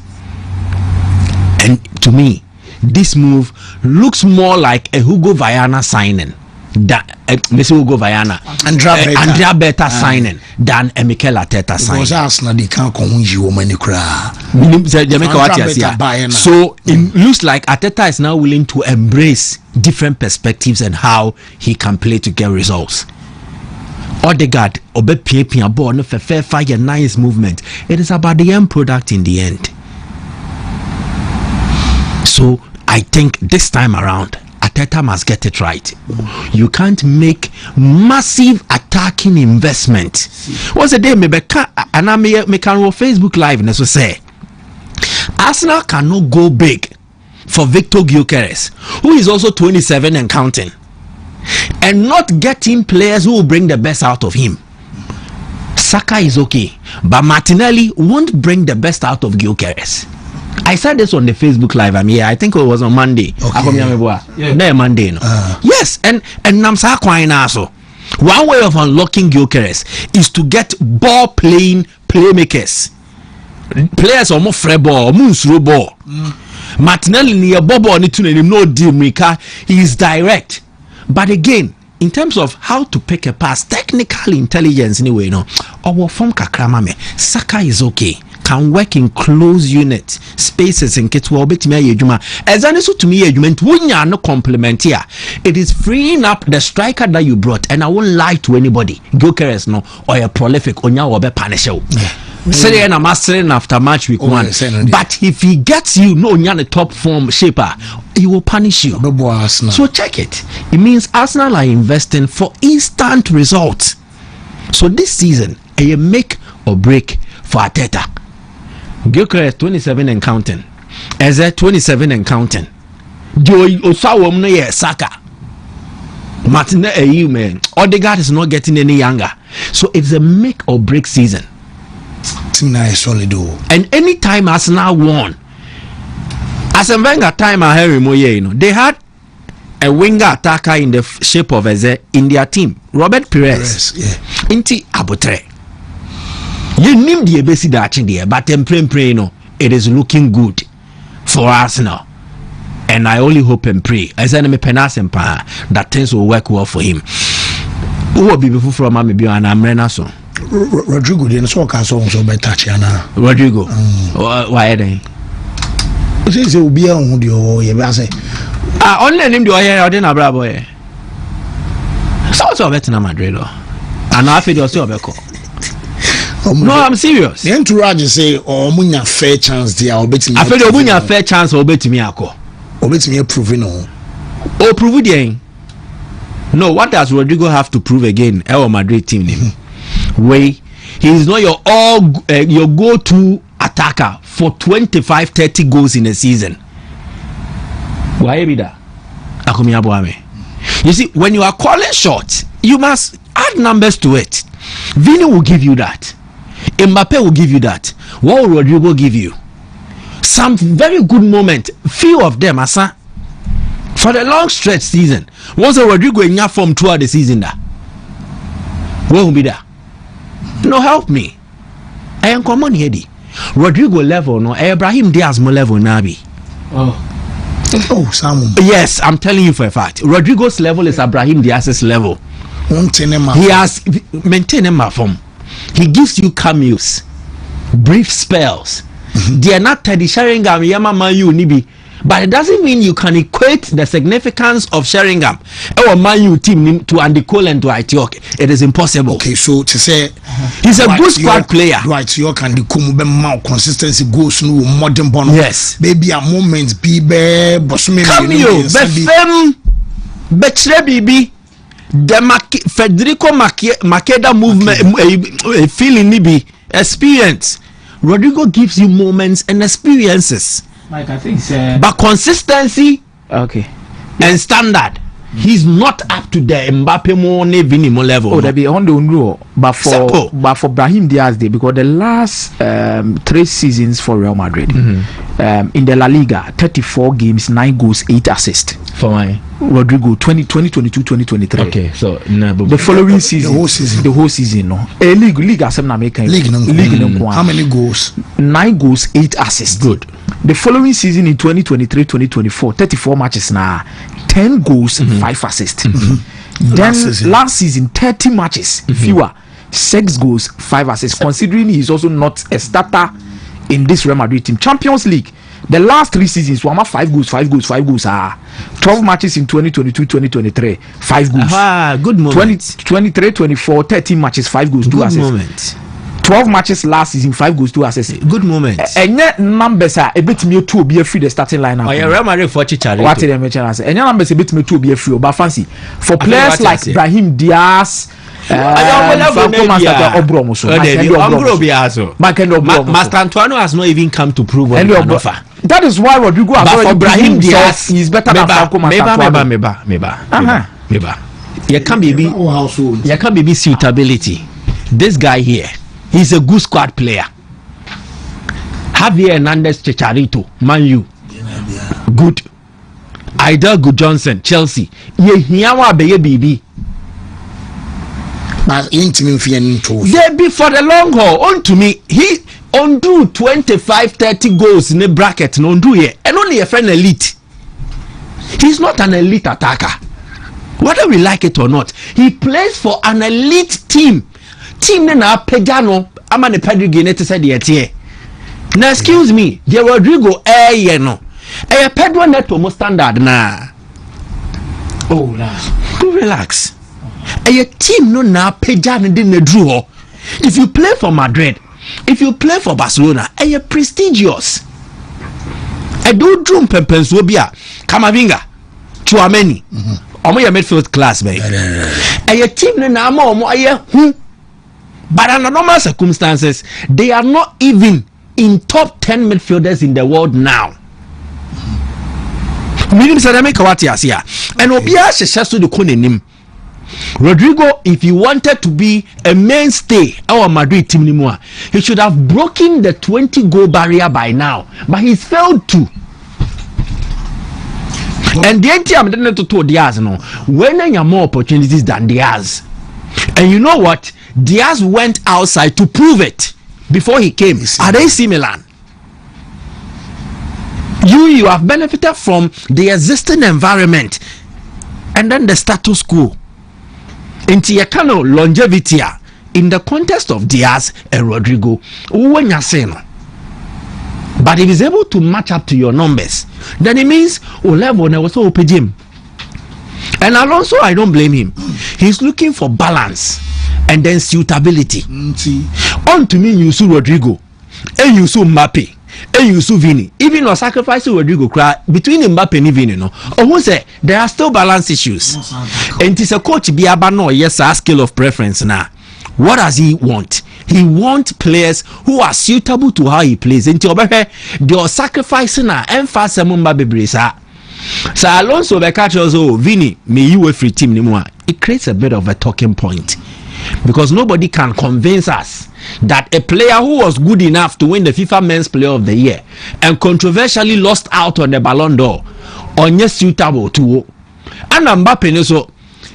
And to me, this move looks more like a Hugo Viana signing. That Mr. Hugo Viana Andrea Beta signing than a Mikel Arteta signing. Because Arsenal they can't convince you many cry. So it looks like Arteta is now willing to embrace different perspectives and how he can play to get results. Odegaard obe pia ball no fair fire nice movement. It is about the end product in the end. So I think this time around Arteta must get it right. You can't make massive attacking investment. What's the day and I make on Facebook Live and so say Arsenal cannot go big for Victor Gyökeres, who is also 27 and counting, and not getting players who will bring the best out of him. Saka is okay, but Martinelli won't bring the best out of Gyökeres. I said this on the Facebook Live. I think it was on Monday. Monday. No. Yes, and Namsa Kwaina also. One way of unlocking Gyökeres is to get ball playing playmakers. Players are more free ball, more slow ball. Martinelli near Bobo no deal maker. He is direct. But again, in terms of how to pick a pass, technical intelligence anyway, our form kakramame, Saka is okay. Can work in close unit spaces and get well bit me ejuma. As an to me argument, when you are no compliment here, it is freeing up the striker that you brought, and I won't lie to anybody. Gyökeres no or a prolific onya or be punisher. Say I'm mastering after match week 1. But if he gets you no the top form shaper, he will punish you. So check it. It means Arsenal are investing for instant results. So this season, a make or break for Arteta. Gyökeres 27 and counting. Eze 27 and counting. Joy Osawom no ye Saka. Martinelli man. Odegaard is not getting any younger. So it's a make or break season. Solid. And anytime Arsenal won, as a Wenger time Harry Moye, they had a winger attacker in the shape of Eze in their team. Robert Perez. Inti Abutre. You name the basic that in there, but it is looking good for Arsenal. And I only hope and pray as enemy penas and pa that things will work well for him. Who will be before from maybe an Amrena so. Rodrigo didn't so better chana. Rodrigo. Why then? This will be on the only name the oil or then a bravo. So better than Madrid. And I feel yourself a call. No, I'm serious. The entourage say, "Oh, munya fair chance there. I bet me. I feel munya fair chance. I bet me ako. I bet me proving on. Oh, prove it again. No, what does Rodrigo have to prove again? Our Madrid team name. Way he is not your your go-to attacker for 25-30 goals in a season. Why be that? You see, when you are calling shots, you must add numbers to it. Vini will give you that. Mbappe will give you that. What will Rodrigo give you? Some very good moments. Few of them, asa. For the long stretch season, once a Rodrigo in your form throughout the season, that what will be there? No, help me. I am common here. Rodrigo level, no. Ibrahim Diaz mo level, Nabi. Oh, Samu. Yes, I'm telling you for a fact. Rodrigo's level is Ibrahim Diaz's level. He has maintained him form. He gives you cameos, brief spells. They are not Teddy Sheringham, Yama Mayu Nibi. But it doesn't mean you can equate the significance of Sheringham or Manu team to Andy Cole and to Itioke. It is impossible. Okay, so to say he's a good squad player. Right, you can the consistency goes no modern bono. Yes. Baby a moment be Bosman. Cameo, Befem, Betre Bibi, the Federico Makeda movement, feeling Nibi, experience. Rodrigo gives you moments and experiences. Mike, I think but consistency and standard, he's not up to the Mbappe Vini level. Oh, that be on the rule. But for Brahim Diaz, because the last 3 seasons for Real Madrid, in the La Liga, 34 games, 9 goals, 8 assists. For my Rodrigo, 2022-2023. Okay, so the following season, the whole season, no. League as I'm making league. How many goals? 9 goals, 8 assists. Good. The following season in 2023-2024, 34 matches now, 10 goals, 5 assists. Then last season, 30 matches, fewer, 6 goals, 5 assists. Considering he's also not a starter in this Real Madrid team. Champions League, the last 3 seasons, 5 goals. 12 matches in 2022-2023, 5 goals. Good moment. 23-24, 13 matches, 5 goals, 2 assists. Moment. 12 matches last season, 5 goals, 2 assists. Good moment. And yet numbers are a bit me to be free the starting lineup. Oh, yeah, Real Madrid for Chichari. What did I mention? And your numbers a bit me to be free, but fancy for players like Brahim Diaz. Master Antoine has not even come to prove what he can offer. That is why Rodrigo has for Brahim Diaz is better than Franco You can't be suitability. This guy here, He's a good squad player. Javier Hernandez Chicharito, Man U. Good. Idel Good Johnson, Chelsea. Ye hiawa beye bibi. But They be for the long haul. On to me, he undo 25-30 goals in the bracket. No undo ye, and only a friend elite. He's not an elite attacker. Whether we like it or not, he plays for an elite team. Team na pejano. I'm an pedigree to say the now excuse me, the Rodrigo no. Pedro neto mo standard na. Oh nah. Do relax. A team no na pejano din na drew. If you play for Madrid, if you play for Barcelona, a prestigious. A do drum pempens will be a Kamavinga, Chouameni. Omo your midfield class, baby. A team no na mo but under normal circumstances, they are not even in top 10 midfielders in the world now. Meaning and Rodrigo, if he wanted to be a mainstay our Madrid team anymore, he should have broken the 20-goal barrier by now, but he's failed to. And the NTM didn't to Diaz no when there are more opportunities than Diaz. And you know what? Diaz went outside to prove it before he came. At AC Milan, you have benefited from the existing environment and then the status quo into your kind of longevity in the context of Diaz and Rodrigo. When you're saying, but if he's able to match up to your numbers, then it means level never so open gym. And Alonso, I don't blame him. He's looking for balance and then suitability. On to me, you see Rodrigo, and you see Mbappe, and you see Vini. Even or sacrificing Rodrigo between Mbappe and Vini, no. Or who say there are still balance issues. And it's a coach Biabano, yes, a scale of preference now. What does he want? He wants players who are suitable to how he plays. And they are sacrificing and fast Mbappe Brisa. So Alonso the catch also Vini, may you a free team anymore. It creates a bit of a talking point because nobody can convince us that a player who was good enough to win the FIFA Men's Player of the Year and controversially lost out on the Ballon d'Or or not suitable to. And Mbappe, so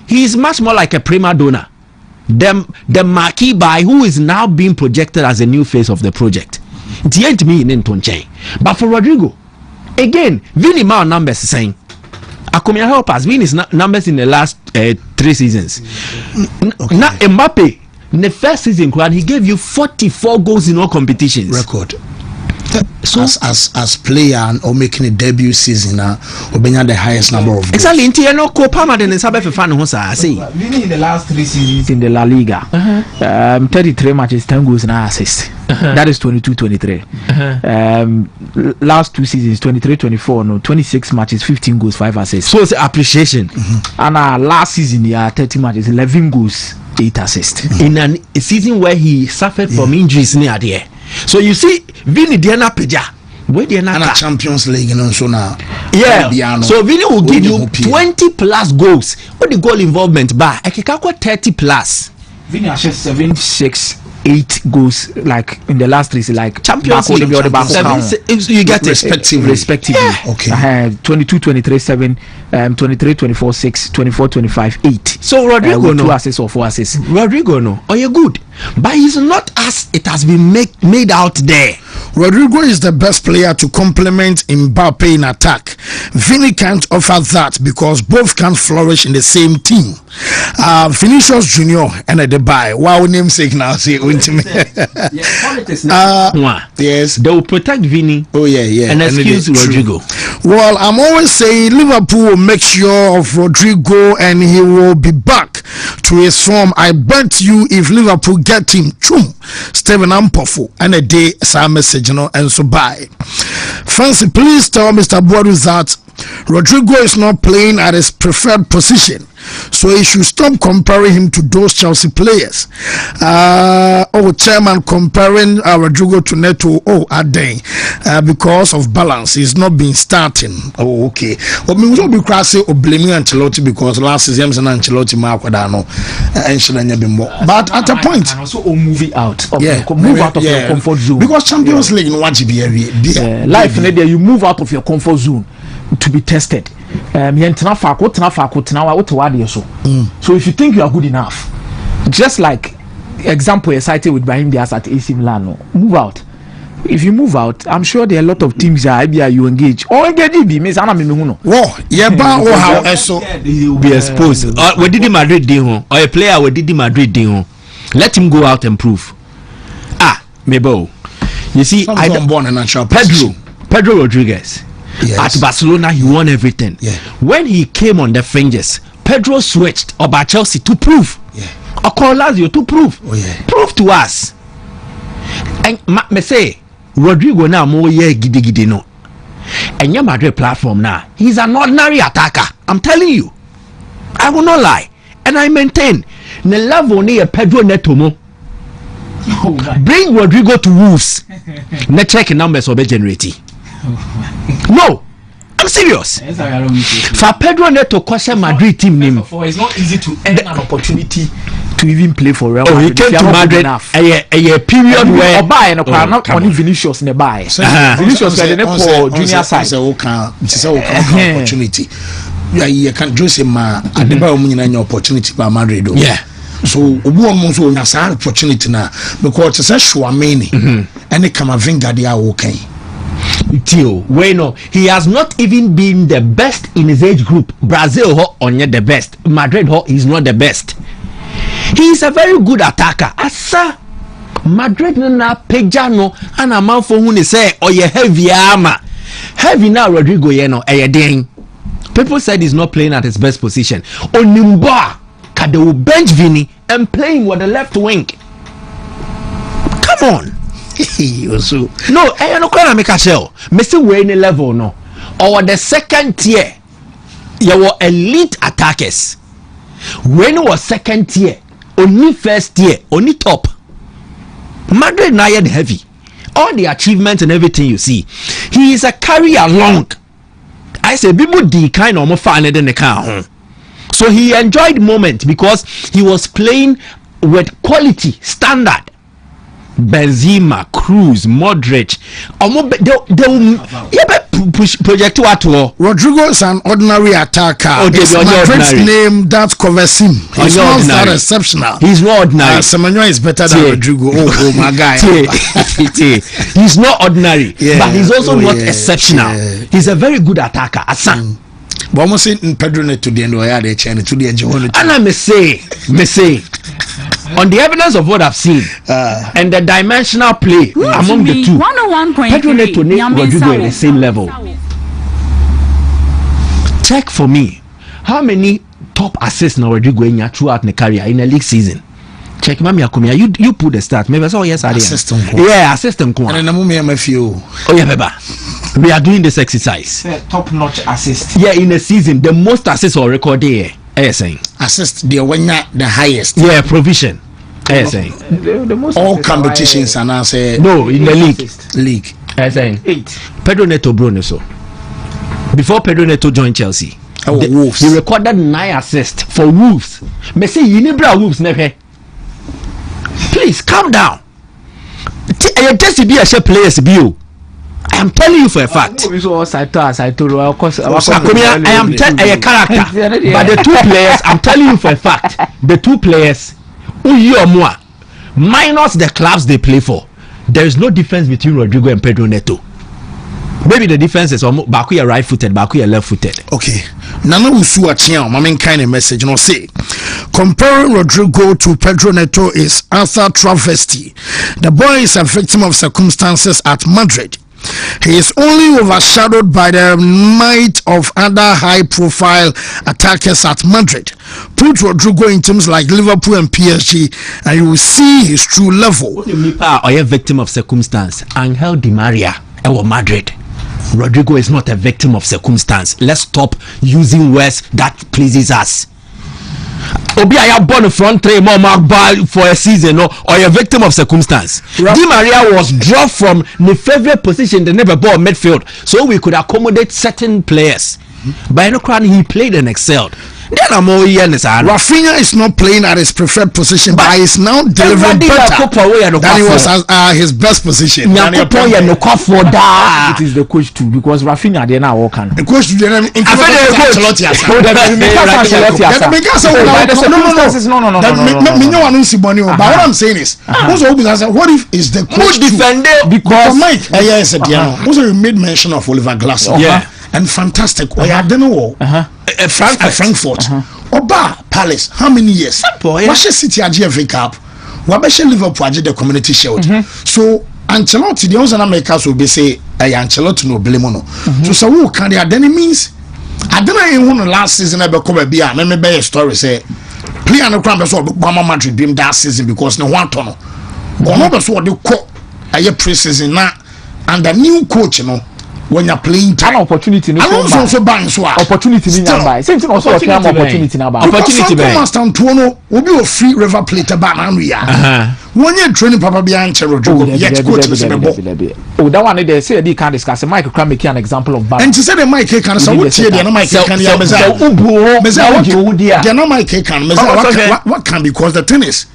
he is much more like a prima donna, the marquee guy who is now being projected as a new face of the project. It ain't me in Ntonche, but for Rodrigo. Again, Vini my numbers saying Akomia help us. Vini's numbers in the last 3 seasons. Now Mbappe, in the first season, he gave you 44 goals in all competitions. Record. So as player or making a debut season, or being the highest number of goals. Exactly. Inti no Copa Madden and Sabe fan who say. Vini in the last 3 seasons in the La Liga, 33 matches, 10 goals and assists. That is 22-23. Last 2 seasons, 23-24, no, 26 matches, 15 goals, 5 assists. So it's appreciation. And last season, 30 matches, 11 goals, 8 assists. In a season where he suffered from injuries near there. So you see, Vini Diana Peja, where Diana Champions League and so now. Yeah. So Vini will give you 20 plus goals. What the goal involvement bar? I can 30 plus. Vini has 7, 6, 8 goals like in the last 3 like Champions League. You get respectively. Yeah. Okay. I had 22, 23, 7, 23, 24, 6, 24, 25, 8. So Rodrigo no 2 assists or 4 assists. Rodrigo no. Oh, you're good, but he's not as it has been made out there. Rodrigo is the best player to complement Mbappe in attack. Vini can't offer that because both can flourish in the same team. Vinicius Junior and Dubai. Wow, namesake now. Say Wontumi. Yes, they will protect Vini. Oh yeah. And excuse Rodrigo. Well, I'm always saying Liverpool will make sure of Rodrigo and he will be back to his form. I bet you if Liverpool get him, Steven Ampofo and a day some message, and so bye. Fancy, please tell Mr. Boadu that Rodrigo is not playing at his preferred position So he should stop comparing him to those Chelsea players. Chairman comparing Rodrigo to Neto. Because of balance, he's not been starting. Okay. We will be crossing or blaming Ancelotti because last season Ancelotti but at a point, and also move out of your comfort zone, because Champions League no want to be life you move out of your comfort zone to be tested. So if you think you are good enough, just like example you cited with Brahim Diaz at AC Milan, move out. If you move out, I'm sure there are a lot of teams that you engage or engage means he will be exposed. We did Madrid deal or a player we did Madrid deal. Let him go out and prove. Mebo. You see, Pedro Rodriguez. Yes. At Barcelona, he won everything. Yeah. When he came on the fringes, Pedro switched about Chelsea to prove. Yeah. Or call Lazio to prove. Oh, yeah. Prove to us. And me say, Rodrigo now more gidi no. And your Madrid platform now, he's an ordinary attacker. I'm telling you. I will not lie. And I maintain. The level near Pedro Netomo. Bring Rodrigo to Wolves. Ne check numbers or be generating. No, I'm serious. For Pedro Neto question Madrid team name. It's not easy to earn an opportunity to even play for Real Madrid. He came to Madrid a period where not only Vinicius ne buy. Vinicius for junior side. Opportunity. You can just say ma adeba omunyina nya opportunity by Madrid. Yeah. So obu omo so nya sa opportunity na because it's a Chouameni and Camavinga they are okay. Tio, bueno, he has not even been the best in his age group. Brazil onye the best. Madrid he's not the best. He is a very good attacker. Asa Madrid na pejano and a man for who say oye heavy armor. Heavy now Rodrigo yeno ding. People said he's not playing at his best position. Onimba Kade bench Vini and playing with the left wing. Come on. No, I no can make a shell. Mr. Wayne level no. Or the second tier, you were elite attackers. When was second tier, only first tier, only top. Madrid now heavy. All the achievements and everything you see, he is a carry along. I say people D kind of more fun than the car. So he enjoyed the moment because he was playing with quality standard. Benzema, Cruz, Modric, push project what? Rodrigo is an ordinary attacker. It's Madrid's name that covers him. He's not that exceptional. He's not ordinary. Semenyo is better than Rodrigo. Oh my guy. He's not ordinary, but he's also not exceptional. He's a very good attacker. Asan. But almost in Pedro Neto the end of the chain to the end. And I may say. On the evidence of what I've seen and the dimensional play among the two, Pedro Neto and Rodrigo at the same level. Check for me how many top assists now Rodrigo in throughout the career in a league season. Check Mami Akumia, you put the stat. Maybe so yes I did. Assistant. And oh yeah, Beba. We are doing this exercise. Top notch assist. Yeah, in a season, the most assists are recorded here. Saying assist the one the highest. Yeah, provision. Saying the most all competitions and I say no in the league. Saying 8. Pedro Neto Bruno so before Pedro Neto joined Chelsea, Wolves. He recorded 9 assists for Wolves. Me say you need Wolves never. Please calm down. Just be a share players be. I am telling you for a fact. I am telling a character. But the two players, I'm telling you for a fact. The two players, minus the clubs they play for, there is no difference between Rodrigo and Pedro Neto. Maybe the difference is Baku right footed, Baku left footed. Okay. Nana Usu Achian, my main kind of message, say comparing Rodrigo to Pedro Neto is utter travesty. The boy is a victim of circumstances at Madrid. He is only overshadowed by the might of other high-profile attackers at Madrid. Put Rodrigo in teams like Liverpool and PSG, and you will see his true level. What do you mean, or a victim of circumstance? Angel Di Maria, or Madrid. Rodrigo is not a victim of circumstance. Let's stop using words that pleases us. Obi aya born front three more for a season or a victim of circumstance. Di Maria was dropped from the favorite position, the never ball midfield, so we could accommodate certain players. By no crown, he played and excelled. Rafinha is not playing at his preferred position, but he is now delivering better than he was at his best position. It is the coach too, because Rafinha they now all can. The coach today, no. But what I'm saying is, what if is the coach because Mike, yes, also made mention of Oliver Glasgow, and fantastic. I don't know. Frankfurt. Oba Palace, how many years? Washe City FA Cup. Wabeshe Liverpool aje the Community Shield. So Ancelotti, the ones in America will be say Ancelotti no blame no. So who can they then it means I don't know even last season I be come be a me be a story say player no crime so Bama Madrid dream that season because no one ton. Ono be so the co aye pre-season na and the new coach no when you're playing time. An opportunity no so bang so opportunity ni nyamba same thing also opportunity na ba opportunity be constant no obi o free river plate ba na anu ya when you training papa be an Rodrigo yet coach be bo that one they say they can discuss Mike can make an example of balance and to say the Mike can so what tie the Mike can ya meza the no Mike can meza what can because the thing is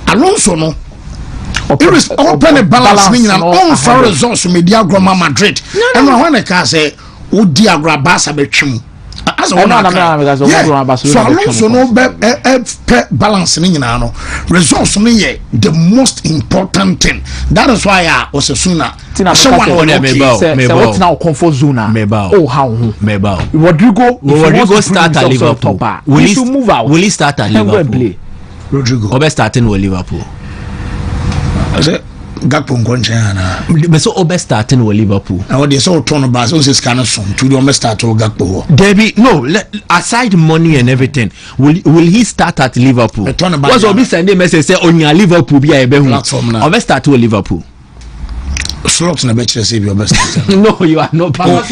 Alonso no it is open a balance meaning an unfair results from Diagrama Madrid. And when I can say, would Diagra Bassa be trim? As a one, so Alonso no balance meaning results me the most important thing. That is why I was a sooner. What's now comfort zone? Oh, how Rodrigo start at Liverpool. Will he move out? Will he start at Liverpool? Rodrigo. Obe starting with Liverpool. Gakpo nkonchana me so obe starting with Liverpool. Now they so turn back so say scan some to the start with Gakpo. Debbie, no, aside money and everything, will he start at Liverpool? What's obi send a message say on your Liverpool be a be hu. Obe start with Liverpool. Slots na betcha say your best. No, you are not. Will you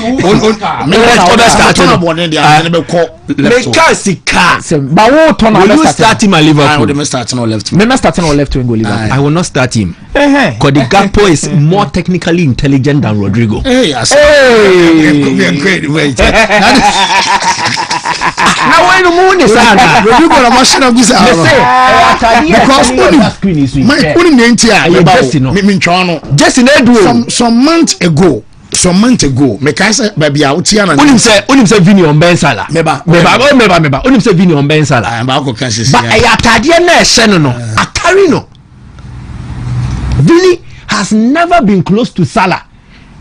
start him at Liverpool? I will start on left. Me starting on left wing Liverpool. I will not start him. Because the Gakpo is more technically intelligent than Rodrigo. Hey, yes. Great. Wait. Now when the moon is on, Rodrigo na machine of this because my putting the entire just in some months ago, me can say baby out here na unim say Vini on Ben Salah meba unim say Vini on Ben Salah ba ko kan say but ayatade na ehye no akari no. Vini has never been close to Salah.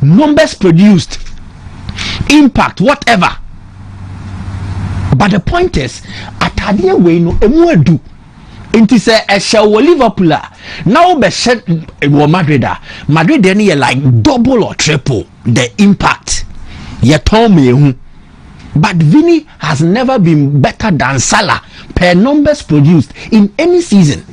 Numbers produced, impact, whatever. But the point is, atade we no emu adu. Inti say ehye wo Liverpool now be shed wo Madrid then you like double or triple the impact ye ton me hu. But Vini has never been better than Salah per numbers produced in any season.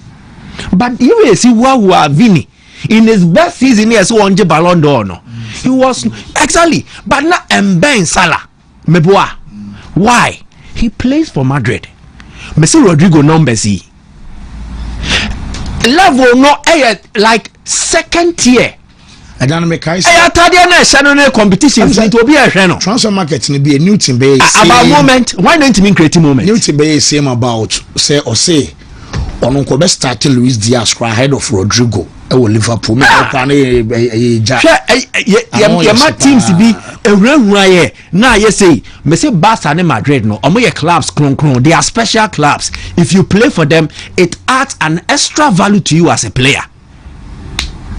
But you will see who Vini in his best season yes won the Ballon d'Or no. He was exactly but now Mben Salah meboa. Why? He plays for Madrid. Messi Rodrigo numbers level no like second tier. I don't make I say competitions to be a channel. Transfer market ni be a new team be about moment. Why don't you mean creative moment? New team be same about say on ko be start Luis Diaz ahead of Rodrigo. Liverpool me kwa na ya teams be ewurawura na ye say me say Barca and Madrid no omo ye clubs kron they are special clubs. If you play for them it adds an extra value to you as a player.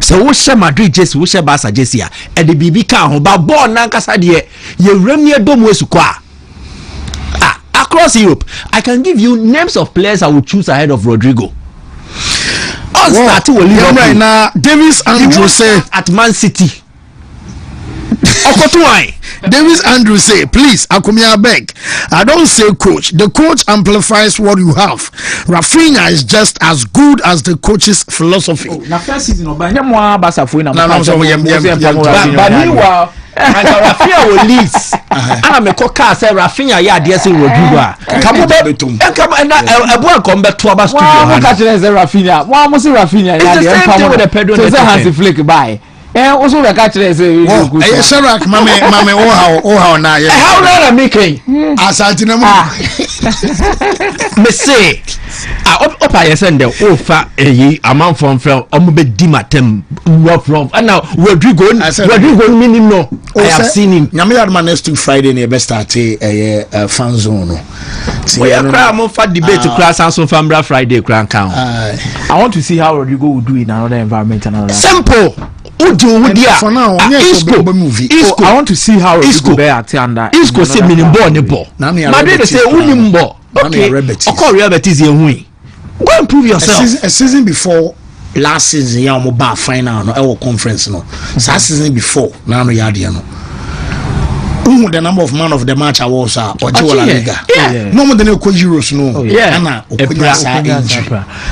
So wo share Madrid jersey wo share Barca jersey e de bibi kan ho ba ball na nkasa de ye wram ye dom wesu kwa across Europe. I can give you names of players I would choose ahead of Rodrigo. Starting with Liverpool right now. Davis Andrew say at Man City. Okotuai. Davis Andrew say, please, Akumia beg. I don't say coach. The coach amplifies what you have. Rafinha is just as good as the coach's philosophy. Na first season obanya mo abasa fo na but meanwhile Rafinha will leads. Ana me ko ka say Rafinha ya de say Rodrigo a. Come to aba studio. Mo catch say Rafinha. Mo say Rafinha ya de empam with the Pedro. Say Hansi Flick by. Also we catch say Sharak mame how na ya. How na making? Asante na mo. Me say opa yesende ofa eyi amount from omo be di matem rough and now Rodrigo meaning no I have seen him nyame yard man next Friday na be start fan zone no we are cry am for debate class and so family Friday crank count. I want to see how Rodrigo will do in another environment and another simple for now Isco I want to see how Rodrigo be at under Isco say meaning ball ne ball Madrid say unimbo okay okọ Real Betis ye hu go improve yourself. A season before last season ya mo ba final no e conference no sa season before na no ya de no the number of man of the match awards are or La Liga no more than Euros no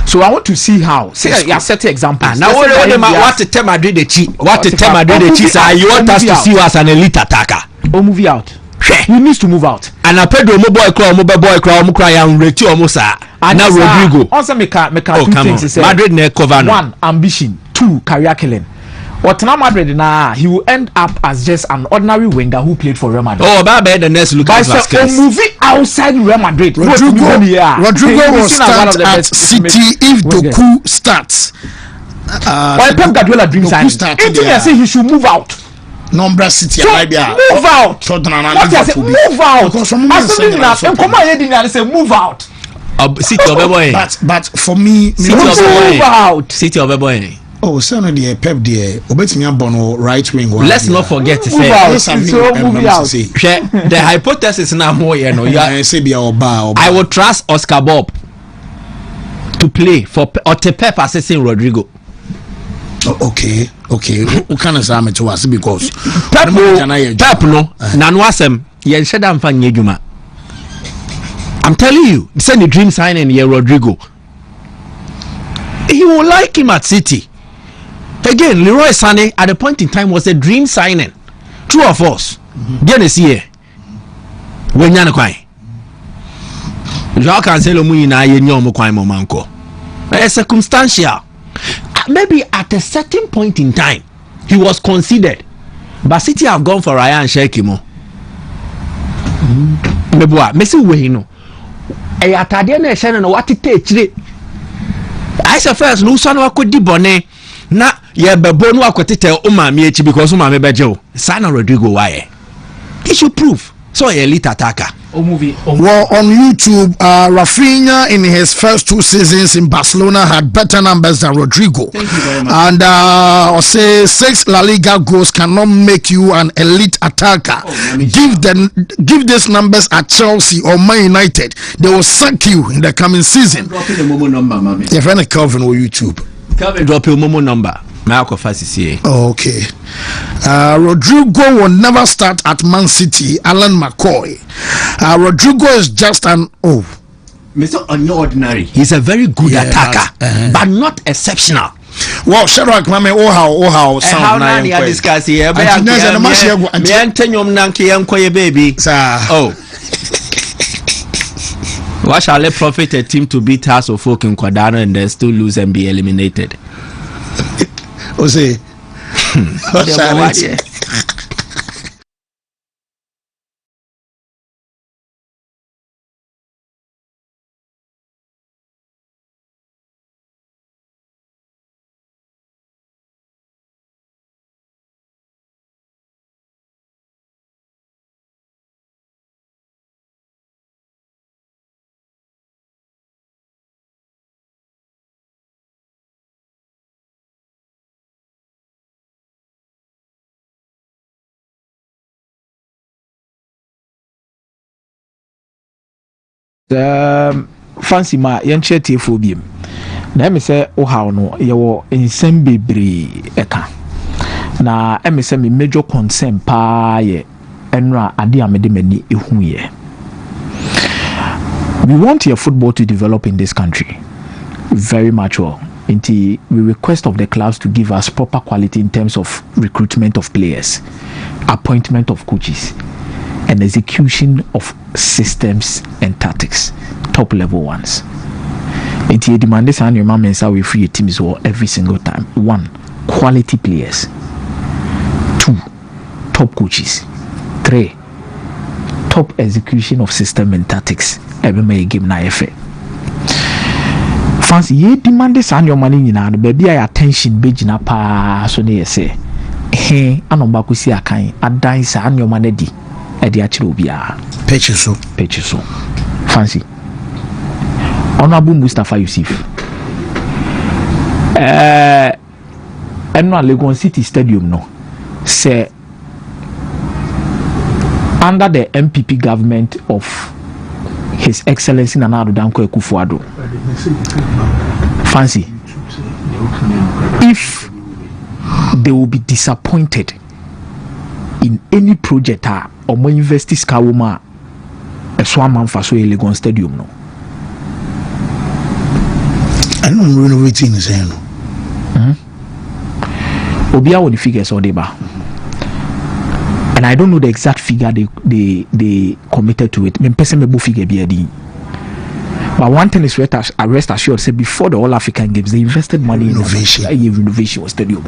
so I want to see how say you set examples now what to tell Madrid the cheat you want us to see you as an elite attacker or move out. He needs to move out. And I paid the boy cry and reti almost now Rodrigo. Also make two things. Madrid ne cover. One, ambition. Two, career killing. What now Madrid now he will end up as just an ordinary winger who played for Real Madrid. Oh, bad the next look at Vasquez. Moving outside Real Madrid. Rodrigo will start at City if Doku starts. Why Pep Guardiola dream sign? I say he should move out. Number City so move out. Move out. Move out. City but for me move out. City of boy. Oh, son the Pep there. Obetimi abono right wing. Let's not forget to say the hypothesis now more I will trust Oscar Bob to play for or to Pep assisting Rodrigo. Okay. Who can say me to us because Pep no nanu asem ye sheda mfa nye djuma. I'm telling you, send the dream signing here Rodrigo. He will like him at City. Again, Leroy Sané at the point in time was a dream signing. True or false? Genesis here. When yana kwai. Joao Cancelo mu ina ye nyomo kwai mo manko. It's circumstantial. Maybe at a certain point in time he was considered, but City have gone for Ryan Shekimo. Meboa, Messi we no. E atade na ehye no what take I say first no so na akodi bone na ye bebo no akotete o ma me echi because o ma me beje o. Sana Rodrigo why? He should prove so a elite attacker. Well, on YouTube, Rafinha in his first 2 seasons in Barcelona had better numbers than Rodrigo. Thank you very much. And I'll say 6 La Liga goals cannot make you an elite attacker. Give these numbers at Chelsea or Man United. They will sack you in the coming season. Dropping the Momo number, mommy. You're very Calvin on YouTube. Calvin drop your Momo number. Oh, okay. Rodrigo will never start at Man City. Alan McCoy. Rodrigo is just an Mr. Unordinary. He's a very good attacker, but not exceptional. Well, Sharak mame how sound na ya discuss here. Baby. Why shall it profit a team to beat House of Folk in Quadano and then still lose and be eliminated? Jose. Fancy ma yenche tifobium na me say o haw no ye wo nsem bebre eka na me say me major concern pa ye enra ade amede mani ehu ye. We want your football to develop in this country very much well. We request of the clubs to give us proper quality in terms of recruitment of players, appointment of coaches, and execution of systems and tactics, top level ones. It demands and your mom and we free teams every single time. 1, quality players. 2, top coaches. 3, top execution of system and tactics. Every may game na efe. Fancy ye demand this and your money in and baby I attention bejina pa so they say. He anomba kusi akan adan and your money di edi achiro bia. Pechiso. Fancy. Honorable Mustafa Yusuf. Enno Legon City Stadium no. Say under the MPP government of His Excellency Nana Addo Dankwa Akufo-Addo. Fancy. If they will be disappointed in any project or more investis kawoma a swaman faso Legon Stadium no. I don't renovate in the same. Obia what the figures or deba. And I don't know the exact figure they committed to it. Figure be. But one thing is rest assured, say before the All African Games, they invested money in renovation. Renovation was stadium.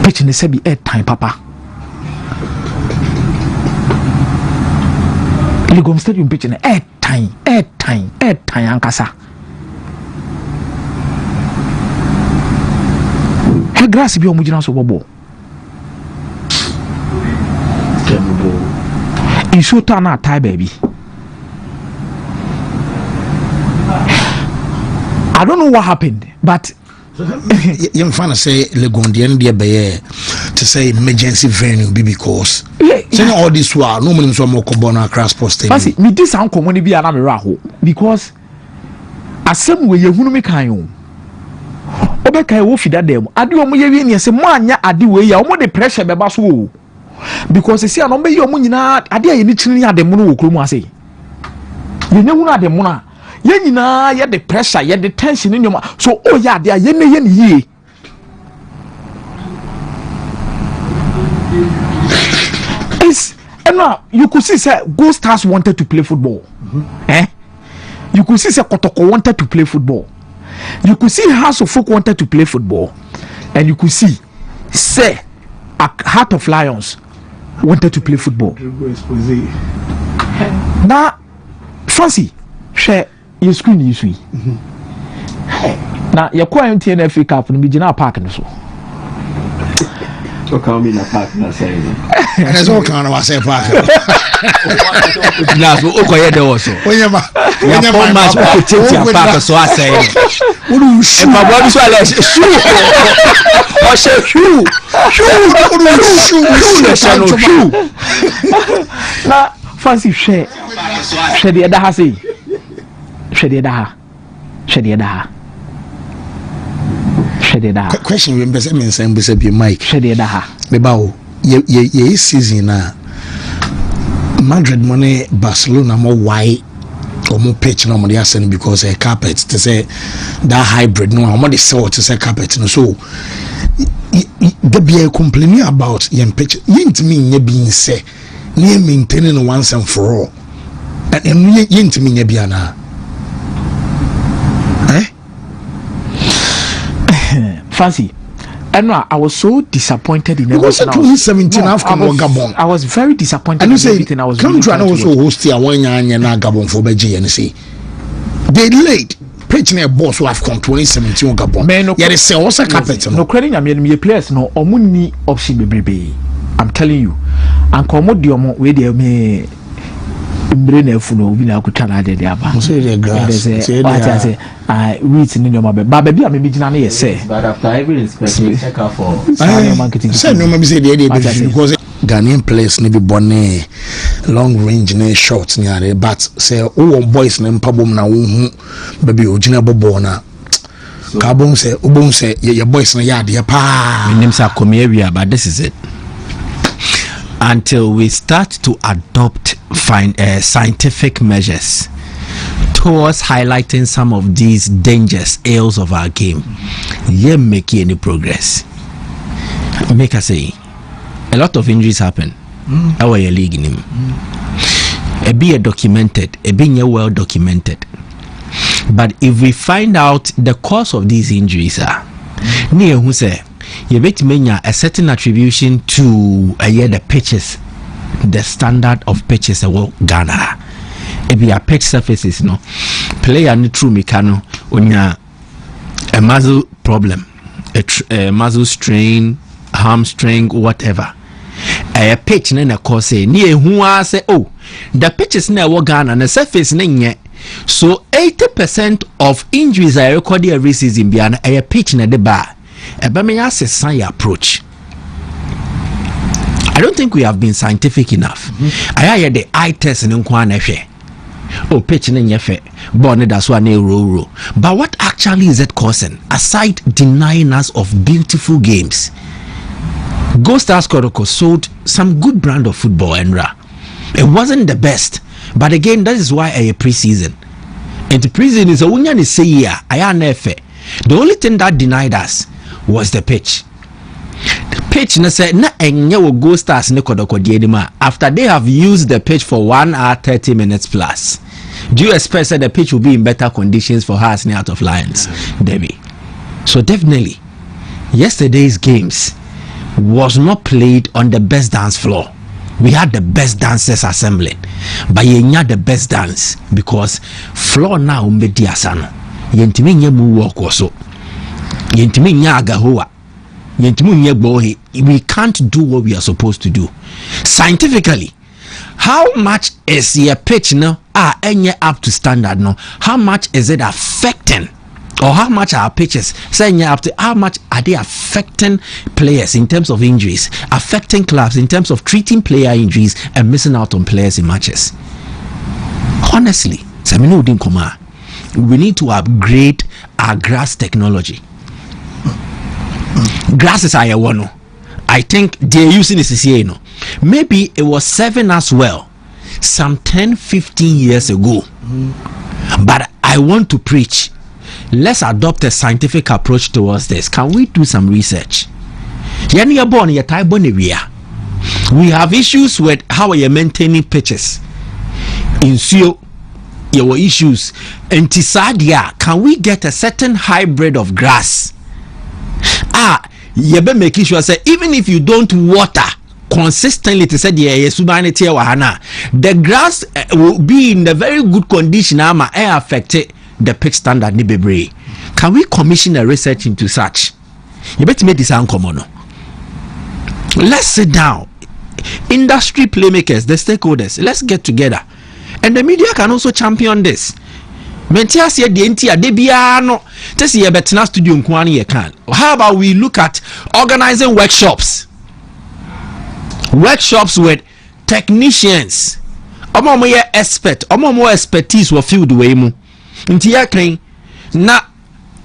Pitch in the say be air time, Papa. Legon Stadium pitch in air time, Ankasa. He grass be omujina so bobo. Insulta na tie baby. I don't know what happened, but young fan say Legondian dear Bayer to say emergency venue be because saying all this while no one so more cobona crash post. But me this uncle money be another raho because as some way you me can Obeka wo fida dem ade omo ye wi se mo anya ade we ya omo de pressure beba so because see no be ye omo nyina ade ye ni chiri ade mo no wo kromu ase ye nyahu ade mo na ye nyina ye de pressure ye de tension ni nyoma so o ya ade ye ne ye ni ye is now you could see say Gold Stars wanted to play football. You could see say Kotoko wanted to play football. You could see House of Folk wanted to play football, and you could see, say, Heart of Lions wanted to play football. Now, fancy, share your screen, you see. Now, you're quite empty in FA Cup and be in our park and so. Come in a park, and there's all kind of say park. Now, okay, there was so. When you much take your park, so I say, what do you shoot? My body so I shoot. I say shoot. Now, fancy share the other has it. Share the other. Question remember me saying be Mike. Bebao ye season na Madrid money Barcelona more white or more pitch no money asking because a carpet to say that hybrid no how much sell to say carpet no so the be complaining about yen pitch yint mean ye being say near maintaining once and for all and yint mean ye be ana fancy. And I was so disappointed in everything. 2017 Gabon. I was very disappointed in everything. I was really trying to also host here one year na Gabon for Beji and say they late preaching a boss who have come 2017 Gabon. Yeah, they say also carpet. No credit. I mean, me players no omuni option be. I'm telling you, and commodity we dey me. Brain funo obi na akutana de aba say the grass say wheat ni nyoma be ba baby am be gina na ye say but after every inspection check out for marketing say no me say dey because Ghanaian players ni be born long range na short ni are but say who boys na mpabom na wo hu baby ogina bobo na Kabong say your boys no yard ya pa. My name's Akomieria, but this is it. Until we start to adopt scientific measures towards highlighting some of these dangerous ills of our game, you make any progress. Make us say a lot of injuries happen. Our league in him. Be documented, be well documented. But if we find out the cause of these injuries near who say you bet menya a certain attribution to the pitches, the standard of pitches Ghana. It be a pitch surfaces no player ni true mechano onya a muscle problem, a muscle strain, hamstring, whatever. A pitch na cause near who say oh the pitches na Ghana and the surface na. So 80% of injuries are recorded every season behind a pitch na the bar. A science approach. I don't think we have been scientific enough. I hear the eye test in Nkwane. Oh, pitch in yefe, born that's one row. But what actually is it causing? Aside denying us of beautiful games, Gold Stars Koroko sold some good brand of football, Enra. It wasn't the best. But again, that is why a pre-season. And the pre-season is a winner is say yeah, I am nefe. The only thing that denied us was the pitch. The pitch na said na enye wo Gold Stars ne kodoko diedima after they have used the pitch for 1 hour 30 minutes plus. Do you expect that the pitch will be in better conditions for us out of Lions? Debbie. So definitely, yesterday's games was not played on the best dance floor. We had the best dancers assembling, but you had the best dance because floor now mbedi asano. Yentimi nye mu walk also. Yentimi nye agahoa. Yentimi nye bohi. We can't do what we are supposed to do. Scientifically, how much is your pitch now? Enye up to standard now. How much is it affecting? Or how much are our pitches saying up to how much are they affecting players in terms of injuries, affecting clubs in terms of treating player injuries and missing out on players in matches? Honestly, we need to upgrade our grass technology. Grass is our one. I think they're using this here. Maybe it was serving us well some 10-15 years ago. But I want to preach. Let's adopt a scientific approach towards this. Can we do some research? We have issues with how we are maintaining pitches. In SEO, your issues. In Tisadia, can we get a certain hybrid of grass? You better make sure say even if you don't water consistently to say the grass will be in a very good condition. Affected the pitch standard ni bebre. Can we commission a research into such? You better make this uncommon. Let's sit down. Industry playmakers, the stakeholders, let's get together. And the media can also champion this. How about we look at organizing workshops? Workshops with technicians. Expertise were filled way. Nti ya kren na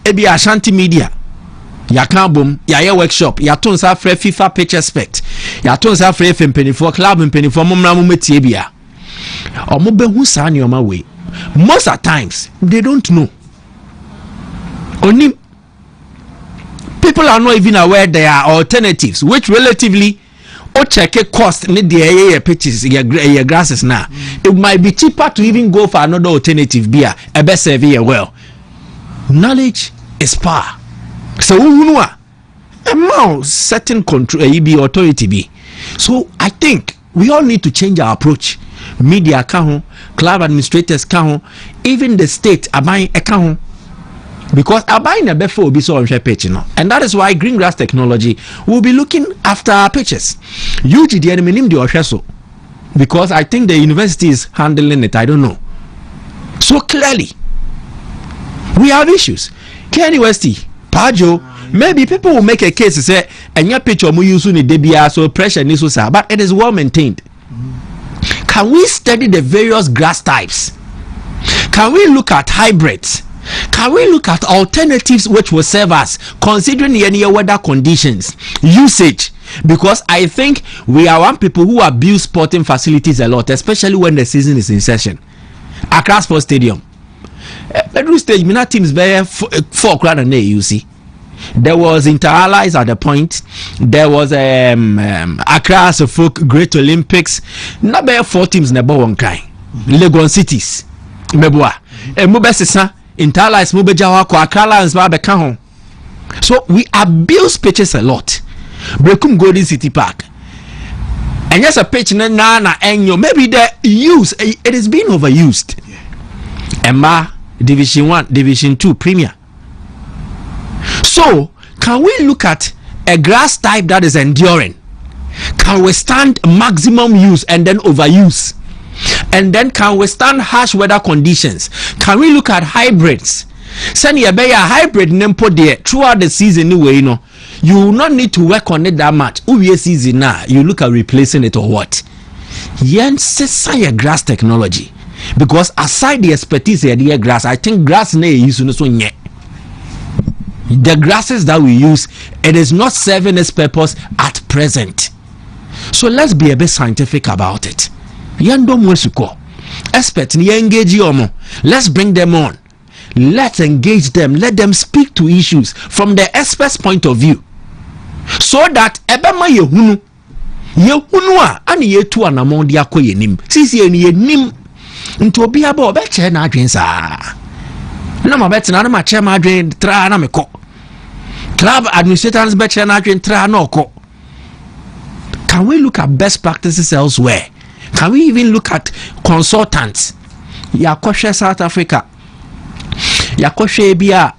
ebi Ashanti media ya kabum ya workshop ya ton sa frɛ FIFA pitch expert ya ton sa frɛ FMP4 club MP4 momra mo metie bia omo behu sa ne oma we most at times they don't know. Only people are not even aware there are alternatives which relatively or check a cost need the pitches your grasses now. It might be cheaper to even go for another alternative beer a best serve well. Knowledge is power. So who know a certain control be authority be. So I think we all need to change our approach. Media can, club administrators can, even the state are buying a can. Because our buying a before will be so on pitch, and that is why green grass technology will be looking after our pitches. Because I think the university is handling it. I don't know. So clearly, we have issues. Kenny Westy, Pajo, maybe people will make a case to say, and your picture mu use ni debia so pressure ni so but it is well maintained. Can we study the various grass types? Can we look at hybrids? Can we look at alternatives which will serve us, considering any weather conditions, usage? Because I think we are one people who abuse sporting facilities a lot, especially when the season is in session. Accra Sports Stadium, every stage, mina teams very 4 crowd and you see. There was Inter-Allies at the point. There was Accra Suffolk Great Olympics. Not bare 4 teams never one kind. Legon cities. Meboa. Mubesisa Inter-Allies Mubejawa ko Accra Lions ba beka ho. So we abuse pitches a lot. Brekum Golden City Park. And yes, a pitch na enyo. Maybe the use it is being overused. Emma Division 1, Division 2, Premier. So, can we look at a grass type that is enduring, can withstand maximum use and then overuse, and then can withstand harsh weather conditions? Can we look at hybrids? Send you a hybrid nempo there throughout the season anyway, you know. You will not need to work on it that much. Uwe season now, you look at replacing it or what? Yen say grass technology. Because aside the expertise of the grass, I think grass ne use no so nye. The grasses that we use, it is not serving its purpose at present. So let's be a bit scientific about it. Experts, let's bring them on. Let's engage them. Let them speak to issues from the expert's point of view. So that ebema yehunu ani yetu anamondi yako yenim. Sisi yenim nti obi aba obeche na adwen saa. Na mabeti na ma che ma adwen tra na meko. Club administrators beche na adwen tra na oko. Can we look at best practices elsewhere? Can we even look at consultants? Yakoshe South Africa. Yakoshe Bia,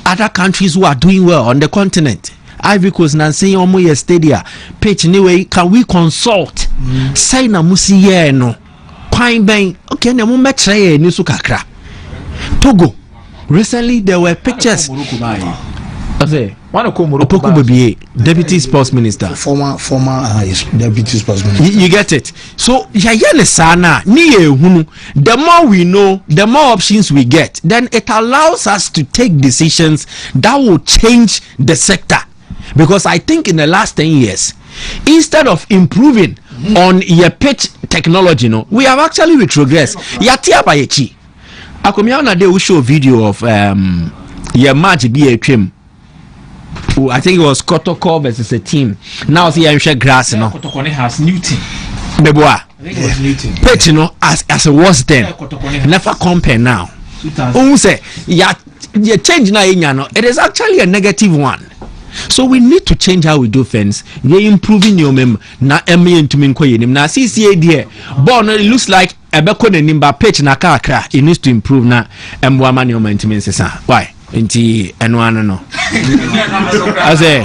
other countries who are doing well on the continent. Ivory Coast na say omo stadia pitch anyway. Can we consult? Say na musi ye no. Kwine ben okay na mo metre ye ni so kakra. Togo. Recently there were pictures. Deputy Sports Minister. Former Deputy Sports Minister. You get it. So the more we know, the more options we get, then it allows us to take decisions that will change the sector. Because I think in the last 10 years, instead of improving on your pitch technology, we have actually retrogressed. Yatia Bayechi. Akomiana de will show a video of your match be a trim. I think it was Kotoko versus a team. Now see I'm sure grass, Kotoko has Newton. Beboa. I think it was Newton. Pitch, as it was then. Never compare now. Say you change now, it is actually a negative one. So we need to change how we do things. We're improving your mem na emi ntumi nko yenim na CCA there. But it looks like ebeko ne nimba pitch na kakra. It needs to improve na emwa mani o ntumi nsesa. Why? Nti enwano no. Ase.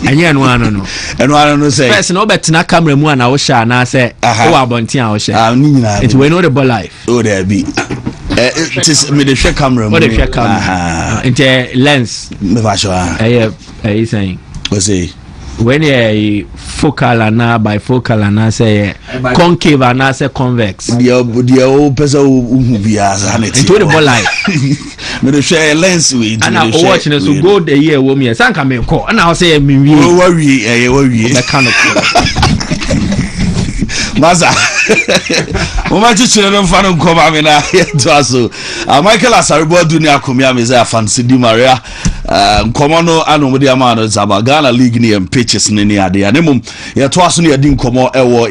Anya enwano no. Enwano no say. First no bet na camera mu na wo sha na say wo abontin a wo sha. Ni nyina. It we know the ball life. Oh there be. It is me the share camera. What the share camera? Into lens. Me va show. You saying? What say? When you focal and bifocal and say concave and say convex. The old person who be as into the ball light. Me the share lens with. And I watching us to go the year with me. Sanka me call. And I say me worry. That kind of. Maza. Umaji chile mfano mkoma mina yetu aso. Michael Asaribo dunia kumia meze afansi di Maria. Mkomono anu mwedi amano zaba Ghana League ni mpitches nini adi. Anemu yetu aso ni yadi mkomo ewo